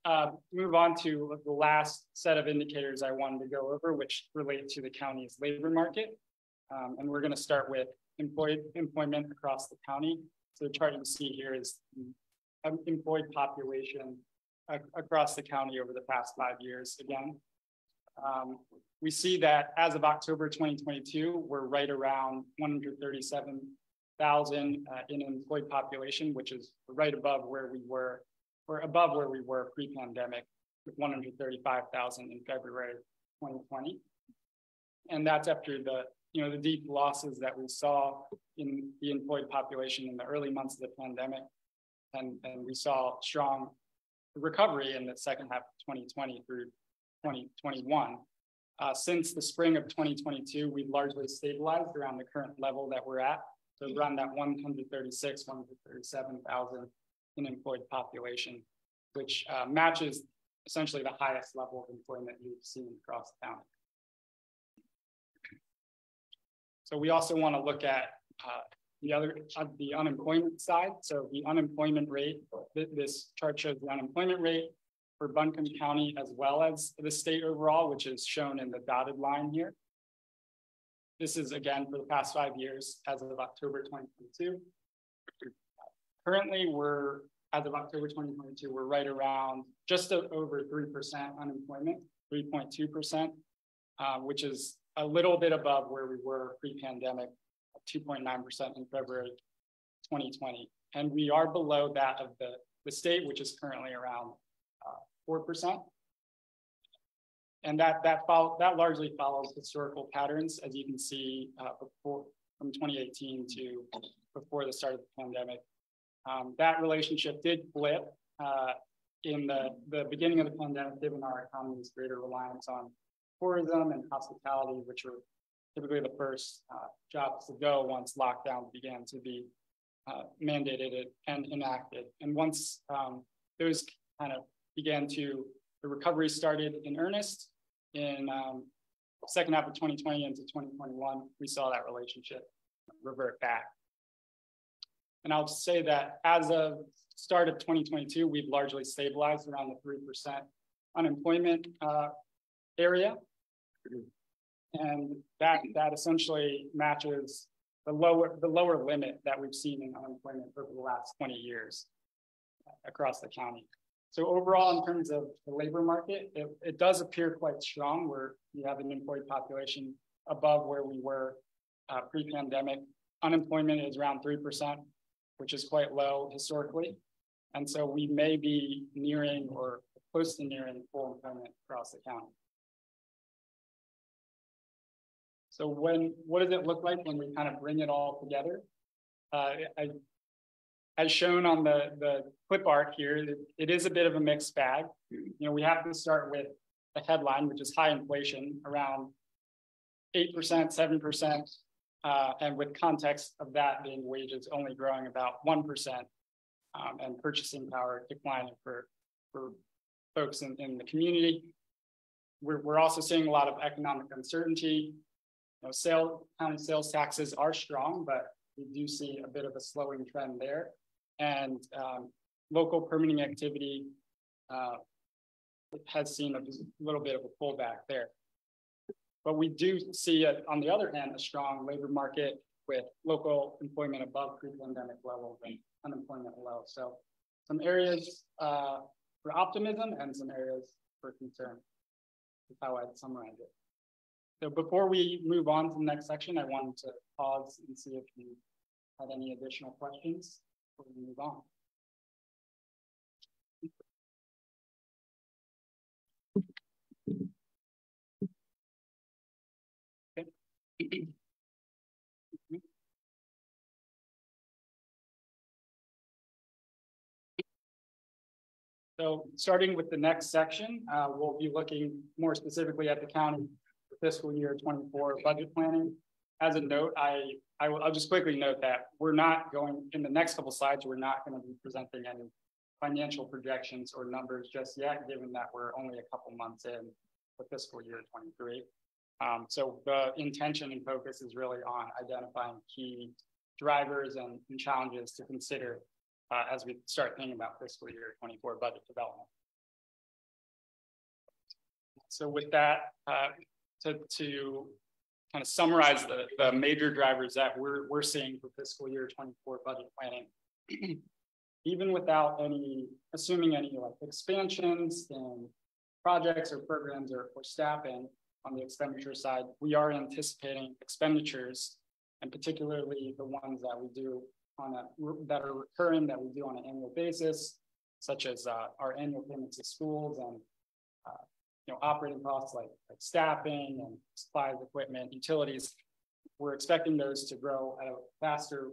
move on to the last set of indicators I wanted to go over, which relate to the county's labor market. And we're going to start with employment across the county. So the chart you see here is employed population across the county over the past 5 years again. We see that as of October 2022, we're right around 137,000 in employed population, which is right above where we were. We're above where we were pre-pandemic with 135,000 in February 2020. And that's after the deep losses that we saw in the employed population in the early months of the pandemic. And we saw strong recovery in the second half of 2020 through 2021. Since the spring of 2022, we've largely stabilized around the current level that we're at. So around that 137,000 in employed population, which matches essentially the highest level of employment we've seen across the county. So we also want to look at the unemployment side. So the unemployment rate, this chart shows the unemployment rate for Buncombe County as well as the state overall, which is shown in the dotted line here. This is again for the past 5 years as of October 2022. Currently, as of October 2022, we're right around just over 3% unemployment, 3.2%, which is a little bit above where we were pre-pandemic, 2.9% in February 2020. And we are below that of the state, which is currently around 4%. And that largely follows historical patterns, as you can see from 2018 to before the start of the pandemic. That relationship did flip in the beginning of the pandemic, given our economy's greater reliance on tourism and hospitality, which were typically the first jobs to go once lockdown began to be mandated and enacted. And once those kind of the recovery started in earnest in second half of 2020 into 2021, we saw that relationship revert back. And I'll say that as of start of 2022, we've largely stabilized around the 3% unemployment area. And that essentially matches the lower limit that we've seen in unemployment over the last 20 years across the county. So overall, in terms of the labor market, it does appear quite strong, where we have an employed population above where we were pre-pandemic. Unemployment is around 3%, which is quite low historically. And so we may be nearing or close to nearing full employment across the county. So what does it look like when we kind of bring it all together? As shown on the clip art here, it is a bit of a mixed bag. We have to start with the headline, which is high inflation, around 8%, 7%, and with context of that being wages only growing about 1%, and purchasing power declining for folks in the community. We're also seeing a lot of economic uncertainty. County sales taxes are strong, but we do see a bit of a slowing trend there. And local permitting activity has seen a little bit of a pullback there. But we do see, on the other hand, a strong labor market with local employment above pre-pandemic levels and unemployment low. So some areas for optimism and some areas for concern is how I'd summarize it. So before we move on to the next section, I wanted to pause and see if you had any additional questions before we move on. Okay. So starting with the next section, we'll be looking more specifically at the county fiscal year 24 budget planning. as a note, I'll just quickly note that we're not going, in the next couple slides, we're not going to be presenting any financial projections or numbers just yet, given that we're only a couple months in the fiscal year 23. So the intention and focus is really on identifying key drivers and challenges to consider as we start thinking about fiscal year 24 budget development. So with that, to kind of summarize the major drivers that we're seeing for fiscal year 24 budget planning, even without assuming any like expansions in projects or programs or staffing on the expenditure side, we are anticipating expenditures, and particularly the ones that we do that are recurring, that we do on an annual basis, such as our annual payments to schools and operating costs like staffing and supplies, equipment, utilities. We're expecting those to grow at a faster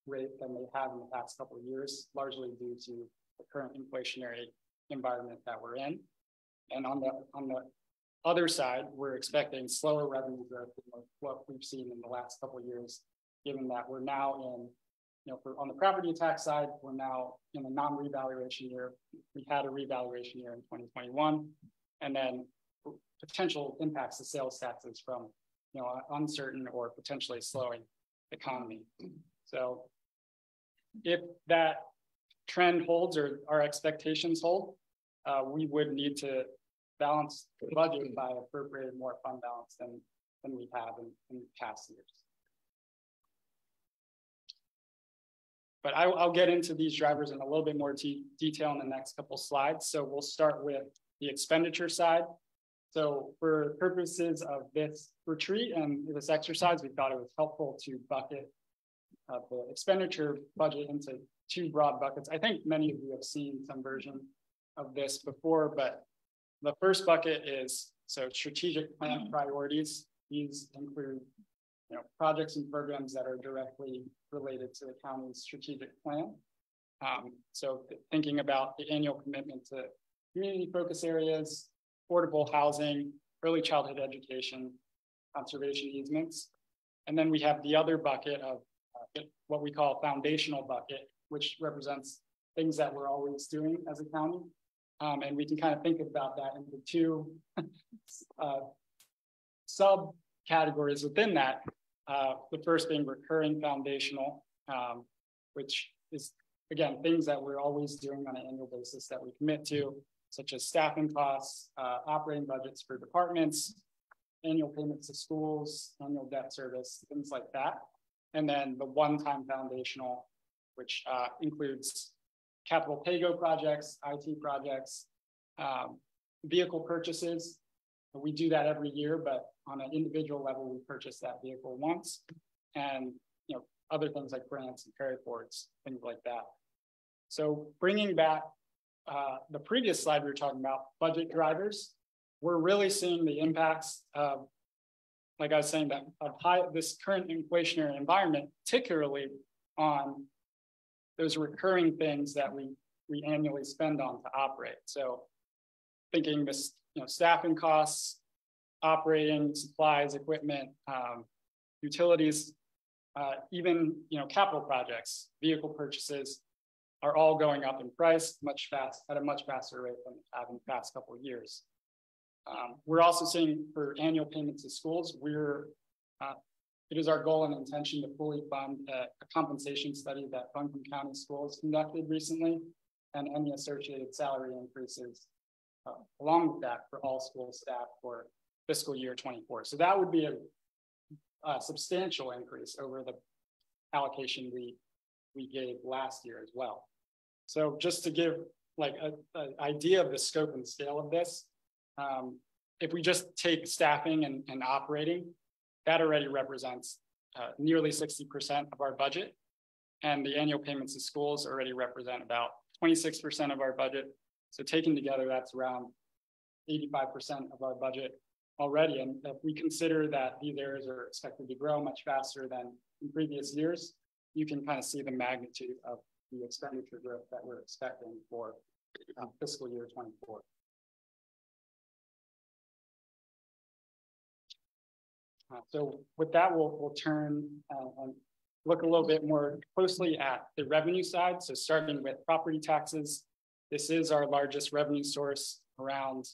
rate than they have in the past couple of years, largely due to the current inflationary environment that we're in. And on the other side, we're expecting slower revenue growth than what we've seen in the last couple of years, given that we're now in, on the property tax side, we're now in a non-revaluation year. We had a revaluation year in 2021, and then potential impacts to sales taxes from, uncertain or potentially slowing economy. So if that trend holds or our expectations hold, we would need to balance the budget by appropriating more fund balance than we have in past years. But I'll get into these drivers in a little bit more detail in the next couple slides. So we'll start with the expenditure side. So for purposes of this retreat and this exercise, we thought it was helpful to bucket the expenditure budget into two broad buckets. I think many of you have seen some version of this before, but the first bucket is strategic plan priorities. These include projects and programs that are directly related to the county's strategic plan. So thinking about the annual commitment to community focus areas, affordable housing, early childhood education, conservation easements. And then we have the other bucket of what we call foundational bucket, which represents things that we're always doing as a county. And we can kind of think about that into two subcategories within that. The first being recurring foundational, which is, again, things that we're always doing on an annual basis that we commit to, such as staffing costs, operating budgets for departments, annual payments to schools, annual debt service, things like that. And then the one-time foundational, which includes capital pay-go projects, IT projects, vehicle purchases. We do that every year, but on an individual level, we purchase that vehicle once, and other things like grants and carry forwards, things like that. So bringing back the previous slide, we were talking about budget drivers. We're really seeing the impacts of, like I was saying, that of this current inflationary environment, particularly on those recurring things that we annually spend on to operate. So thinking this, staffing costs, operating supplies, equipment, utilities, even capital projects, vehicle purchases are all going up in price at a much faster rate than they have in the past couple of years. We're also seeing for annual payments to schools, it is our goal and intention to fully fund a compensation study that Buncombe County Schools conducted recently, and any associated salary increases along with that for all school staff for fiscal year 24. So that would be a substantial increase over the allocation we gave last year as well. So just to give like an idea of the scope and scale of this, if we just take staffing and operating, that already represents nearly 60% of our budget. And the annual payments to schools already represent about 26% of our budget. So taken together, that's around 85% of our budget already. And if we consider that these areas are expected to grow much faster than in previous years, you can kind of see the magnitude of the expenditure growth that we're expecting for fiscal year 24. So with that, we'll turn and look a little bit more closely at the revenue side. So starting with property taxes, this is our largest revenue source, around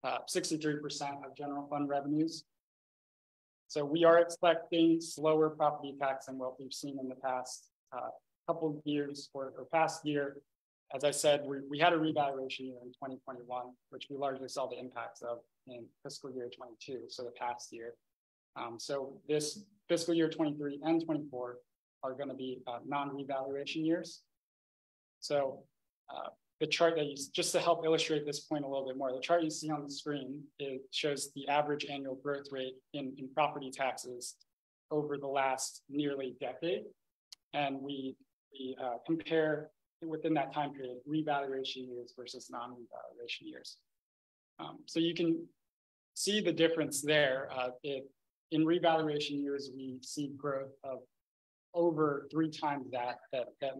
63% of general fund revenues. So we are expecting slower property tax than what we've seen in the past couple of years or past year. As I said, we had a revaluation year in 2021, which we largely saw the impacts of in fiscal year 22, so the past year. So this fiscal year 23 and 24 are going to be non-revaluation years. So the chart that just to help illustrate this point a little bit more, the chart you see on the screen, it shows the average annual growth rate in property taxes over the last nearly decade. And we compare within that time period, revaluation years versus non-revaluation years. So you can see the difference there. In revaluation years, we see growth of over 3 times that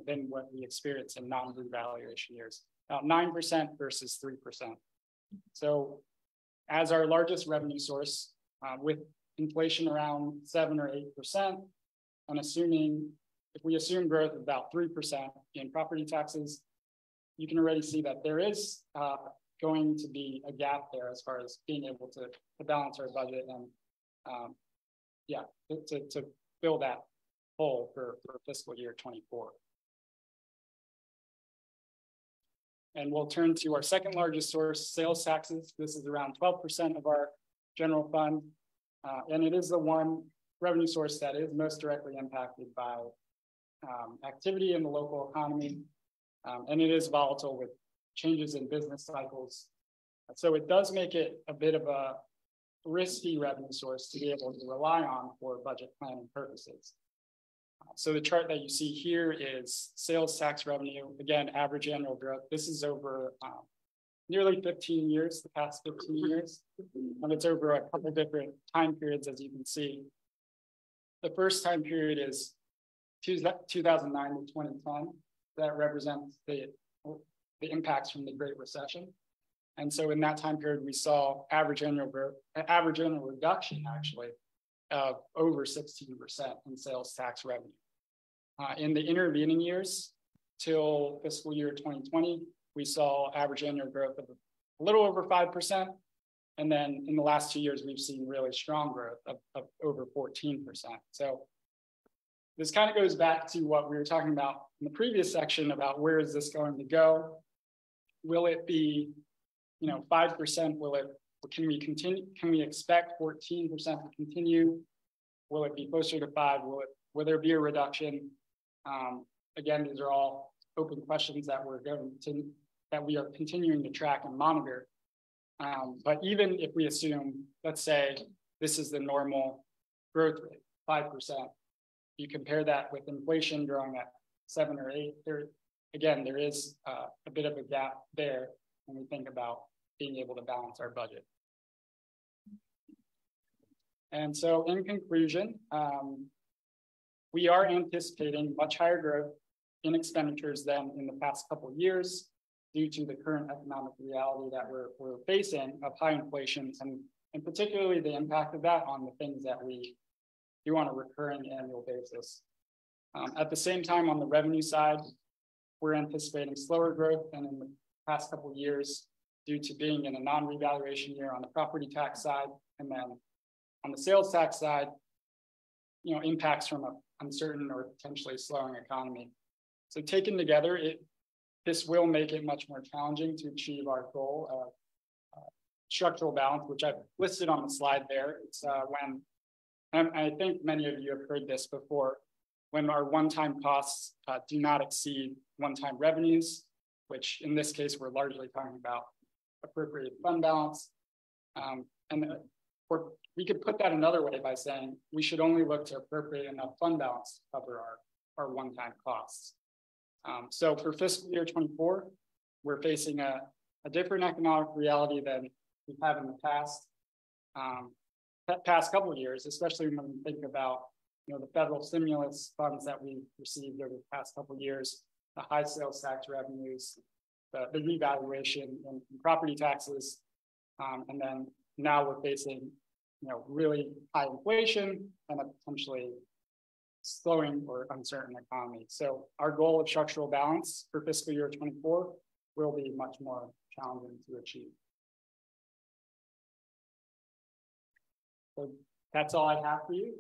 than what we experience in non-revaluation years, about 9% versus 3%. So as our largest revenue source, with inflation around 7 or 8%, and if we assume growth of about 3% in property taxes, you can already see that there is going to be a gap there as far as being able to balance our budget and to fill that hole for fiscal year 24. And we'll turn to our second largest source, sales taxes. This is around 12% of our general fund. And it is the one revenue source that is most directly impacted by activity in the local economy. And it is volatile with changes in business cycles. So it does make it a bit of a risky revenue source to be able to rely on for budget planning purposes. So the chart that you see here is sales tax revenue, again, average annual growth. This is over nearly 15 years, the past 15 years, and it's over a couple different time periods, as you can see. The first time period is 2009 to 2010. That represents the impacts from the Great Recession. And so in that time period, we saw average annual reduction actually of over 16% in sales tax revenue. In the intervening years till fiscal year 2020, we saw average annual growth of a little over 5%. And then in the last 2 years, we've seen really strong growth of over 14%. So this kind of goes back to what we were talking about in the previous section about where is this going to go? Will it be, 5%? Can we continue? Can we expect 14% to continue? Will it be closer to 5? Will there be a reduction? Again, these are all open questions that we are continuing to track and monitor. But even if we assume, let's say this is the normal growth rate, 5%, you compare that with inflation growing at 7 or 8, there is a bit of a gap there when we think about being able to balance our budget. And so in conclusion, we are anticipating much higher growth in expenditures than in the past couple of years due to the current economic reality that we're facing of high inflation and particularly the impact of that on the things that we do on a recurring annual basis. At the same time, on the revenue side, we're anticipating slower growth than in the past couple of years due to being in a non-revaluation year on the property tax side. And then on the sales tax side, impacts from an uncertain or potentially slowing economy. So taken together, this will make it much more challenging to achieve our goal of structural balance, which I've listed on the slide there. It's when, and I think many of you have heard this before, when our one-time costs do not exceed one-time revenues, which in this case, we're largely talking about appropriate fund balance. We could put that another way by saying we should only look to appropriate enough fund balance to cover our one-time costs. So for fiscal year 24, we're facing a different economic reality than we have in the past couple of years, especially when we think about the federal stimulus funds that we've received over the past couple of years, the high sales tax revenues, the revaluation in property taxes, and then now we're facing really high inflation and a potentially slowing or uncertain economy. So our goal of structural balance for fiscal year 24 will be much more challenging to achieve. So that's all I have for you.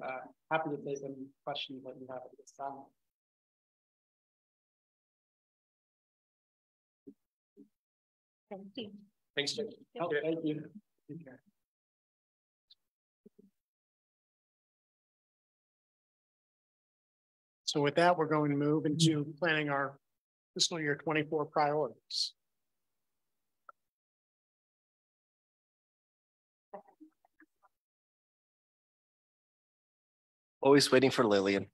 Happy to take any questions that you have at this time. Thank you. Thanks, Jim. Oh, thank you. Take care. So with that, we're going to move into planning our fiscal year 24 priorities. Always waiting for Lillian.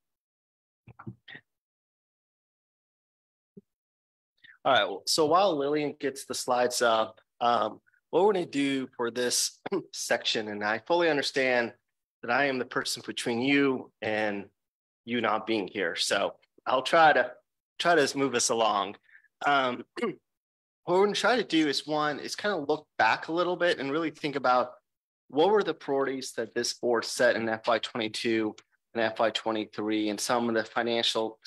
All right, so while Lillian gets the slides up, what we're going to do for this section, and I fully understand that I am the person between you and you not being here. So I'll try to move us along. What we're going to try to do is kind of look back a little bit and really think about what were the priorities that this board set in FY22 and FY23 and some of the financial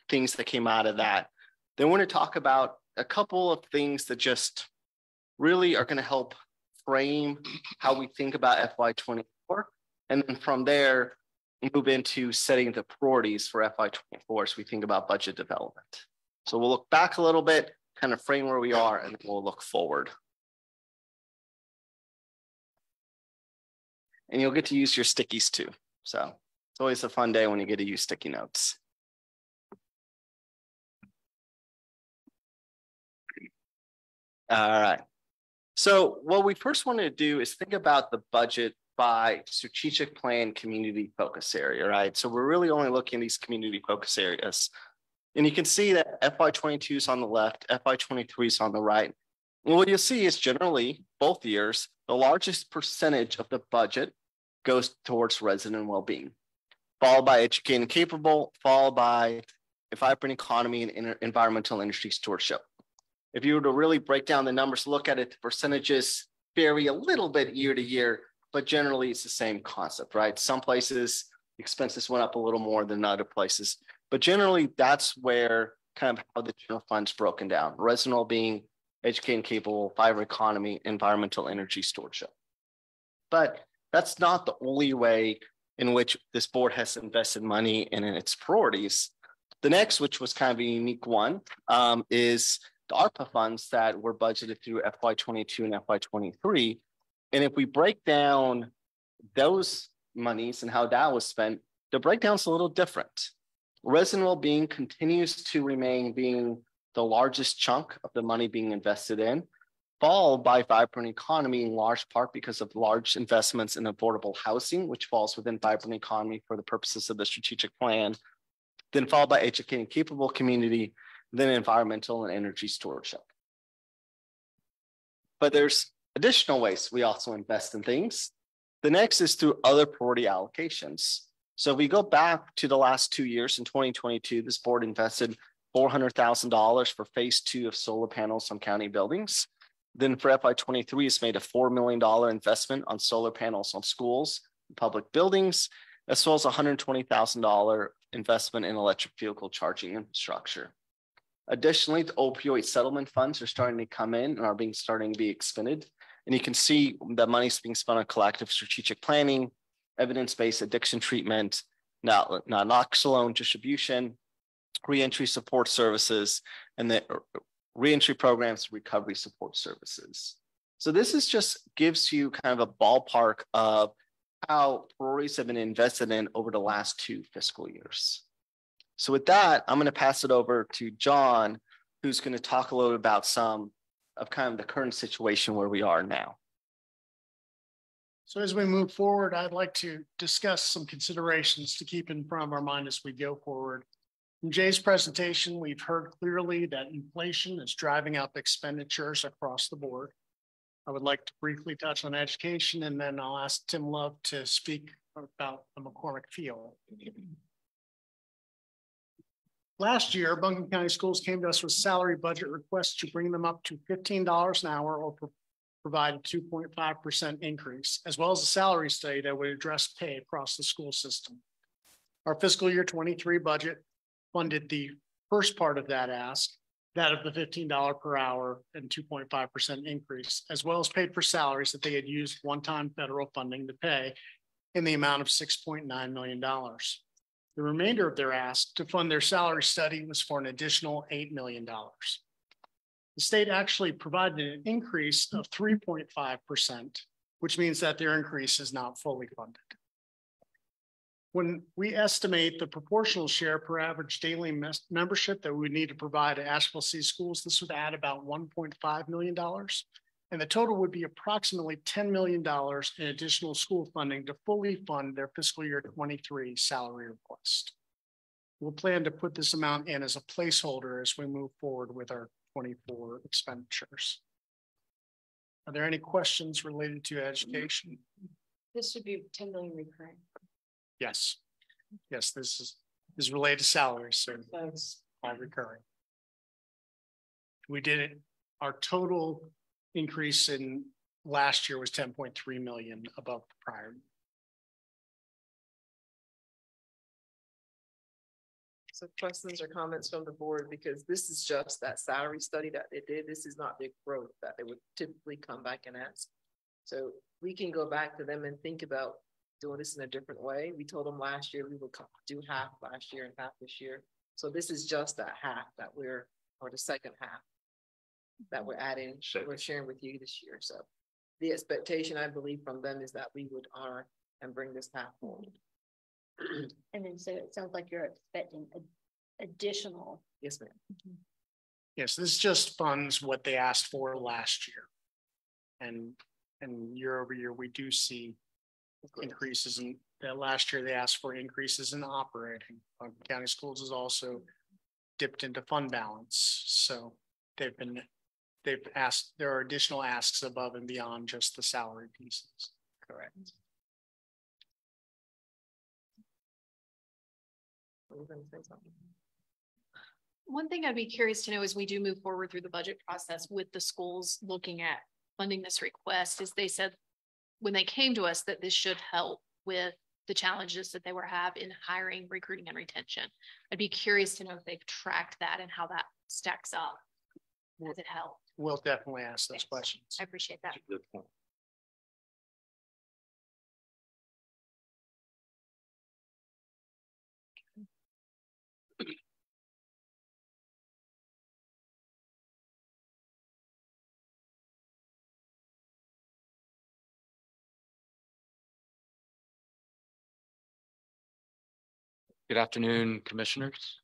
things that came out of that. Then we're going to talk about a couple of things that just really are going to help frame how we think about FY24. And then from there, move into setting the priorities for FY24 as we think about budget development. So we'll look back a little bit, kind of frame where we are, and then we'll look forward. And you'll get to use your stickies too. So it's always a fun day when you get to use sticky notes. All right. So what we first want to do is think about the budget by strategic plan community focus area, right? So we're really only looking at these community focus areas. And you can see that FY22 is on the left, FY23 is on the right. And what you'll see is generally both years, the largest percentage of the budget goes towards resident well-being, followed by educated and capable, followed by a vibrant economy and environmental industry stewardship. If you were to really break down the numbers, look at it, the percentages vary a little bit year to year, but generally it's the same concept, right? Some places expenses went up a little more than other places, but generally that's where kind of how the general fund's broken down. Resident well-being, educated and capable, vibrant economy, environmental energy stewardship. But that's not the only way in which this board has invested money in its priorities. The next, which was kind of a unique one, is the ARPA funds that were budgeted through FY22 and FY23. And if we break down those monies and how that was spent, the breakdown's a little different. Resident well-being continues to remain being the largest chunk of the money being invested in, followed by vibrant economy in large part because of large investments in affordable housing, which falls within vibrant economy for the purposes of the strategic plan, then followed by educated and capable community, then environmental and energy stewardship. But there's additional ways we also invest in things. The next is through other priority allocations. So if we go back to the last 2 years, in 2022, this board invested $400,000 for phase 2 of solar panels on county buildings. Then for FY23, it's made a $4 million investment on solar panels on schools and public buildings, as well as a $120,000 investment in electric vehicle charging infrastructure. Additionally, the opioid settlement funds are starting to come in and are starting to be expended. And you can see that money's being spent on collective strategic planning, evidence-based addiction treatment, naloxone distribution, reentry support services, and the reentry programs, recovery support services. So this is just gives you kind of a ballpark of how priorities have been invested in over the last 2 fiscal years. So with that, I'm going to pass it over to John, who's going to talk a little bit about some of kind of the current situation where we are now. So as we move forward, I'd like to discuss some considerations to keep in front of our mind as we go forward. In Jay's presentation, we've heard clearly that inflation is driving up expenditures across the board. I would like to briefly touch on education, and then I'll ask Tim Love to speak about the McCormick Field. Last year, Buncombe County Schools came to us with salary budget requests to bring them up to $15 an hour or provide a 2.5% increase, as well as a salary study that would address pay across the school system. Our fiscal year 23 budget funded the first part of that ask, that of the $15 per hour and 2.5% increase, as well as paid for salaries that they had used one-time federal funding to pay in the amount of $6.9 million. The remainder of their ask to fund their salary study was for an additional $8 million. The state actually provided an increase of 3.5%, which means that their increase is not fully funded. When we estimate the proportional share per average daily membership that we would need to provide to Asheville City Schools, this would add about $1.5 million. And the total would be approximately $10 million in additional school funding to fully fund their fiscal year 23 salary request. We'll plan to put this amount in as a placeholder as we move forward with our 24 expenditures. Are there any questions related to education? This would be 10 million recurring. Yes. Yes, this is related to salaries, so that's all recurring. We did it. Our total increase in last year was 10.3 million above the prior. So questions or comments from the board, because this is just that salary study that they did. This is not the growth that they would typically come back and ask. So we can go back to them and think about doing this in a different way. We told them last year we would do half last year and half this year. So this is just that half that or the second half that we're adding, we're sharing with you this year. So the expectation, I believe, from them is that we would honor and bring this half forward. And then so it sounds like you're expecting additional. Yes, ma'am. Yes, this just funds what they asked for last year. And year over year, we do see increases in that. Last year they asked for increases in operating. County Schools has also dipped into fund balance. So they've asked, there are additional asks above and beyond just the salary pieces. Correct. One thing I'd be curious to know as we do move forward through the budget process with the schools looking at funding this request is they said when they came to us that this should help with the challenges that they were having in hiring, recruiting, and retention. I'd be curious to know if they've tracked that and how that stacks up. Does it help? We'll definitely ask those questions. I appreciate that. Good point. Good afternoon, commissioners.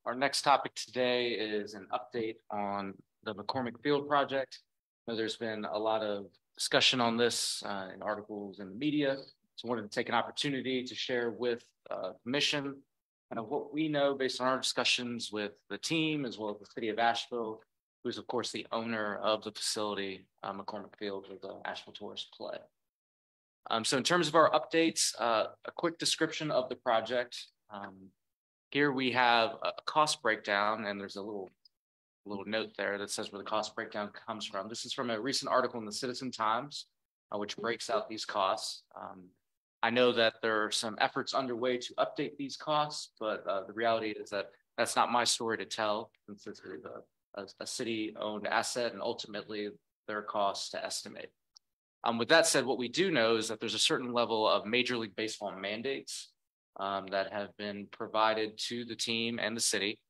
Our next topic today is an update on the McCormick Field project. There's been a lot of discussion on this in articles in the media. So I wanted to take an opportunity to share with the commission kind of what we know based on our discussions with the team as well as the city of Asheville, who is of course the owner of the facility, McCormick Field, with the Asheville Tourist Play. So in terms of our updates, a quick description of the project. Here we have a cost breakdown, and there's a little note there that says where the cost breakdown comes from. This is from a recent article in the Citizen Times, which breaks out these costs. I know that there are some efforts underway to update these costs, but the reality is that that's not my story to tell, since this is a city-owned asset and ultimately their costs to estimate. With that said, what we do know is that there's a certain level of Major League Baseball mandates that have been provided to the team and the city.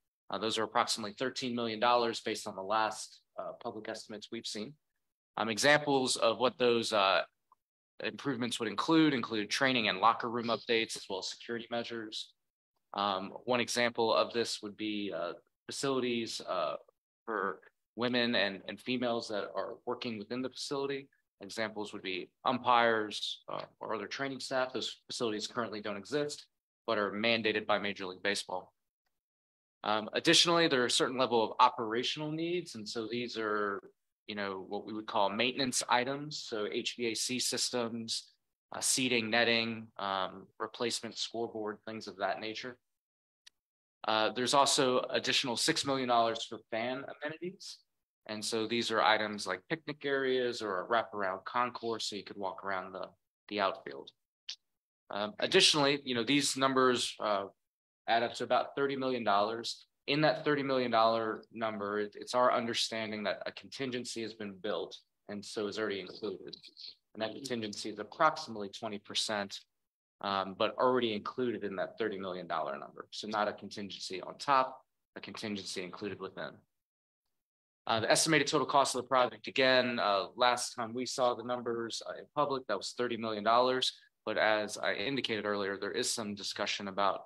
Those are approximately $13 million based on the last public estimates we've seen. Examples of what those improvements would include training and locker room updates, as well as security measures. One example of this would be facilities for women and females that are working within the facility. Examples would be umpires or other training staff. Those facilities currently don't exist, but are mandated by Major League Baseball. Additionally, there are a certain level of operational needs. And so these are, what we would call maintenance items. So HVAC systems, seating, netting, replacement scoreboard, things of that nature. There's also additional $6 million for fan amenities. And so these are items like picnic areas or a wraparound concourse so you could walk around the outfield. Additionally, these numbers add up to about $30 million. In that $30 million number, it's our understanding that a contingency has been built and so is already included. And that contingency is approximately 20%, but already included in that $30 million number. So not a contingency on top, a contingency included within. The estimated total cost of the project, again, last time we saw the numbers in public, that was $30 million. But as I indicated earlier, there is some discussion about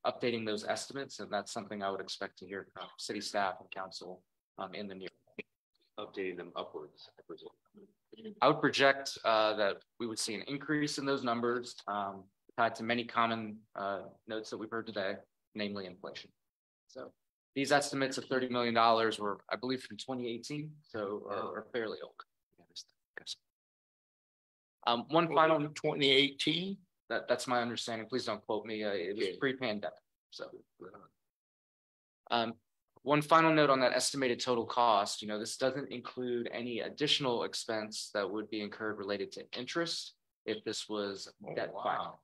updating those estimates, and that's something I would expect to hear from city staff and council in the near future. Updating them upwards, I presume. I would project that we would see an increase in those numbers tied to many common notes that we've heard today, namely inflation. So these estimates of $30 million were, I believe, from 2018, so are fairly old. One final 2018. That's my understanding. Please don't quote me. It was pre-pandemic. So, one final note on that estimated total cost. This doesn't include any additional expense that would be incurred related to interest if this was debt financed.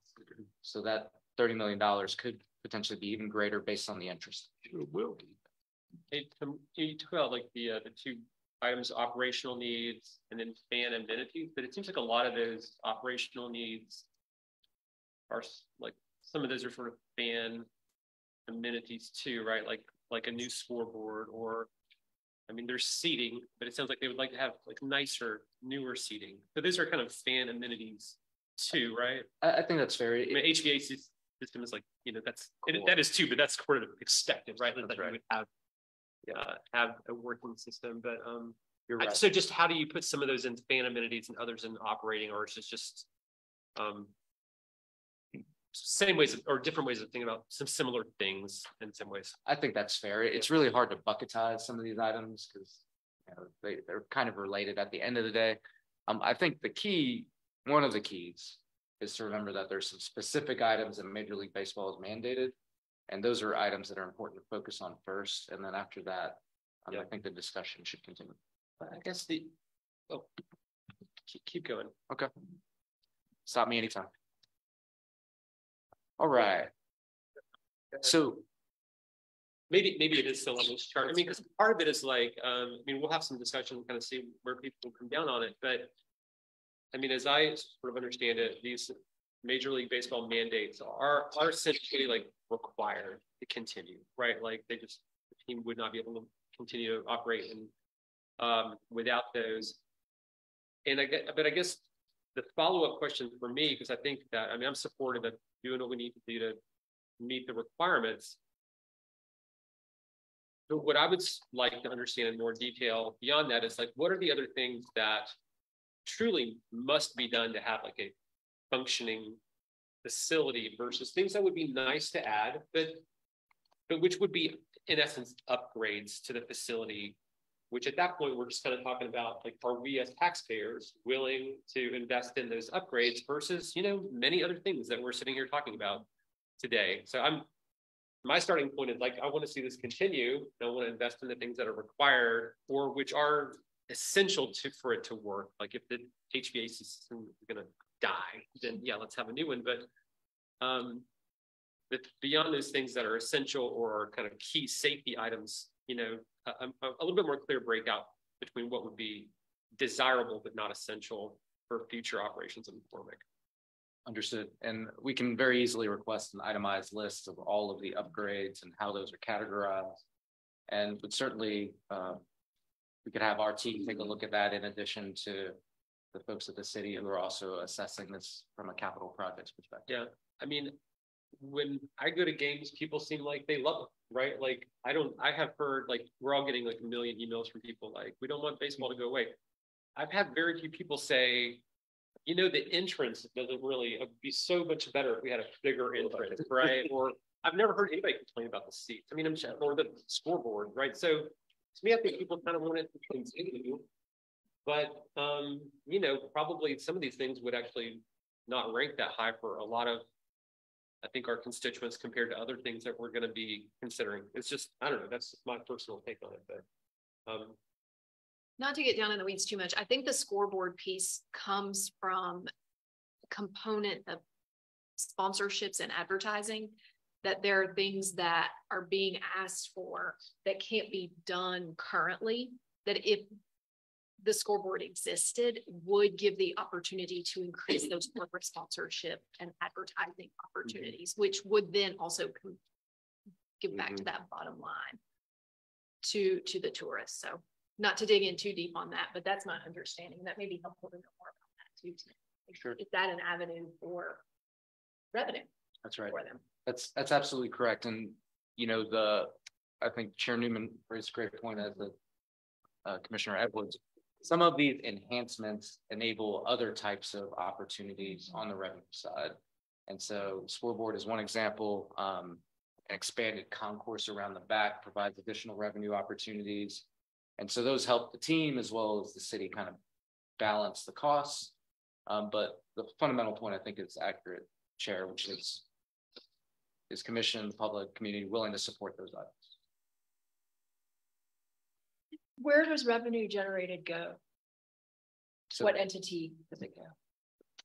So that $30 million could potentially be even greater based on the interest. It will be. You talk about like the two items, operational needs and then fan amenities, but it seems like a lot of those operational needs are like, some of those are sort of fan amenities too, right? Like a new scoreboard, or I mean, there's seating, but it sounds like they would like to have like nicer, newer seating. So those are kind of fan amenities too, right? I think that's fair. I mean, HVAC system is like, that is too, but that's sort of expected, right? That you would have a working system, but you're right. So just how do you put some of those in fan amenities and others in operating, or is it just same ways or different ways of thinking about some similar things in some ways? I think that's fair. It's really hard to bucketize some of these items because they're kind of related at the end of the day. I think one of the keys is to remember that there's some specific items that Major League Baseball has mandated, and those are items that are important to focus on first. And then after that, I think the discussion should continue. But I guess keep going. Okay. Stop me anytime. All right. So maybe it is still on this chart. I mean, because part of it is like, we'll have some discussion, kind of see where people come down on it. But I mean, as I sort of understand it, these Major League Baseball mandates are essentially like required to continue, right? Like the team would not be able to continue to operate without those. And I guess the follow-up question for me, because I think that, I'm supportive of doing what we need to do to meet the requirements. But what I would like to understand in more detail beyond that is like, what are the other things that truly must be done to have like a functioning facility versus things that would be nice to add, but which would be in essence upgrades to the facility, which at that point, we're just kind of talking about like, are we as taxpayers willing to invest in those upgrades versus, many other things that we're sitting here talking about today. So my starting point is like, I want to see this continue. And I want to invest in the things that are required or which are essential for it to work. Like if the HVAC system is going to die, then let's have a new one. But beyond those things that are essential or kind of key safety items, a little bit more clear breakout between what would be desirable but not essential for future operations in McCormick. Understood. And we can very easily request an itemized list of all of the upgrades and how those are categorized. And would certainly, we could have our team take a look at that in addition to the folks at the city who are also assessing this from a capital projects perspective. Yeah. I mean, when I go to games, people seem like they love it, right? Like I have heard like, we're all getting like a million emails from people like, we don't want baseball to go away. I've had very few people say, the entrance doesn't really, it'd be so much better if we had a bigger entrance, right? Or I've never heard anybody complain about the seats. I mean, or the scoreboard, right? So to me, I think people kind of want it to continue, but probably some of these things would actually not rank that high for a lot of, I think, our constituents compared to other things that we're going to be considering. It's just, I don't know, that's my personal take on it. But Not to get down in the weeds too much, I think the scoreboard piece comes from a component of sponsorships and advertising, that there are things that are being asked for that can't be done currently, that if the scoreboard existed, would give the opportunity to increase those corporate sponsorship and advertising opportunities, which would then also give back to that bottom line to the tourists. So not to dig in too deep on that, but that's my understanding. That may be helpful to know more about that too. Sure. Is that an avenue for revenue? That's right. For them. That's absolutely correct. And, you know, I think Chair Newman raised a great point, as the Commissioner Edwards. Some of these enhancements enable other types of opportunities on the revenue side. And so scoreboard is one example. An expanded concourse around the back provides additional revenue opportunities. And so those help the team as well as the city kind of balance the costs. But the fundamental point, I think, is accurate, Chair, which is commission, the public, community willing to support those items. Where does revenue generated go? So what entity does it go?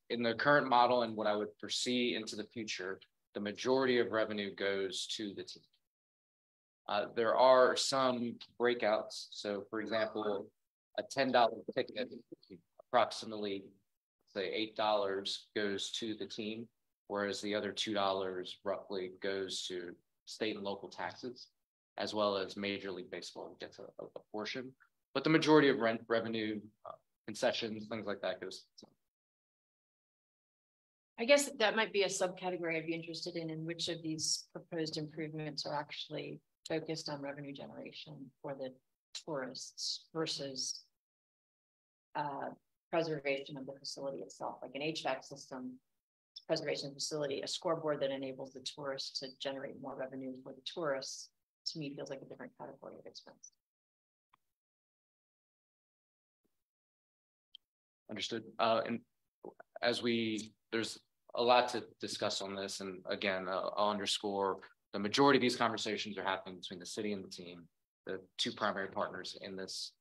In the current model and what I would foresee into the future, the majority of revenue goes to the team. There are some breakouts. So for example, a $10 ticket, approximately say $8 goes to the team, whereas the other $2 roughly goes to state and local taxes, as well as Major League Baseball gets a portion. But the majority of revenue, concessions, things like that goes to. I guess that might be a subcategory I'd be interested in which of these proposed improvements are actually focused on revenue generation for the tourists versus preservation of the facility itself, like an HVAC system, preservation facility, a scoreboard that enables the tourists to generate more revenue for the tourists, to me feels like a different category of expense. Understood. And as there's a lot to discuss on this. And again, I'll underscore the majority of these conversations are happening between the city and the team, the two primary partners in this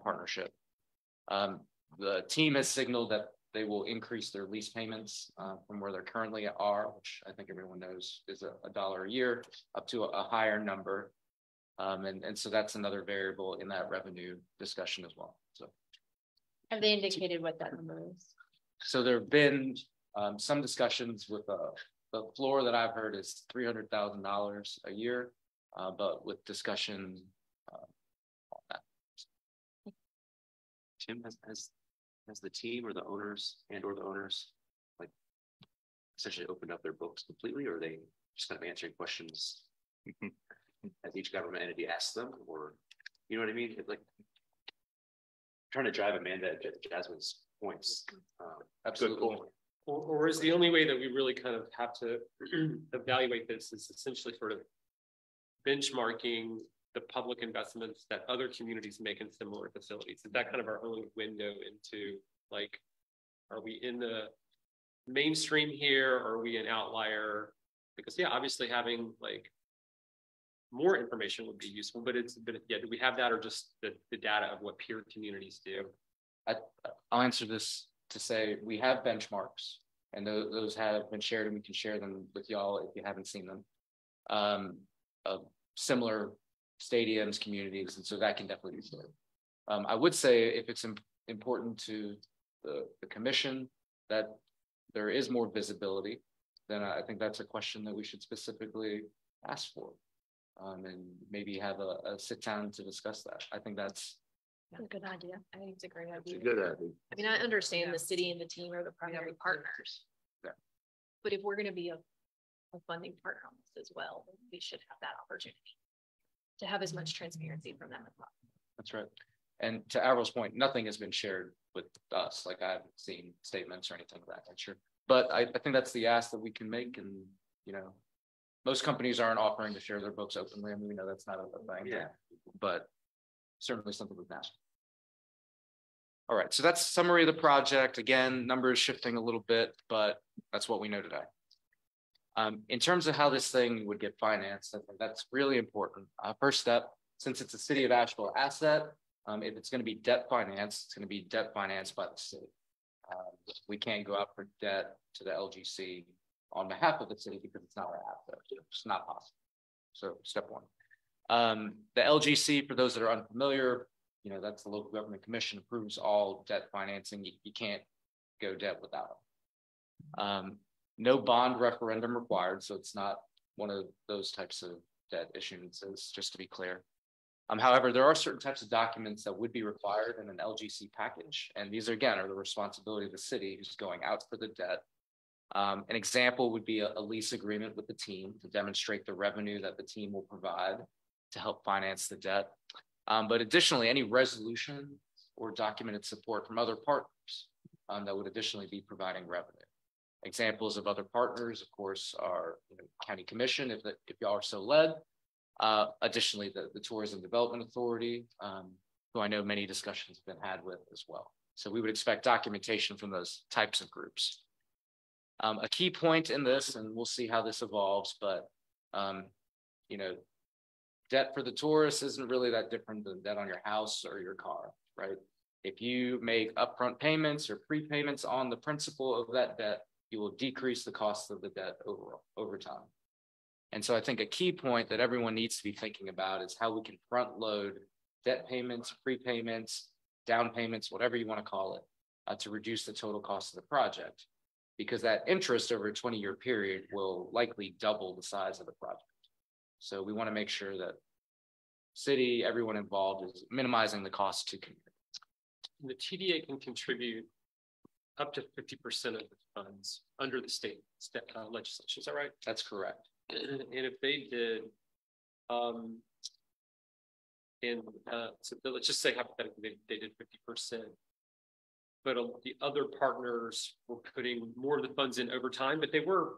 partnership. The team has signaled that they will increase their lease payments from where they currently are, which I think everyone knows is $1 a year, up to a higher number. And so that's another variable in that revenue discussion as well. So have they indicated what that number is? So there have been some discussions with the floor that I've heard is $300,000 a year, but with discussion on that. Tim, has the team or the owners or the owners like essentially opened up their books completely, or are they just kind of answering questions as each government entity asks them, or you know what I mean? Like trying to drive Amanda at Jasmine's points. Absolutely. Or is the only way that we really kind of have to evaluate this is essentially sort of benchmarking the public investments that other communities make in similar facilities? Is that kind of our only window into, like, are we in the mainstream here, or are we an outlier? Because yeah, obviously having like more information would be useful, but yeah, do we have that, or just the data of what peer communities do? I'll answer this to say we have benchmarks, and those have been shared, and we can share them with y'all if you haven't seen them. Similar stadiums, communities, and so that can definitely be shared. I would say if it's important to the commission that there is more visibility, then I think that's a question that we should specifically ask for, and maybe have a sit down to discuss that. I think that's a good idea. I think it's a great idea. It's a good idea. I mean, I understand the city and the team are the primary partners. Yeah. But if we're going to be a funding partner on this as well, we should have that opportunity to have as much transparency from them as well. That's right. And to Avril's point, nothing has been shared with us. Like I haven't seen statements or anything of that nature. But I think that's the ask that we can make. And, you know, most companies aren't offering to share their books openly. I mean, we know that's not a thing. Yeah. But certainly something we've asked. All right, so that's summary of the project. Again, numbers shifting a little bit, but that's what we know today. In terms of how this thing would get financed, I think that's really important. First step, since it's a city of Asheville asset, if it's going to be debt financed, it's going to be debt financed by the city. We can't go out for debt to the LGC on behalf of the city because it's not our asset. It's not possible. So step one. The LGC, for those that are unfamiliar, that's the local government commission, approves all debt financing. You can't go debt without them. No bond referendum required, so it's not one of those types of debt issuances, just to be clear. However, there are certain types of documents that would be required in an LGC package, and these again are the responsibility of the city who's going out for the debt. An example would be a lease agreement with the team to demonstrate the revenue that the team will provide to help finance the debt. But additionally, any resolution or documented support from other partners that would additionally be providing revenue. Examples of other partners, of course, are County Commission, if y'all are so led. Additionally, the Tourism Development Authority, who I know many discussions have been had with as well. So we would expect documentation from those types of groups. A key point in this, and we'll see how this evolves, but debt for the tourist isn't really that different than debt on your house or your car, right? If you make upfront payments or prepayments on the principal of that debt, you will decrease the cost of the debt over time. And so I think a key point that everyone needs to be thinking about is how we can front load debt payments, prepayments, down payments, whatever you want to call it, to reduce the total cost of the project, because that interest over a 20-year period will likely double the size of the project. So we want to make sure that city, everyone involved, is minimizing the cost to community. The TDA can contribute up to 50% of the funds under the state legislation. Is that right? That's correct. And if they did, so let's just say hypothetically they did 50%, but the other partners were putting more of the funds in over time, but they were,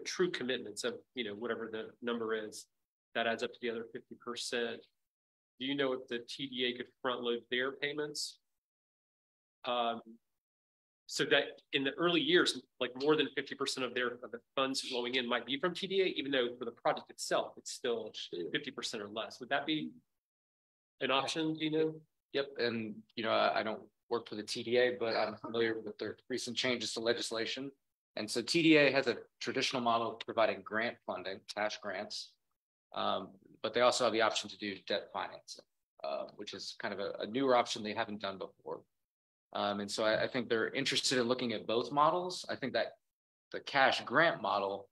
true commitments of, whatever the number is, that adds up to the other 50%. Do you know if the TDA could front load their payments? So that in the early years, like more than 50% of the funds flowing in might be from TDA, even though for the project itself, it's still 50% or less. Would that be an option, do you know? Yep, and I don't work for the TDA, but I'm familiar with their recent changes to legislation. And so TDA has a traditional model of providing grant funding, cash grants, but they also have the option to do debt financing, which is kind of a newer option they haven't done before. And so I think they're interested in looking at both models. I think that the cash grant model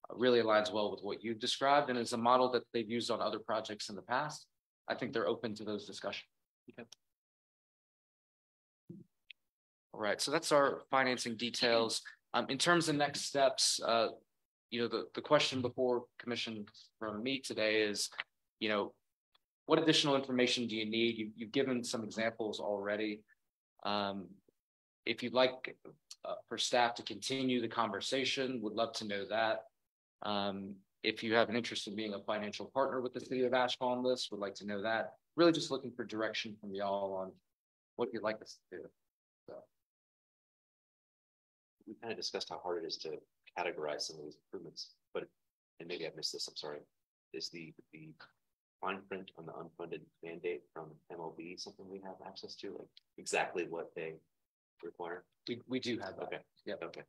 really aligns well with what you've described, and is a model that they've used on other projects in the past. I think they're open to those discussions. Okay. All right, so that's our financing details. In terms of next steps, the question before commission from me today is, what additional information do you need? You've given some examples already. If you'd like for staff to continue the conversation, would love to know that. If you have an interest in being a financial partner with the city of Asheville on this, would like to know that. Really just looking for direction from y'all on what you'd like us to do. So. We kind of discussed how hard it is to categorize some of these improvements, and maybe I've missed this, I'm sorry. Is the fine print on the unfunded mandate from MLB something we have access to, like exactly what they require? We do have that. Okay. Yep. Okay.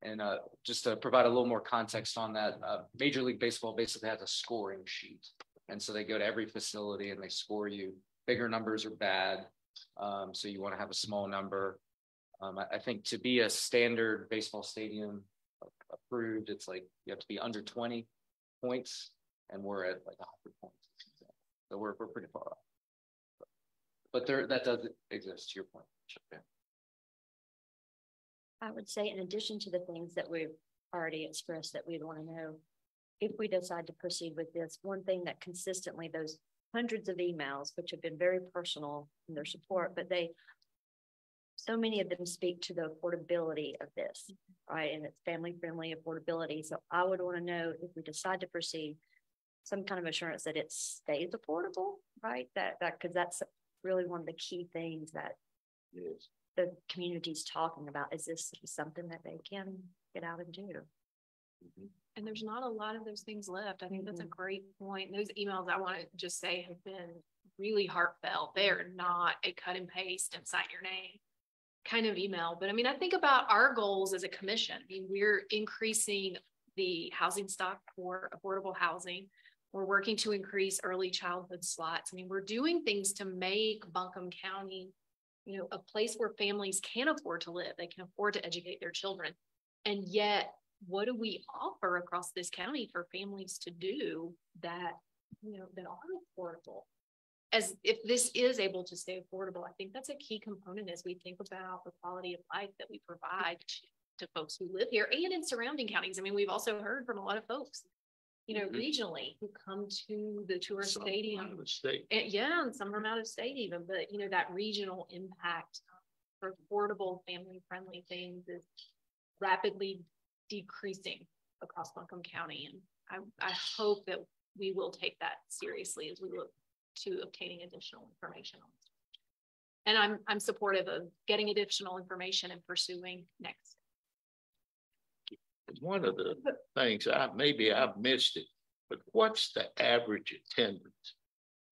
And just to provide a little more context on that, Major League Baseball basically has a scoring sheet. And so they go to every facility and they score you. Bigger numbers are bad. So you want to have a small number. I think to be a standard baseball stadium approved, it's like you have to be under 20 points, and we're at like 100 points. So we're pretty far off. But that does exist, to your point. Okay. I would say, in addition to the things that we've already expressed that we'd want to know, if we decide to proceed with this, one thing that consistently, those hundreds of emails, which have been very personal in their support, but so many of them speak to the affordability of this, right? And it's family-friendly affordability. So I would want to know, if we decide to proceed, some kind of assurance that it stays affordable, right? Because that's really one of the key things that the community's talking about. Is this something that they can get out and do? And there's not a lot of those things left. I think that's a great point. Those emails, I want to just say, have been really heartfelt. They are not a cut and paste and sign your name kind of email. But I mean, I think about our goals as a commission. I mean, we're increasing the housing stock for affordable housing. We're working to increase early childhood slots. I mean, we're doing things to make Buncombe County, you know, a place where families can afford to live. They can afford to educate their children. And yet, what do we offer across this county for families to do that, you know, that are affordable? As if this is able to stay affordable, I think that's a key component as we think about the quality of life that we provide to folks who live here and in surrounding counties. I mean, we've also heard from a lot of folks, you know, regionally who come to the tourist stadium. And, yeah, and some from out of state even, but you know, that regional impact for affordable, family-friendly things is rapidly decreasing across Buncombe County. And I hope that we will take that seriously as we look to obtaining additional information on this. And I'm supportive of getting additional information and pursuing next. One of the things maybe I've missed it, but what's the average attendance?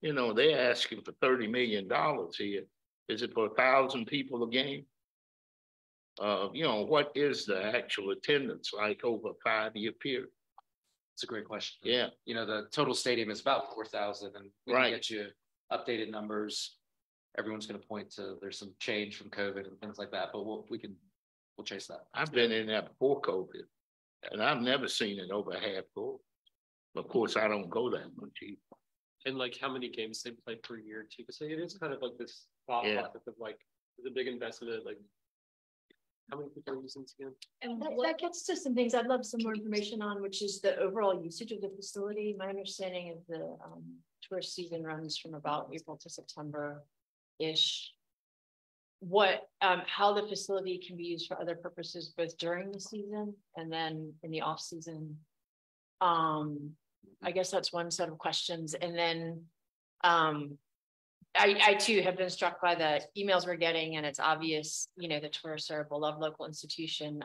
You know, they're asking for $30 million here. Is it for 1,000 people a game? You know, what is the actual attendance like over a 5-year period? It's a great question. Yeah. You know, the total stadium is about 4,000 and we can get you updated numbers. Everyone's going to point to there's some change from COVID and things like that, but we'll chase that. I've been in there before COVID and I've never seen it over half full. Of course, I don't go that much either. And like how many games they play per year too? Because it is kind of like this thought process of like the big investment, like how many people are using this again? And that gets to some things I'd love some more information on, which is the overall usage of the facility. My understanding of the tourist season runs from about April to September-ish. How the facility can be used for other purposes, both during the season and then in the off season. I guess that's one set of questions. And then I too have been struck by the emails we're getting, and it's obvious, you know, the tourists are a beloved local institution.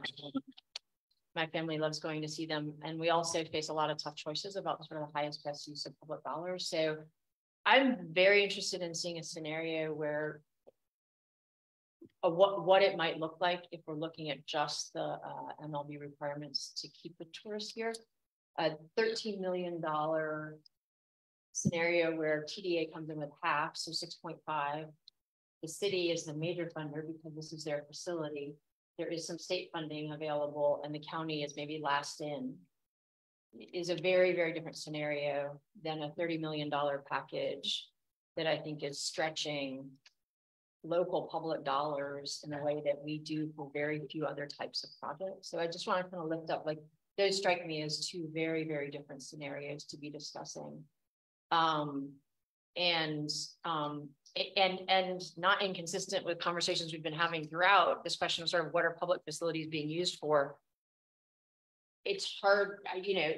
My family loves going to see them. And we also face a lot of tough choices about sort of the highest best use of public dollars. So I'm very interested in seeing a scenario where what it might look like if we're looking at just the MLB requirements to keep the tourists here. A $13 million scenario where TDA comes in with half, so 6.5. The city is the major funder because this is their facility. There is some state funding available and the county is maybe last in. It is a very, very different scenario than a $30 million package that I think is stretching local public dollars in a way that we do for very few other types of projects. So I just want to kind of lift up, like, those strike me as two very, very different scenarios to be discussing. And not inconsistent with conversations we've been having throughout this question of sort of what are public facilities being used for. It's hard, you know,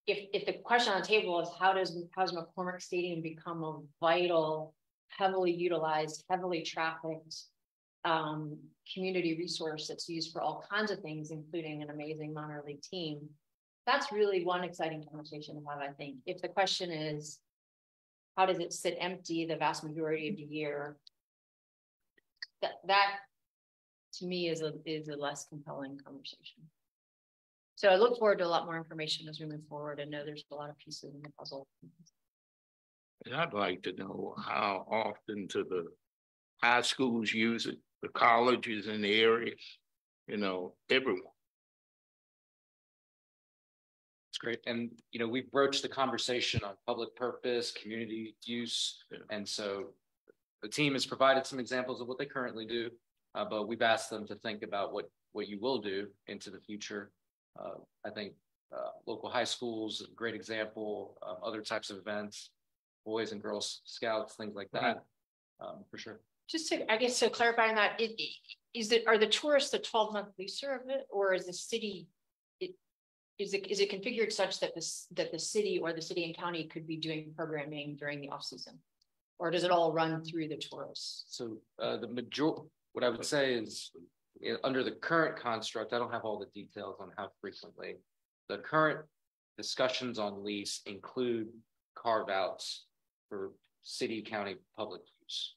if the question on the table is how does McCormick Stadium become a vital, heavily utilized, heavily trafficked community resource that's used for all kinds of things, including an amazing minor league team. That's really one exciting conversation to have, I think. If the question is, how does it sit empty the vast majority of the year? That to me is a less compelling conversation. So I look forward to a lot more information as we move forward and know there's a lot of pieces in the puzzle. And I'd like to know how often do the high schools use it, the colleges in the area, you know, everyone. It's great. And, you know, we've broached the conversation on public purpose, community use. And so the team has provided some examples of what they currently do, but we've asked them to think about what you will do into the future. I think local high schools, a great example, other types of events, Boys and Girls Scouts, things like that, for sure. Just to, I guess, so clarifying that, are the tourists a 12-month leaser of it, or is the city, is it configured such that the city or the city and county could be doing programming during the off season, or does it all run through the tourists? So what I would say is, under the current construct, I don't have all the details on how frequently, the current discussions on lease include carve outs for city, county, public use.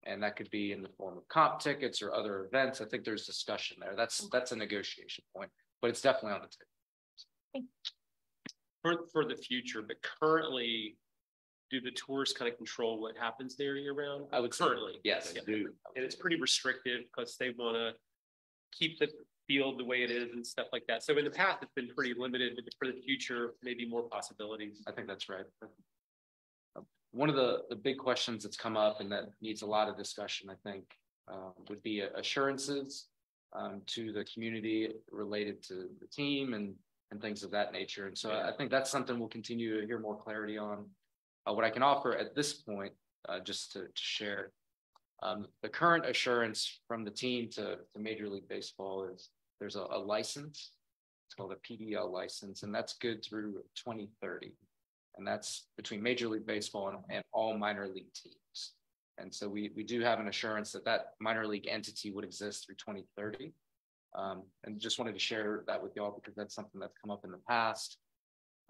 And that could be in the form of comp tickets or other events. I think there's discussion there. That's a negotiation point, but it's definitely on the table. For the future, but currently, do the tours kind of control what happens there year round? I would currently, yes. Yeah. And it's pretty restrictive because they want to keep the field the way it is and stuff like that. So in the past, it's been pretty limited, but for the future, maybe more possibilities. I think that's right. One of the big questions that's come up and that needs a lot of discussion, I think, would be assurances to the community related to the team and things of that nature. And so I think that's something we'll continue to hear more clarity on. What I can offer at this point, just to share, the current assurance from the team to Major League Baseball is there's a license. It's called a PDL license, and that's good through 2030. And that's between Major League Baseball and all minor league teams. And so we do have an assurance that minor league entity would exist through 2030. And just wanted to share that with y'all because that's something that's come up in the past.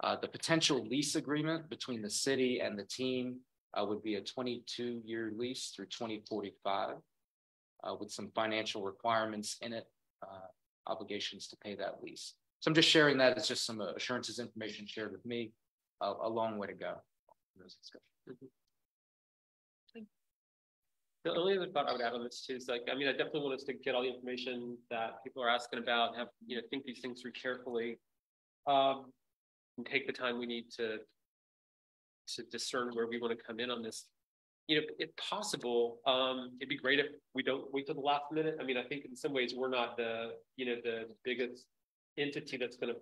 The potential lease agreement between the city and the team would be a 22-year lease through 2045 with some financial requirements in it, obligations to pay that lease. So I'm just sharing that as just some assurances information shared with me. A long way to go. The only other thought I would add on this too is I definitely want us to get all the information that people are asking about, think these things through carefully, and take the time we need to discern where we want to come in on this. If possible, it'd be great if we don't wait till the last minute. I think in some ways we're not the biggest entity that's going to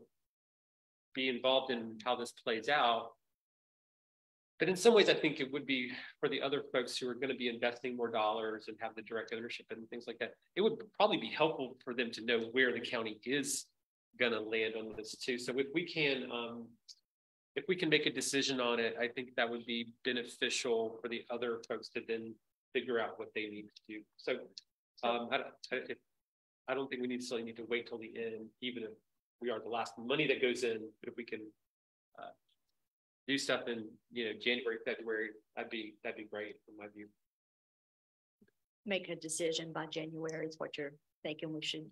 be involved in how this plays out. But in some ways, I think it would be for the other folks who are going to be investing more dollars and have the direct ownership and things like that. It would probably be helpful for them to know where the county is going to land on this too. So if we can make a decision on it, I think that would be beneficial for the other folks to then figure out what they need to do. So I don't think we necessarily need to wait till the end, even if we are the last money that goes in. But if we can do stuff in January, February, that'd be great in my view. Make a decision by January is what you're thinking we should.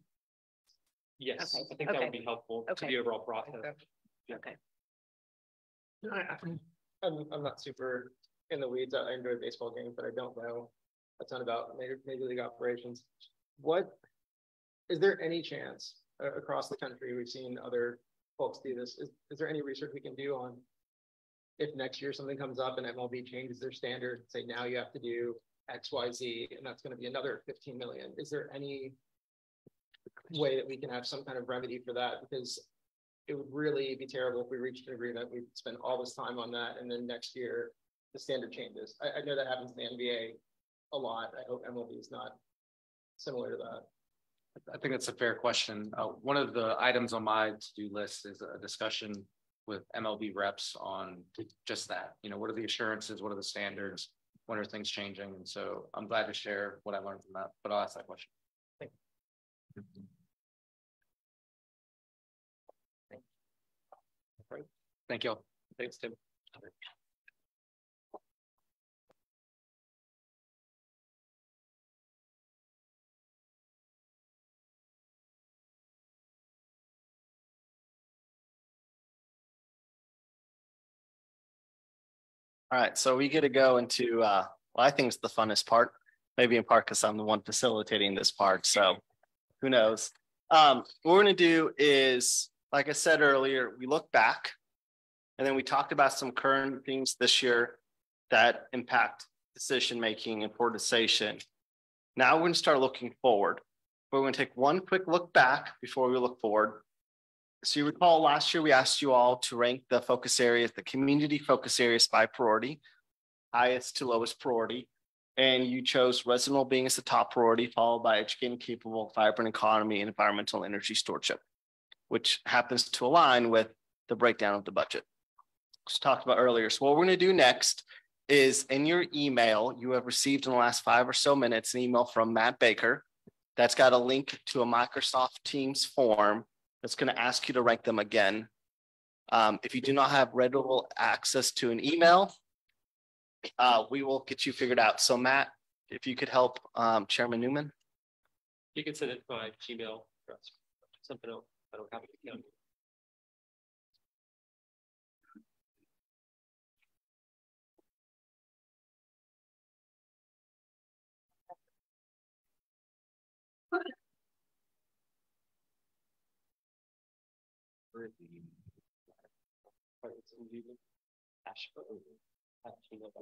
Yes, okay. I think that would be helpful to the overall process. Okay. I'm not super in the weeds. I enjoy baseball games, but I don't know a ton about major league operations. Is there any chance across the country, we've seen other folks do this, is there any research we can do on if next year something comes up and MLB changes their standard, say now you have to do X, Y, Z, and that's going to be another 15 million. Is there any way that we can have some kind of remedy for that? Because it would really be terrible if we reached an agreement, we spend all this time on that, and then next year the standard changes. I know that happens in the NBA a lot. I hope MLB is not similar to that. I think that's a fair question. One of the items on my to-do list is a discussion with MLB reps on just that. What are the assurances? What are the standards? When are things changing? And so I'm glad to share what I learned from that, but I'll ask that question. Thank you. Thank you. Thanks, Tim. All right, so we get to go into, well, I think it's the funnest part, maybe in part because I'm the one facilitating this part, so who knows. What we're gonna do is, like I said earlier, we look back and then we talked about some current things this year that impact decision-making and prioritization. Now we're gonna start looking forward. We're gonna take one quick look back before we look forward. So you recall last year, we asked you all to rank the focus areas, the community focus areas by priority, highest to lowest priority. And you chose resident well-being as the top priority, followed by educating capable, vibrant economy and environmental energy stewardship, which happens to align with the breakdown of the budget. Just talked about earlier. So what we're gonna do next is in your email, you have received in the last 5 or so minutes, an email from Matt Baker that's got a link to a Microsoft Teams form that's going to ask you to rank them again If you do not have readable access to an email, we will get you figured out. So Matt, if you could help Chairman Newman. You can send it by Gmail. Something else. I don't have it.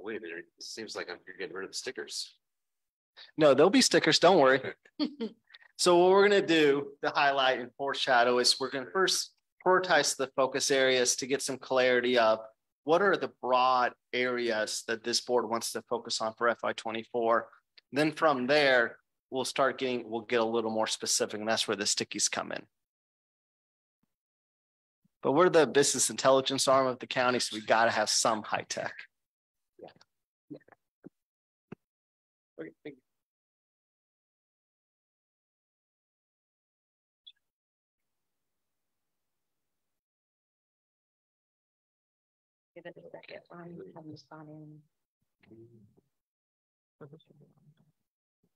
Wait a minute, it seems like you're getting rid of the stickers. No, there'll be stickers. Don't worry. So what we're going to do to highlight and foreshadow is we're going to first prioritize the focus areas to get some clarity of what are the broad areas that this board wants to focus on for FY24. Then from there, we'll get a little more specific, and that's where the stickies come in. But we're the business intelligence arm of the county, so we got to have some high tech. Yeah. Okay, thank you. Give it a second. I'm having to sign in.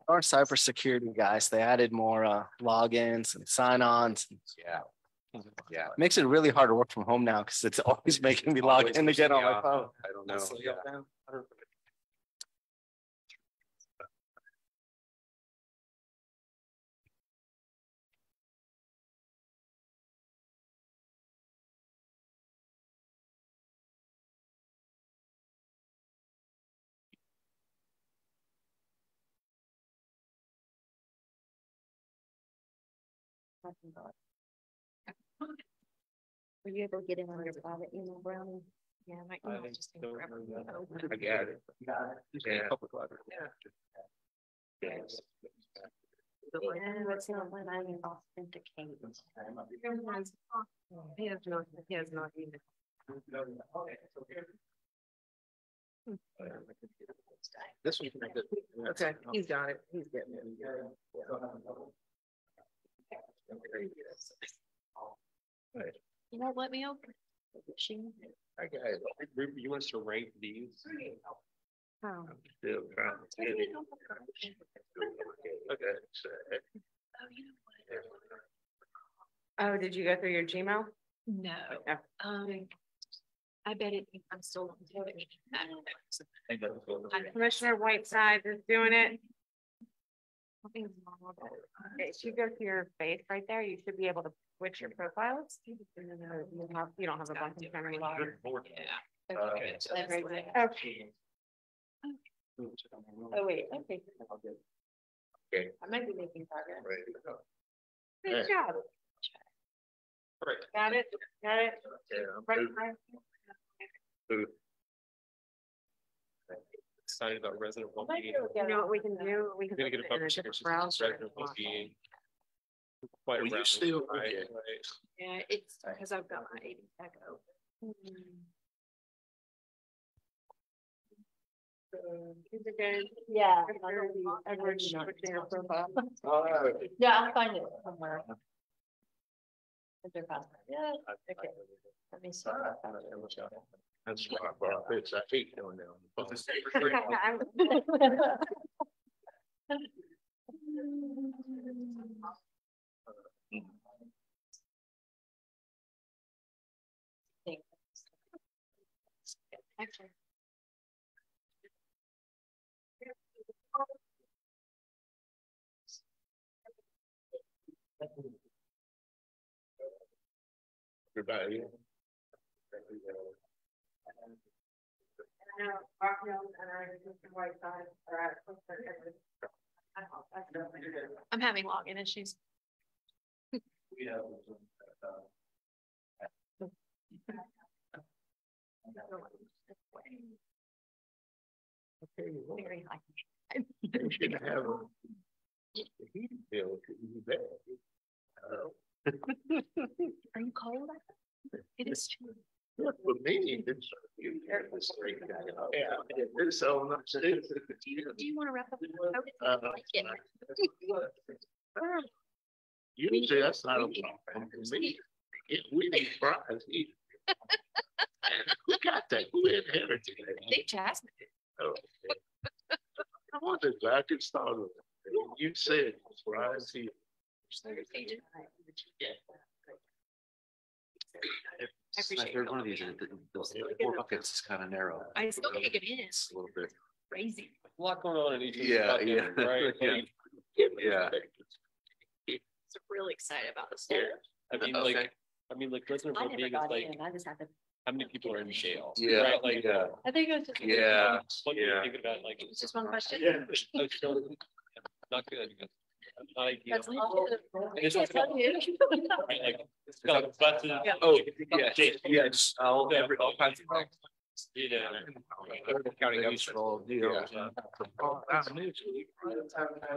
Our cybersecurity guys, they added more logins and sign-ons. Yeah. Yeah. Makes it really hard to work from home now because it's always making me log in again on my phone. I don't know. Yeah. Were you able to get in on your private email, Brownie? Yeah, my email just came forever. I got it. Yeah. What's not when I authenticate? He has not even. This one. Okay, he's got it. He's getting it. You won't let me open. I got it. You want us to rank these? Oh. Still trying to get it. Okay. Oh, did you go through your Gmail? No. I bet it, I'm still. Commissioner Whiteside is doing it. Okay, if you go to your face right there, you should be able to switch your profiles. You don't have a bunch of memory. Yeah. Okay. Oh, wait, okay. Okay. I might be making progress. Right. Good job. Right. Got it, got it. Right. Excited about resident You well-being. know what we can do? We can. We're gonna get a put it in public different browser. resident well-being. Quite Well, you around, still right? get- Yeah, it's because I've got my 80 tech open. Yeah. Edward, switching your profile. Yeah, I'll find it somewhere. Yeah, okay. Let me see. That's why I brought this. I hate doing that. Actually. Everybody. I'm having login issues. Very high. You should have a heating bill. Are you cold? It is true. For me, it's it's so much. Do you want to wrap up? Usually that's not a problem for me. We need fries. Who got that? Who inherited that? I think Jasmine did. Oh, okay. I wanted back and started. You said it's right here. I appreciate Third one of these, those 4 buckets is kind of narrow. I still can't get in. It's a little bit. Crazy. A lot going on in each. Yeah, yeah, Right. Yeah. So really excited about this. I mean, like, Prisoner I for never being got like, in. I just had to. how many people are in jail? Yeah, Right, like, yeah. I think it was just. Yeah. What you're thinking about, like. It's just one question. Yeah. Not good. Not ideal. That's all. It's just about- right, like, it's got buses. Oh, yes, all kinds of things. Yeah. County government. Yeah.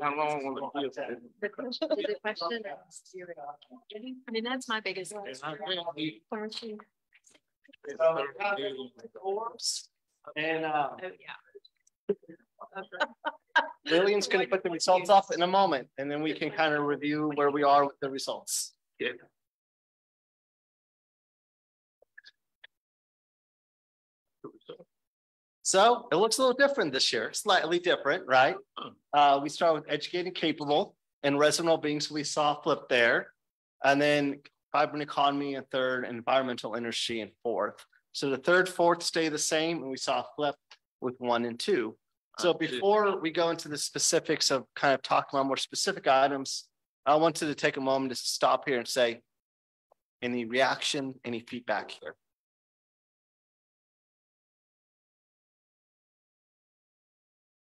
How long will it be? The question. I mean, that's my biggest. Aren't you? And Oh, yeah. Lillian's gonna put the results up in a moment, and then we can kind of review where we are with the results. Yeah. So it looks a little different this year, slightly different, right? We start with educated, capable, and resident beings we saw flip there. And then vibrant economy in third, and environmental industry in fourth. So the third, fourth stay the same, and we saw a flip with 1 and 2. So before we go into the specifics of kind of talking about more specific items, I wanted to take a moment to stop here and say, any reaction, any feedback here?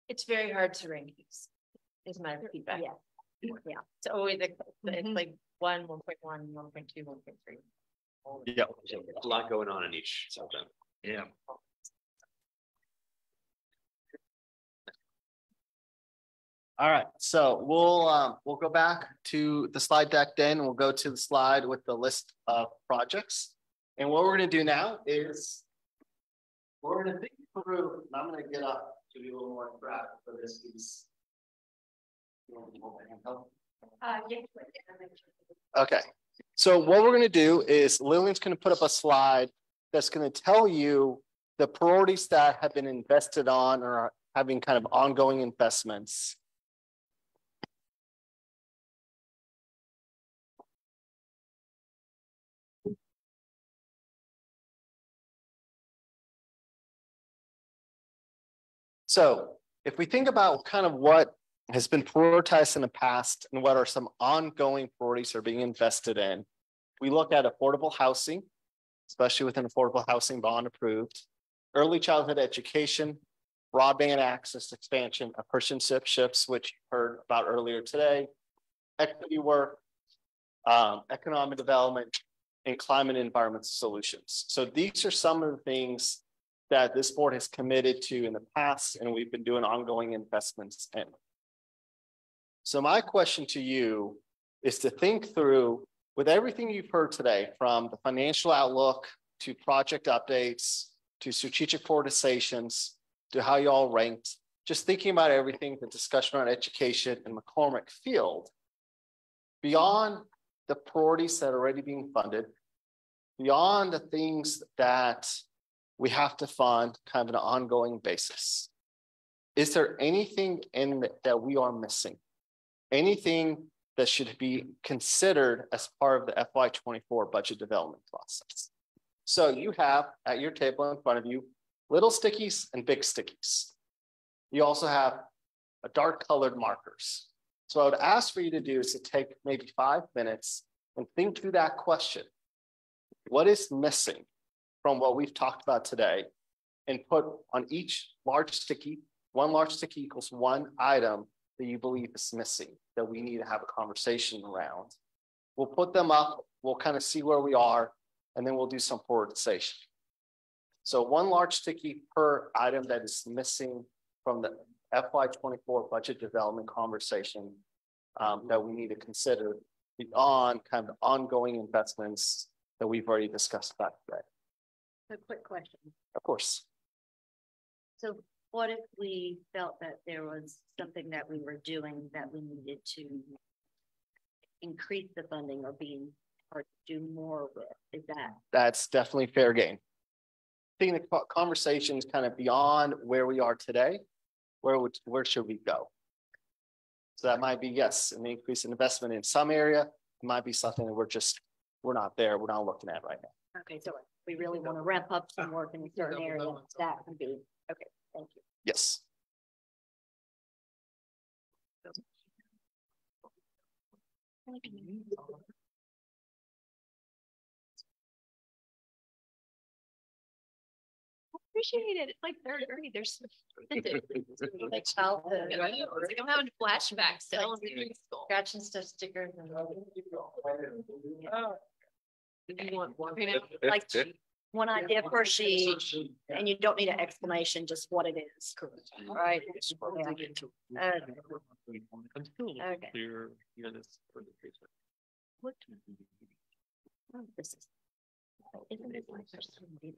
It's very hard to rank these, is my feedback. Yeah. Yeah. It's always it's like 1, 1.1, 1.2, 1.3. Yeah. A lot going on in each subject. Yeah. All right, so we'll go back to the slide deck then, and we'll go to the slide with the list of projects. And what we're gonna do now is we're gonna think through, and I'm gonna get up to be a little more graphic for this piece. Okay, so what we're gonna do is Lillian's gonna put up a slide that's gonna tell you the priorities that have been invested on or are having kind of ongoing investments. So if we think about kind of what has been prioritized in the past and what are some ongoing priorities that are being invested in, we look at affordable housing, especially with an affordable housing bond approved, early childhood education, broadband access expansion, apprenticeship shifts, which you heard about earlier today, equity work, economic development, and climate and environmental solutions. So these are some of the things that this board has committed to in the past, and we've been doing ongoing investments in. So my question to you is to think through, with everything you've heard today, from the financial outlook to project updates, to strategic prioritizations, to how you all ranked, just thinking about everything, the discussion on education in McCormick Field, beyond the priorities that are already being funded, beyond the things that we have to fund kind of an ongoing basis. Is there anything in that we are missing? Anything that should be considered as part of the FY24 budget development process? So you have at your table in front of you, little stickies and big stickies. You also have a dark colored markers. So I would ask for you to do is to take maybe 5 minutes and think through that question. What is missing from what we've talked about today, and put on each large sticky, one large sticky equals one item that you believe is missing that we need to have a conversation around. We'll put them up, we'll kind of see where we are, and then we'll do some prioritization. So one large sticky per item that is missing from the FY24 budget development conversation that we need to consider beyond kind of ongoing investments that we've already discussed about today. A quick question. Of course. So what if we felt that there was something that we were doing that we needed to increase the funding or be hard to do more with. Is that? That's definitely fair game. I think the conversation is kind of beyond where we are today. Where should we go? So that might be, yes, an increase in investment in some area. It might be something that we're not there. We're not looking at right now. Okay, so we really want to ramp up some work in a certain area. That would be, okay, thank you. Yes. Appreciate it. It's like third grade. There's like childhood. It's like I'm having flashbacks to elementary school. Scratch and stuff stickers. And You want one? like one idea per sheet, and you don't need an explanation, just what it is. Right. Yeah. Okay. What? Oh, this is. Isn't it like there's so many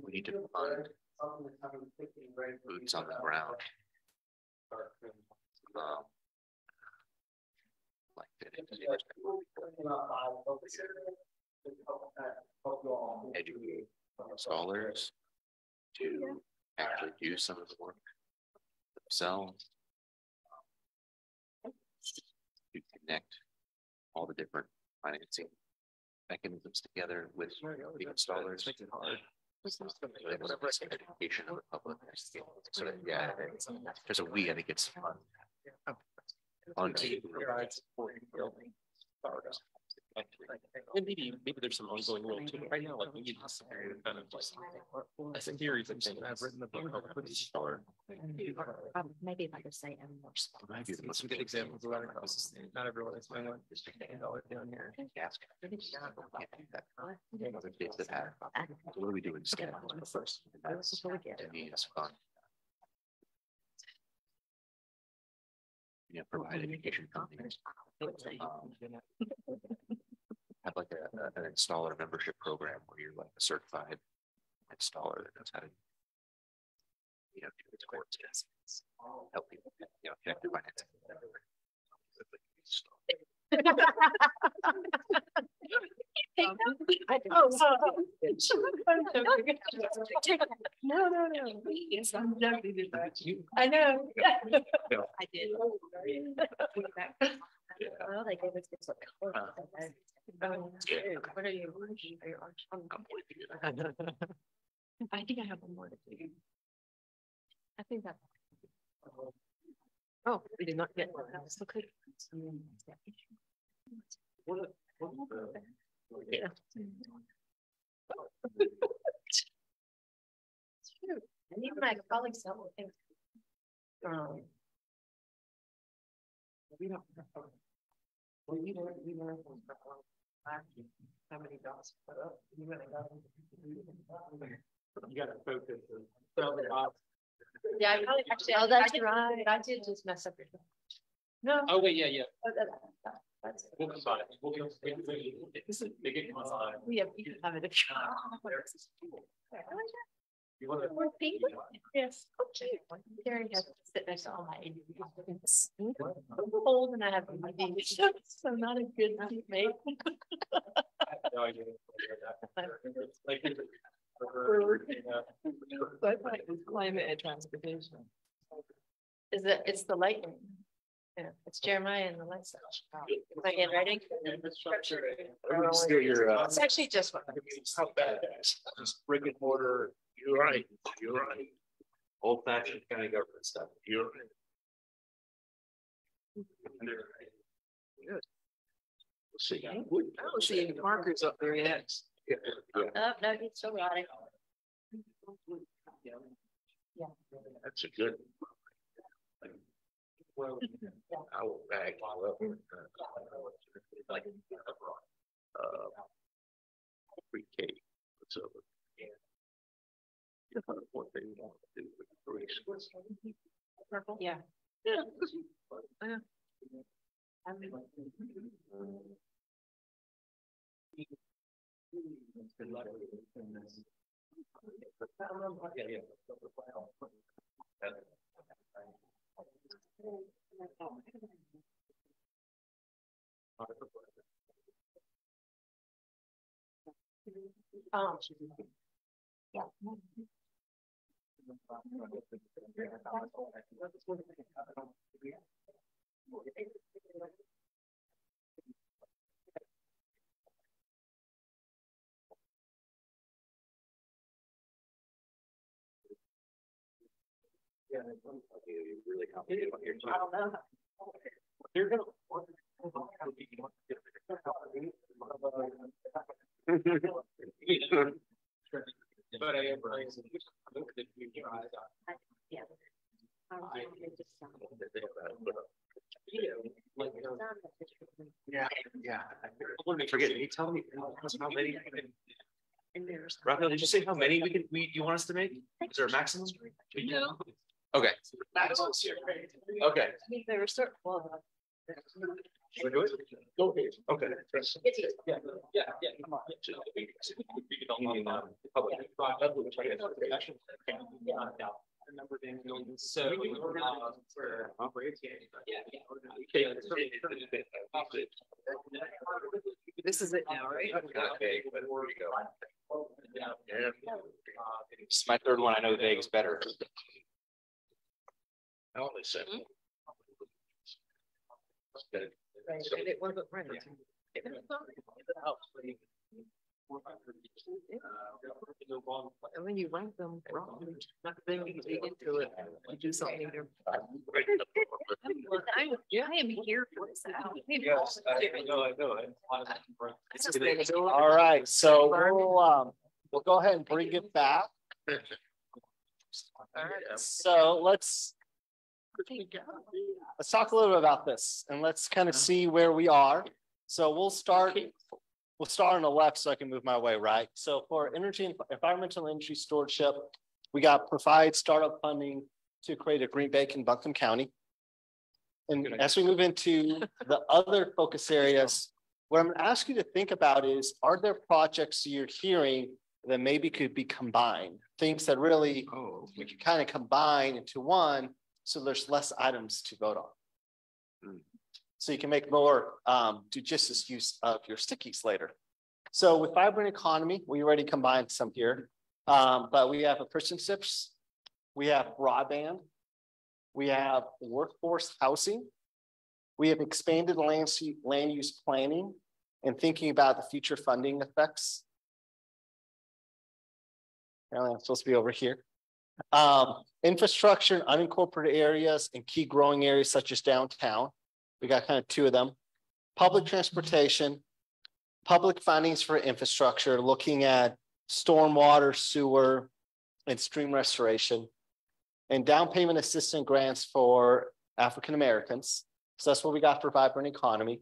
We need to fund boots on the ground. Like educate installers to actually do some of the work themselves, to connect all the different financing mechanisms together with the installers. Education of the public. So that, yeah, there's a we, I think it's fun. And maybe there's some ongoing role too. Right now, like we need this period of kind of like a series of things. I've written the book called Put the Star. Maybe if I could say more. Some good examples of that across the state. Not everyone is doing like just $10 down here. Other kids that have. So what do we do instead? First, to me, it's fun. You know, provide education companies. Have like an installer membership program where you're like a certified installer that knows how to, you know, do the courts, help people, you know, connect the financing. No. Yes, I'm definitely did that. I know. I did. Well, they gave us this color. What are you? I think I have one more to do. I think that. Oh, we did not get one. Okay. Yeah. And even my colleagues don't think. We don't. We learned how many dots put up. You gotta focus. Yeah, I probably actually. Oh, that's right. I did just mess up your. No. Oh, wait, yeah. That's. We'll combine. This is big. Yeah, you can have it. You want to? More people? Yes. Oh, cute. Gary has to sit next to all my ADs. I'm old and I have ADs, so not a good teammate. No idea. Climate and transportation. It's the lightning. Yeah, it's Jeremiah and the light switch. Am I getting ready? It's actually just what. How bad? Just brick and mortar. You're right. Old fashioned county government stuff. You're right. Good. We'll see. I don't see any markers up there yet. Oh, no, he's still rotting. Yeah. That's a good. I will back you up. Like pre-K. So what they want to do with the Purple? Yeah. Yeah. Really complicated what you're doing. I don't know. You're gonna. But I am. Yeah. I want to forget. Can you tell me how many? Raphael, did you say how many you want us to make? Is there a maximum? No. Okay. Okay. There were certain. Should we do it? Okay. Okay. Yeah. Come on. So. This is it now, right? Okay. This is my third one. I know Vegas better. I only said. And it wasn't right. And when you rank them wrong, then you dig into it, you do something different. I am here for this. Yes, I know. All right, so we'll go ahead and bring it back. So let's talk a little bit about this and let's kind of see where we are. So we'll start on the left so I can move my way right. So for environmental energy stewardship, we got provide startup funding to create a green bank in Buncombe County. And as we move into the other focus areas, what I'm going to ask you to think about is, are there projects you're hearing that maybe could be combined? Things that really we can kind of combine into one, so there's less items to vote on. So you can make more judicious use of your stickies later. So with vibrant economy, we already combined some here, but we have apprenticeships, we have broadband, we have workforce housing, we have expanded land use planning and thinking about the future funding effects. I'm supposed to be over here. Infrastructure in unincorporated areas and key growing areas such as downtown. We got kind of two of them. Public transportation, public findings for infrastructure, looking at stormwater, sewer, and stream restoration, and down payment assistance grants for African Americans. So that's what we got for vibrant economy.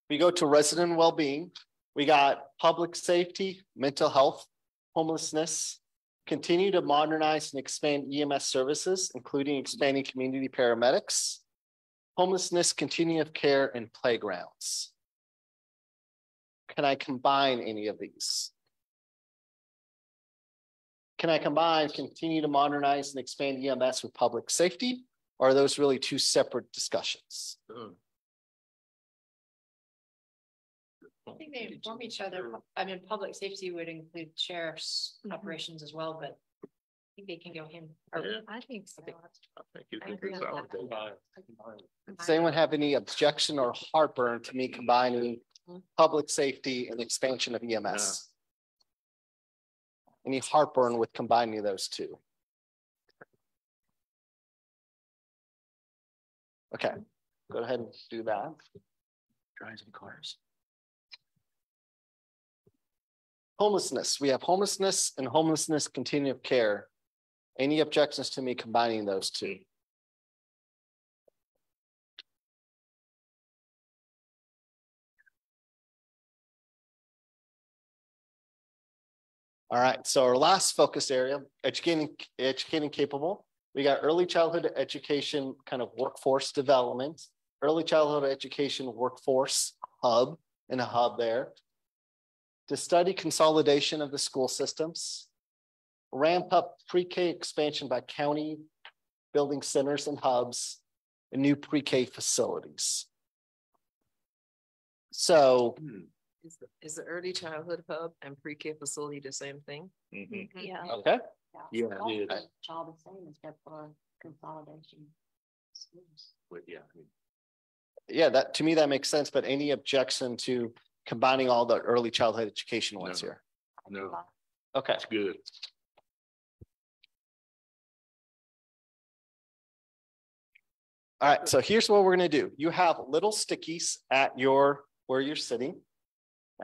We go to resident well-being. We got public safety, mental health, homelessness, continue to modernize and expand EMS services, including expanding community paramedics, homelessness, continuum of care, and playgrounds. Can I combine any of these? Can I combine continue to modernize and expand EMS with public safety? Or are those really two separate discussions? I think they inform each other. I mean, public safety would include sheriff's operations as well, but I think they can go hand. I think so. I agree with that. Does anyone have any objection or heartburn to me combining public safety and expansion of EMS? Any heartburn with combining those two? Okay, go ahead and do that. Drives and cars. Homelessness. We have homelessness and homelessness continuum of care. Any objections to me combining those two? All right, so our last focus area, educating capable. We got early childhood education, kind of workforce development, early childhood education workforce hub, and a hub there. To study consolidation of the school systems, ramp up pre-K expansion by county, building centers and hubs, and new pre-K facilities. So Is the early childhood hub and pre-K facility the same thing? Yeah. Okay. Yeah, it is. All the same except for consolidation. With, yeah. Yeah, that, to me, that makes sense, but any objection to combining all the early childhood education ones here? No, Okay. that's good. All right, so here's what we're gonna do. You have little stickies at where you're sitting.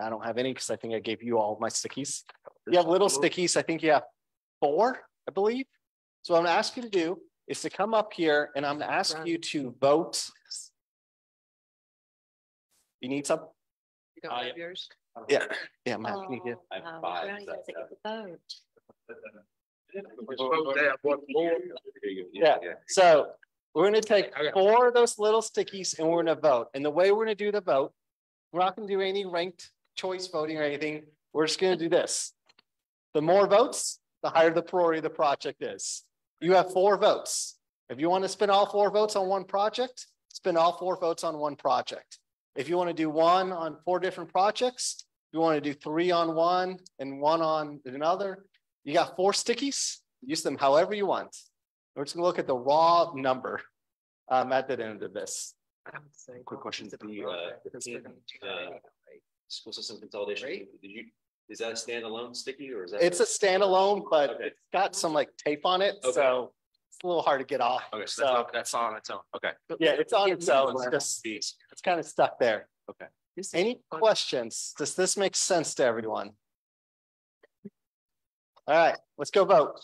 I don't have any because I think I gave you all of my stickies. You have little stickies. I think you have 4, I believe. So what I'm gonna ask you to do is to come up here and I'm gonna ask you to vote. You need some? You don't have yours? Yeah, yeah, Matt, can you get? Oh, we don't even get the vote. Yeah, so we're gonna take 4 of those little stickies and we're gonna vote. And the way we're gonna do the vote, we're not gonna do any ranked choice voting or anything. We're just gonna do this. The more votes, the higher the priority of the project is. You have 4 votes. If you want to spend all 4 votes on one project, spend all 4 votes on one project. If you want to do 1 on 4 different projects, you want to do 3 on one and 1 on another. You got 4 stickies, use them however you want. We're just gonna look at the raw number at the end of this. Quick question, school system consolidation, is that a standalone sticky or is that? It's a standalone, but it's got some like tape on it, so it's a little hard to get off. Okay, so that's on its own, okay. Yeah, it's on its own, it's just, it's kind of stuck there. Okay. Any questions? Does this make sense to everyone? All right, let's go vote.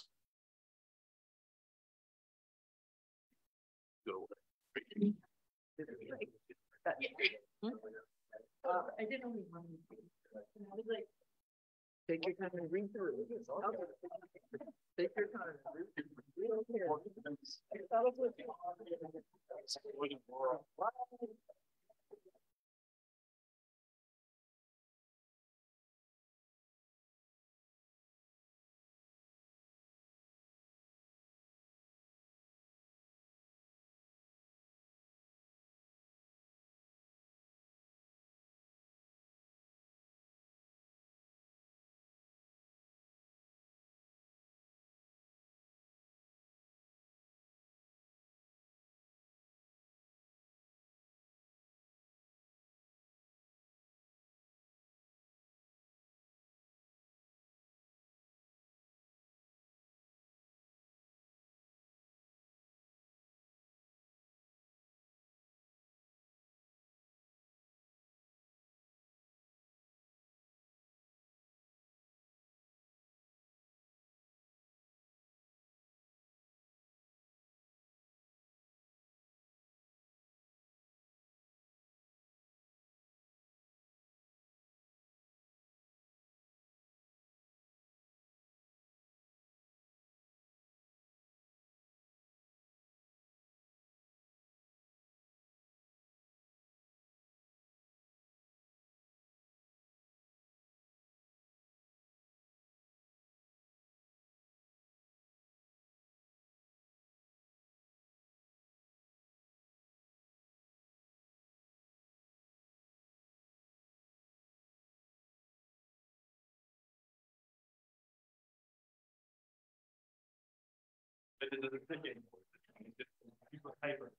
I did only one. Take your time and read through it. Take your time. But it doesn't take anymore. It's just a piece of paper.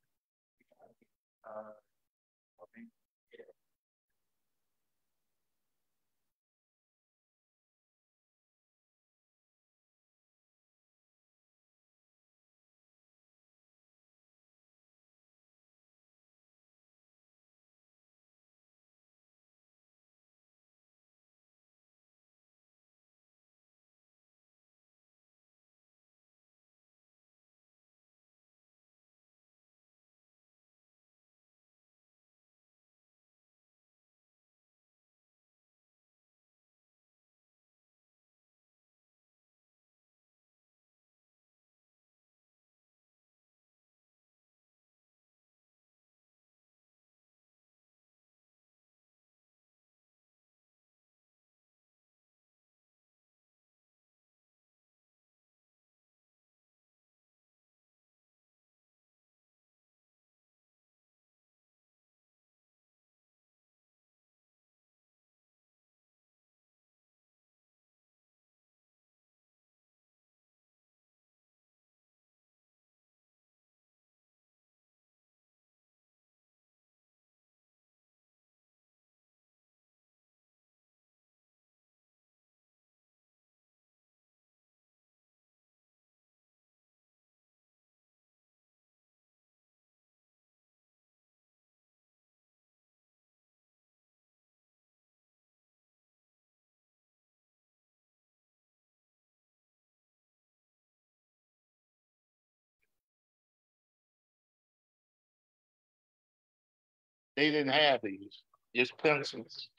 They didn't have these, just pencils.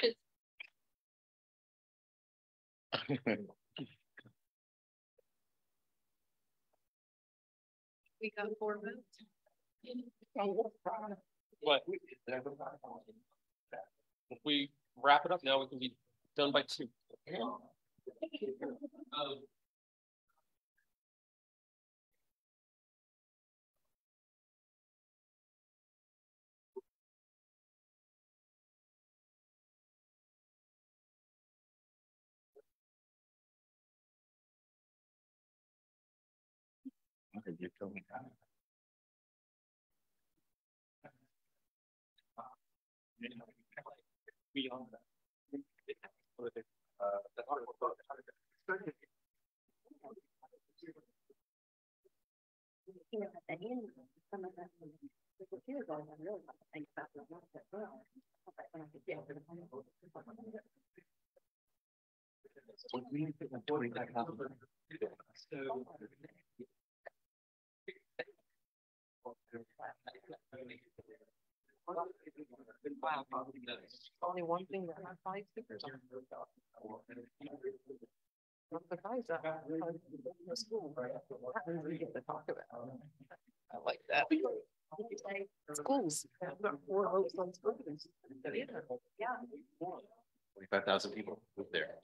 We got 4 votes. What? If we wrap it up now, we can be done by 2. Beyond that. Wow. Only one thing that has 5 stickers on it. I'm surprised that the school. We get to talk about. I like that. Schools. I've got 4 votes on schools. Yeah. 25,000 people moved there.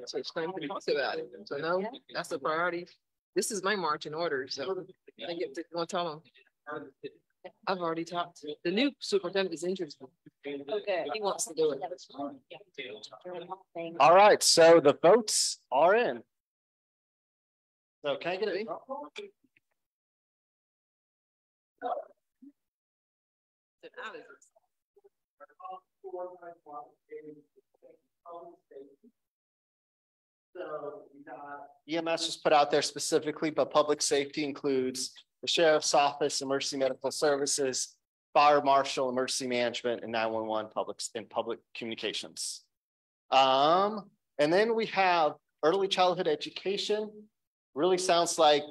So it's time to talk about it. So no, that's a priority. This is my marching order. So I get to go tell them. I've already talked. The new superintendent is interested. Okay, he wants to do it. All right, so the votes are in. So can I get it? EMS was put out there specifically, but public safety includes the sheriff's office, emergency medical services, fire marshal, emergency management, and 911 public communications. And then we have early childhood education. Really sounds like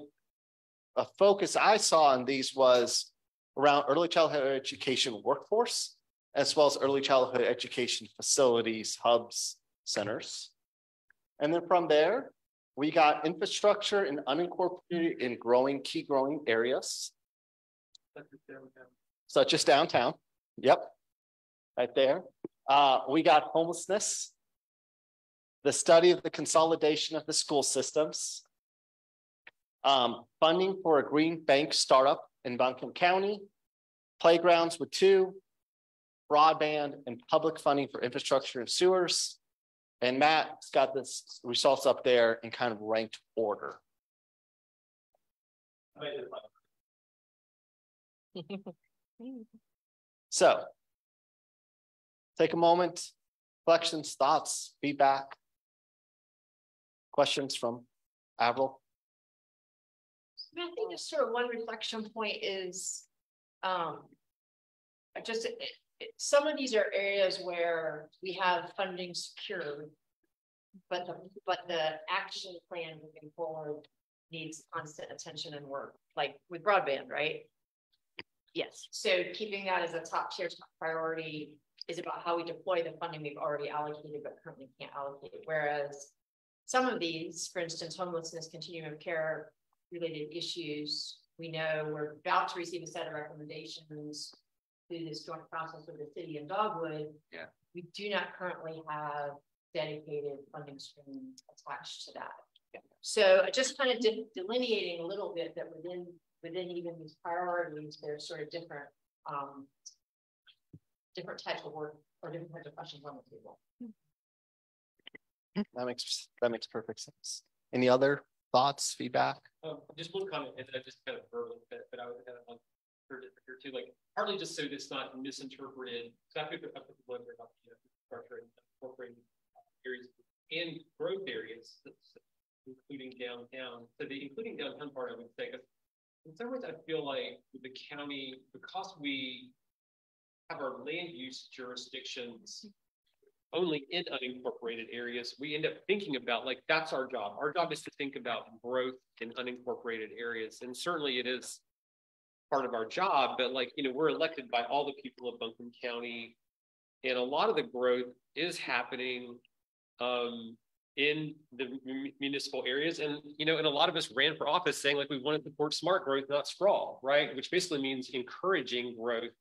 a focus I saw on these was around early childhood education workforce, as well as early childhood education facilities, hubs, centers. And then from there, we got infrastructure in unincorporated in key growing areas, such as downtown. Yep, right there. We got homelessness, the study of the consolidation of the school systems, funding for a green bank startup in Buncombe County, playgrounds with 2, broadband, and public funding for infrastructure and sewers. And Matt's got this results up there in kind of ranked order. So take a moment, reflections, thoughts, feedback, questions from Avril. I think just sort of one reflection point is just some of these are areas where we have funding secured, but the action plan moving forward needs constant attention and work, like with broadband, right? Yes. So keeping that as a top tier priority is about how we deploy the funding we've already allocated, but currently can't allocate. Whereas some of these, for instance, homelessness, continuum of care related issues, we know we're about to receive a set of recommendations through this joint process with the city and Dogwood. Yeah. We do not currently have dedicated funding stream attached to that. Yeah. So just kind of delineating a little bit that within even these priorities, there's sort of different types of work or different types of questions on the table. That makes perfect sense. Any other thoughts, feedback? Just one comment, and I just kind of verbally, but I would have heard it here too, like partly just so it's not misinterpreted. So I think about the infrastructure and incorporating areas and growth areas, including downtown. So the including downtown part, I would say, because in some ways I feel like the county, because we have our land use jurisdictions only in unincorporated areas, we end up thinking about like that's our job. Our job is to think about growth in unincorporated areas, and certainly it is part of our job, but like, we're elected by all the people of Buncombe County. And a lot of the growth is happening in the municipal areas. And, and a lot of us ran for office saying like we want to support smart growth, not sprawl, right? Which basically means encouraging growth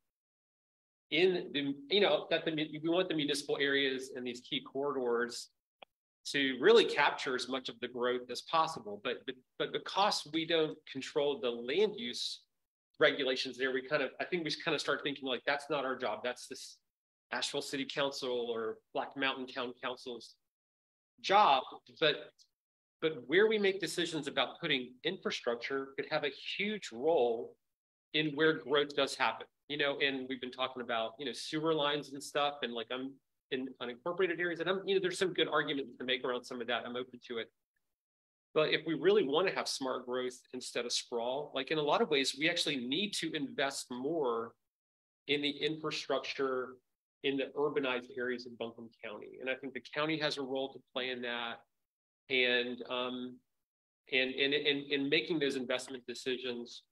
in the, we want the municipal areas and these key corridors to really capture as much of the growth as possible. But because we don't control the land use regulations there, I think we kind of start thinking like, that's not our job. That's this Asheville City Council or Black Mountain Town Council's job. But where we make decisions about putting infrastructure could have a huge role in where growth does happen, and we've been talking about, sewer lines and stuff, and like I'm in unincorporated areas, and there's some good arguments to make around some of that. I'm open to it. But if we really want to have smart growth instead of sprawl, like in a lot of ways, we actually need to invest more in the infrastructure in the urbanized areas in Buncombe County. And I think the county has a role to play in that. And making those investment decisions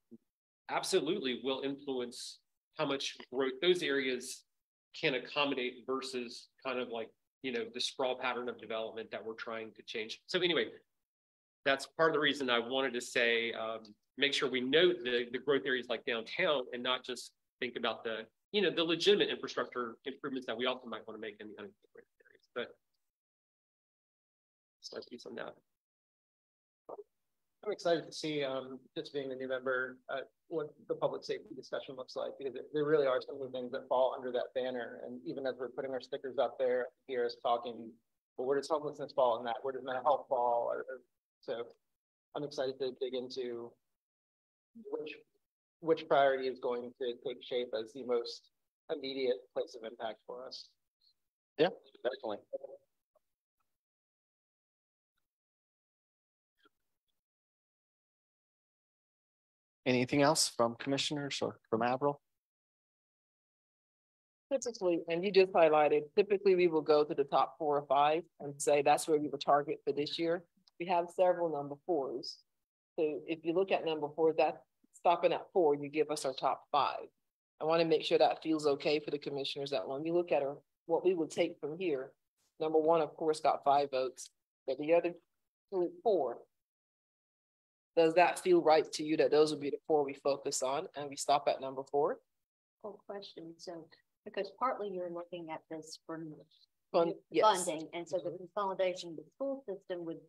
absolutely will influence how much growth those areas can accommodate versus kind of like, the sprawl pattern of development that we're trying to change. So anyway, that's part of the reason I wanted to say, make sure we note the growth areas like downtown and not just think about the legitimate infrastructure improvements that we also might want to make in the unincorporated areas. But so let's piece on that. I'm excited to see, just being a new member, what the public safety discussion looks like, because there really are some of the things that fall under that banner. And even as we're putting our stickers up there, hear us talking, well, where does homelessness fall in that? Where does mental health fall? So I'm excited to dig into which priority is going to take shape as the most immediate place of impact for us. Yeah, definitely. Anything else from commissioners or from Avril? Typically, and you just highlighted, typically we will go to the top 4 or 5 and say that's where we will target for this year. We have several number 4s. So if you look at number 4, that's stopping at 4, you give us our top 5. I want to make sure that feels okay for the commissioners, that when we look at what we would take from here, number 1, of course, got 5 votes, but the other 4, does that feel right to you that those would be the 4 we focus on and we stop at number 4? Good question. So, because partly you're looking at this for yes. funding, and so the consolidation of the school system wouldn't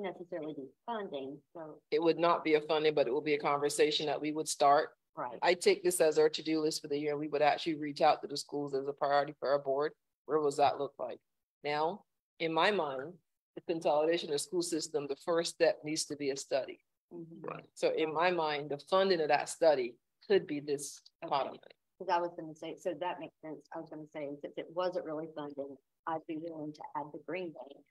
necessarily be funding. So it would not be a funding, but it will be a conversation that we would start. Right. I take this as our to-do list for the year. We would actually reach out to the schools as a priority for our board. Where does that look like? Now, in my mind, the consolidation of the school system, the first step needs to be a study. Mm-hmm. Right. So in my mind, the funding of that study could be this pot of money. Because I was going to say, so that makes sense. I was going to say, if it wasn't really funding, I'd be willing to add the Green Bank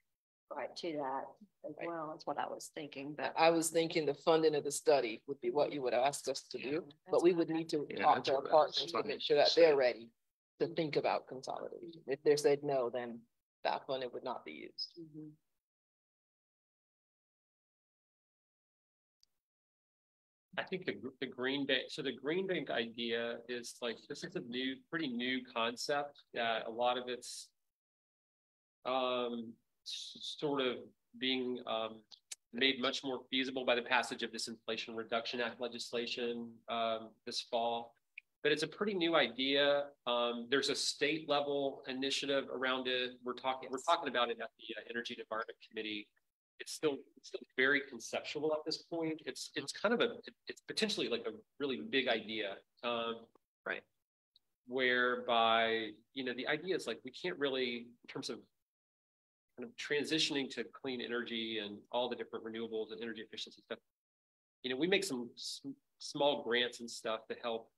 right to that as well. That's what I was thinking. But I was thinking the funding of the study would be what you would ask us to do, but we would need to talk to our partners to make sure that they're ready to think about consolidation. If they said no, then that funding would not be used. Mm-hmm. I think the Green Bank, so the Green Bank idea is like, this is a pretty new concept that a lot of it's sort of being made much more feasible by the passage of this Inflation Reduction Act legislation this fall. But it's a pretty new idea. There's a state level initiative around it. We're talking about it at the Energy and Environment Committee. It's still very conceptual at this point. It's kind of it's potentially like a really big idea, right? Whereby, the idea is like, we can't really, in terms of kind of transitioning to clean energy and all the different renewables and energy efficiency stuff, we make some small grants and stuff to help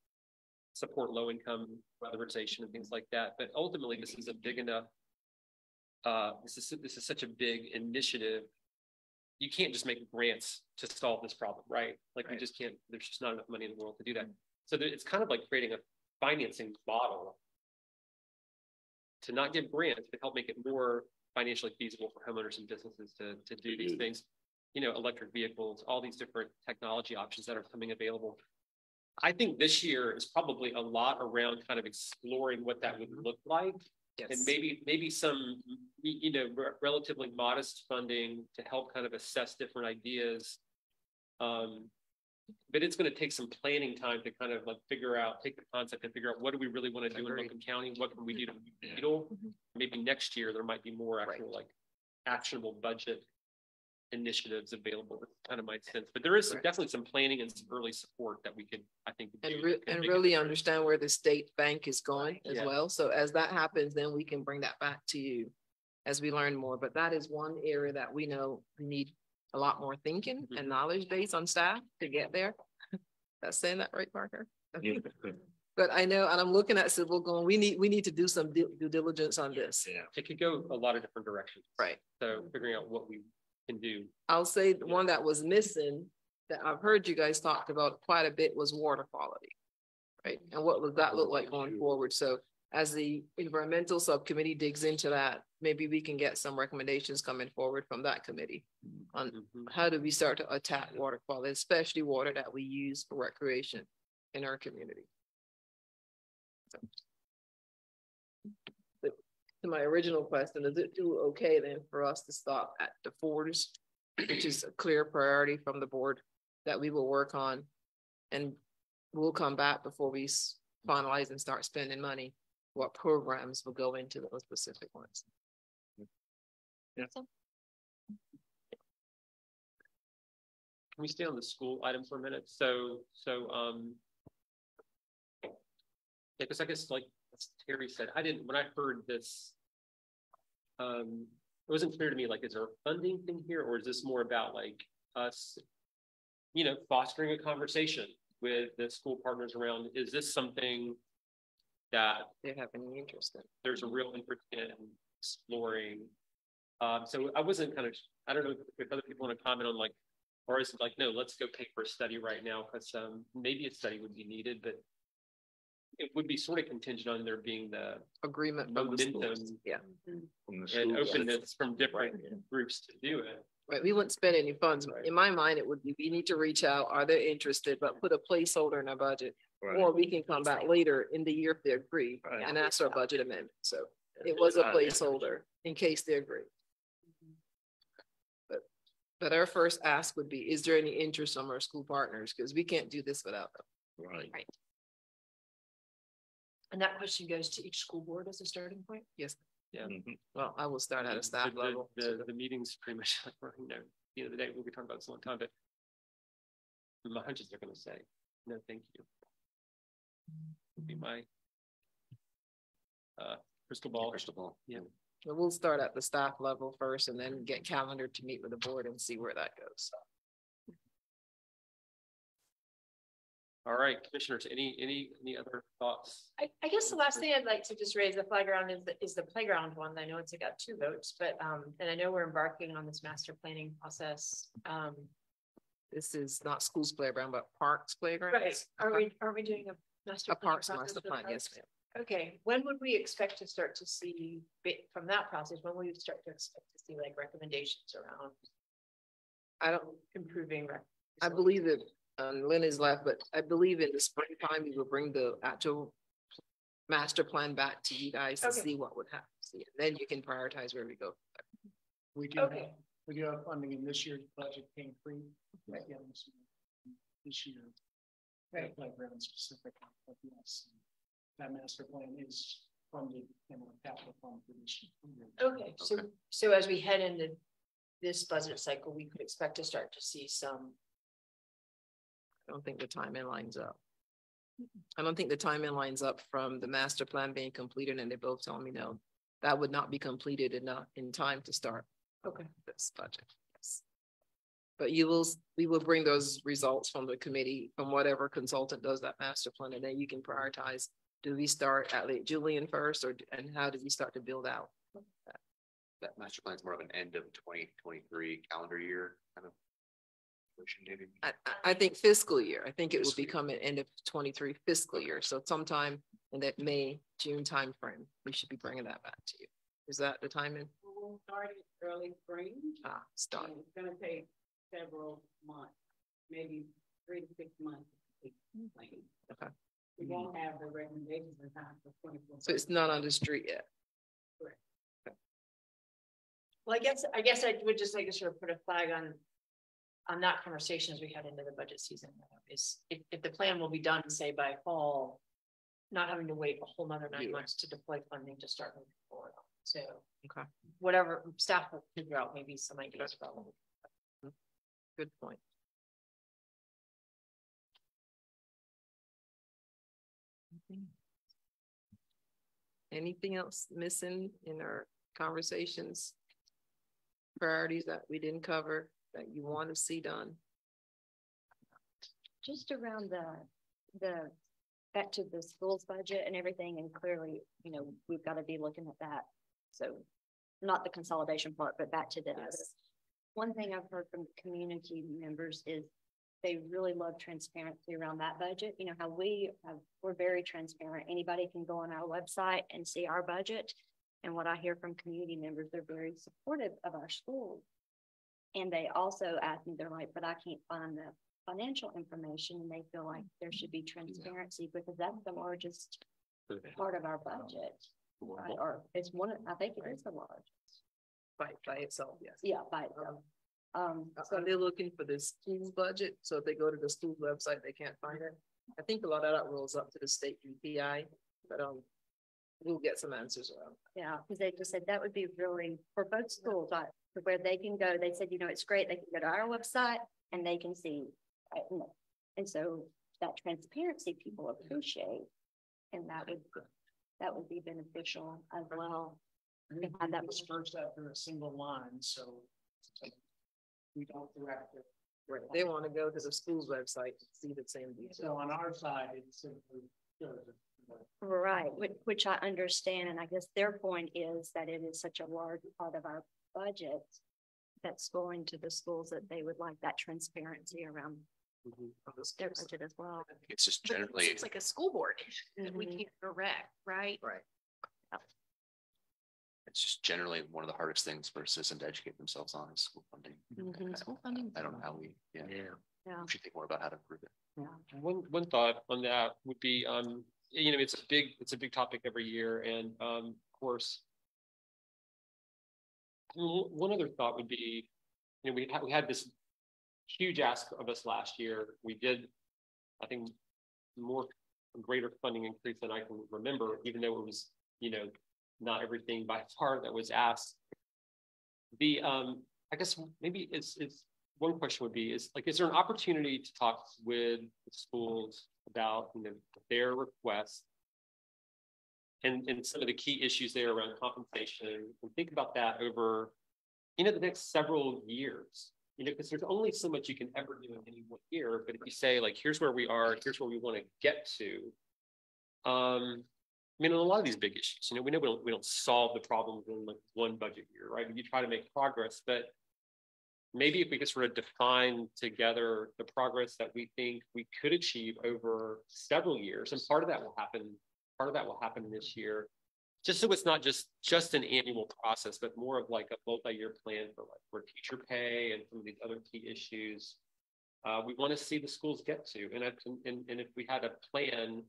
support low income weatherization and things like that. But ultimately, this is a big enough, this is such a big initiative. You can't just make grants to solve this problem, right? Like, we just can't, there's just not enough money in the world to do that. So it's kind of like creating a financing model to not give grants, but help make it more financially feasible for homeowners and businesses to do these things. Electric vehicles, all these different technology options that are coming available. I think this year is probably a lot around kind of exploring what that would look like. Yes. And maybe some, relatively modest funding to help kind of assess different ideas. But it's going to take some planning time to kind of like take the concept and figure out what do we really want to do in Lincoln County? What can we do to move the needle? Maybe next year there might be more actual like actionable budget initiatives available. That's kind of my sense. But there is definitely some planning and some early support that we could, I think, and really understand where the state bank is going as well. So as that happens, then we can bring that back to you as we learn more. But that is one area that we know we need a lot more thinking and knowledge base on staff to get there. That's saying that right, Parker? But I know, and I'm looking at civil going, we need to do some due diligence on this. Yeah, it could go a lot of different directions. Right. So figuring out what we can do. I'll say the one that was missing that I've heard you guys talked about quite a bit was water quality. Right. And what would that look like going forward? So as the environmental subcommittee digs into that, maybe we can get some recommendations coming forward from that committee on how do we start to attack water quality, especially water that we use for recreation in our community. So, to my original question, is it too okay then for us to stop at the Fords, which is a clear priority from the board that we will work on, and we'll come back before we finalize and start spending money, what programs will go into those specific ones. Yeah. Can we stay on the school item for a minute? Because I guess like Terry said, when I heard this, it wasn't clear to me, like, is there a funding thing here, or is this more about like us, fostering a conversation with the school partners around, is this something that they have any interest in? There's a real interest in exploring. So I wasn't I don't know if other people want to comment on like, or is it like, no, let's go pay for a study right now, because maybe a study would be needed, but it would be sort of contingent on there being the agreement, momentum, and openness from different groups to do it. Right, we wouldn't spend any funds. Right. In my mind, it would be, we need to reach out. Are they interested? But put a placeholder in our budget, or we can come back later in the year if they agree and ask for a budget amendment. So it was a placeholder in case they agree. But our first ask would be, is there any interest from our school partners? Because we can't do this without them. Right. And that question goes to each school board as a starting point? Yes. Yeah. Well, I will start at a staff level. The meeting's pretty much like, at the end of the day, we'll be talking about this a long time, but my hunches are going to say, no, thank you. Would be my crystal ball. Yeah. But we'll start at the staff level first and then get calendar to meet with the board and see where that goes. All right, commissioners, any other thoughts? I guess the last thing I'd like to just raise the playground is the playground one. I know it's got 2 votes, but and I know we're embarking on this master planning process. This is not schools playground, but parks playground. Right. Are we doing a master parks master plan? Yes, ma'am. Okay. When would we expect to start to see from that process? When will you start to expect to see like recommendations around? Improving. I believe that. Lynn is left, but I believe in the springtime we will bring the actual master plan back to you guys to see what would happen. Then you can prioritize where we go. We do have funding in this year's budget came free this year. Right. Playground specific. Yes, that master plan is funded in a capital fund for this year. Okay. So as we head into this budget cycle, we could expect to start to see some. I don't think the timing lines up. I don't think the timing lines up from the master plan being completed, and they both telling me no, that would not be completed enough in time to start. Okay. This budget. Yes. But we will bring those results from the committee, from whatever consultant does that master plan, and then you can prioritize. Do we start at Lake Julian first, and how do we start to build out? That master plan is more of an end of 2023 calendar year kind of. I think fiscal year. I think it will become an end of 23 fiscal year. So sometime in that May, June timeframe, we should be bringing that back to you. Is that the timing? We'll start in early spring. Start. It's going to take several months, maybe 3 to 6 months Okay. We won't have the recommendations in time for 24. So it's not on the street yet. Correct. Well, I guess I would just like to sort of put a flag on that conversation as we head into the budget season. Is if the plan will be done, say by fall, not having to wait a whole nother 9 months to deploy funding to start moving forward. So okay, whatever staff will figure out, maybe some ideas about it. Good point. Anything else missing in our conversations? Priorities that we didn't cover that you want to see done? Just around the back to the schools budget and everything, and clearly, you know, we've got to be looking at that. So not the consolidation part, but back to this. Yes. One thing I've heard from community members is they really love transparency around that budget. You know, how we're very transparent. Anybody can go on our website and see our budget. And what I hear from community members, they're very supportive of our schools. And they also ask me, they're like, but I can't find the financial information, and they feel like there should be transparency because that's the largest part of our budget. Right? Or it's one, I think it is the largest. By itself, yes. Yeah, by itself. So they're looking for the school budget. So if they go to the school website, they can't find it. I think a lot of that rolls up to the state UPI, but we'll get some answers around that. Yeah, because they just said that would be really for both schools, where they can go. They said, you know, it's great. They can go to our website and they can see. And so that transparency people appreciate, and that would be beneficial as well. And that was first after a single line, so we don't direct it. Right. They want to go to the school's website to see the same details. So on our side, it's simply right, which I understand, and I guess their point is that it is such a large part of our budget that's going to the schools that they would like that transparency around their budget as well. It's just generally it's like a school board that we can't direct, right? Right. It's just generally one of the hardest things for a citizen to educate themselves on is school funding. School funding. I don't know how we we should think more about how to improve it. Yeah. One thought on that would be you know, it's a big topic every year, and of course one other thought would be, you know, we had this huge ask of us last year. We did, I think, greater funding increase than I can remember, even though it was, you know, not everything by far that was asked. I guess maybe it's one question would be, is there an opportunity to talk with the schools about, you know, their requests and some of the key issues there around compensation, and think about that over, you know, the next several years, you know, because there's only so much you can ever do in any one year. But if you say, like, here's where we are, here's where we want to get to, I mean, on a lot of these big issues, you know, we don't solve the problems in like one budget year, right? You try to make progress, but maybe if we could sort of define together the progress that we think we could achieve over several years, and part of that will happen this year, just so it's not just an annual process, but more of like a multi-year plan for teacher pay and some of these other key issues we want to see the schools get to. And if we had a plan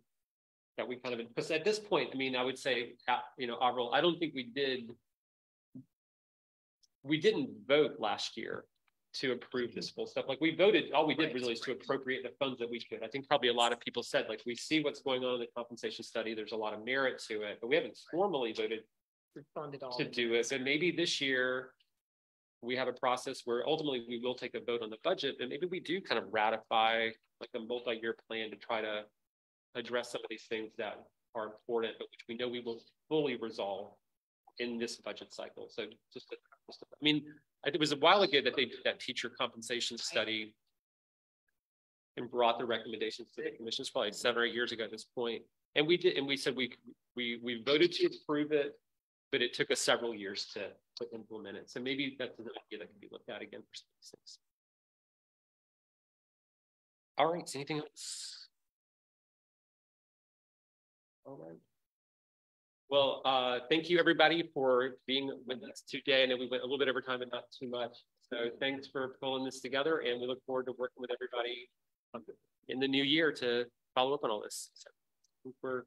that we kind of, because at this point, I mean, I would say, you know, Avril, I don't think we didn't vote last year to approve this full stuff. Like, we voted, all we did really is to appropriate the funds that we could. I think probably a lot of people said, like, we see what's going on in the compensation study. There's a lot of merit to it, but we haven't formally voted to do it. But maybe this year we have a process where ultimately we will take a vote on the budget, and maybe we do kind of ratify like a multi-year plan to try to address some of these things that are important, but which we know we will fully resolve in this budget cycle. So I mean, it was a while ago that they did that teacher compensation study and brought the recommendations to the commission. It's probably 7 or 8 years ago at this point. And we did, and we said we voted to approve it, but it took us several years to implement it. So maybe that's an idea that can be looked at again for some of these things. All right, anything else? All right. Well, thank you everybody for being with us today. I know we went a little bit over time, but not too much. So thanks for pulling this together, and we look forward to working with everybody in the new year to follow up on all this. So we're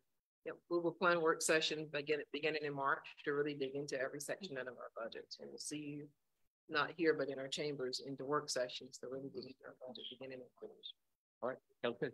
Yep, we will plan work session beginning in March to really dig into every section of our budget. And we'll see you not here, but in our chambers into work sessions to really dig into our budget beginning in March. all right. Sounds good.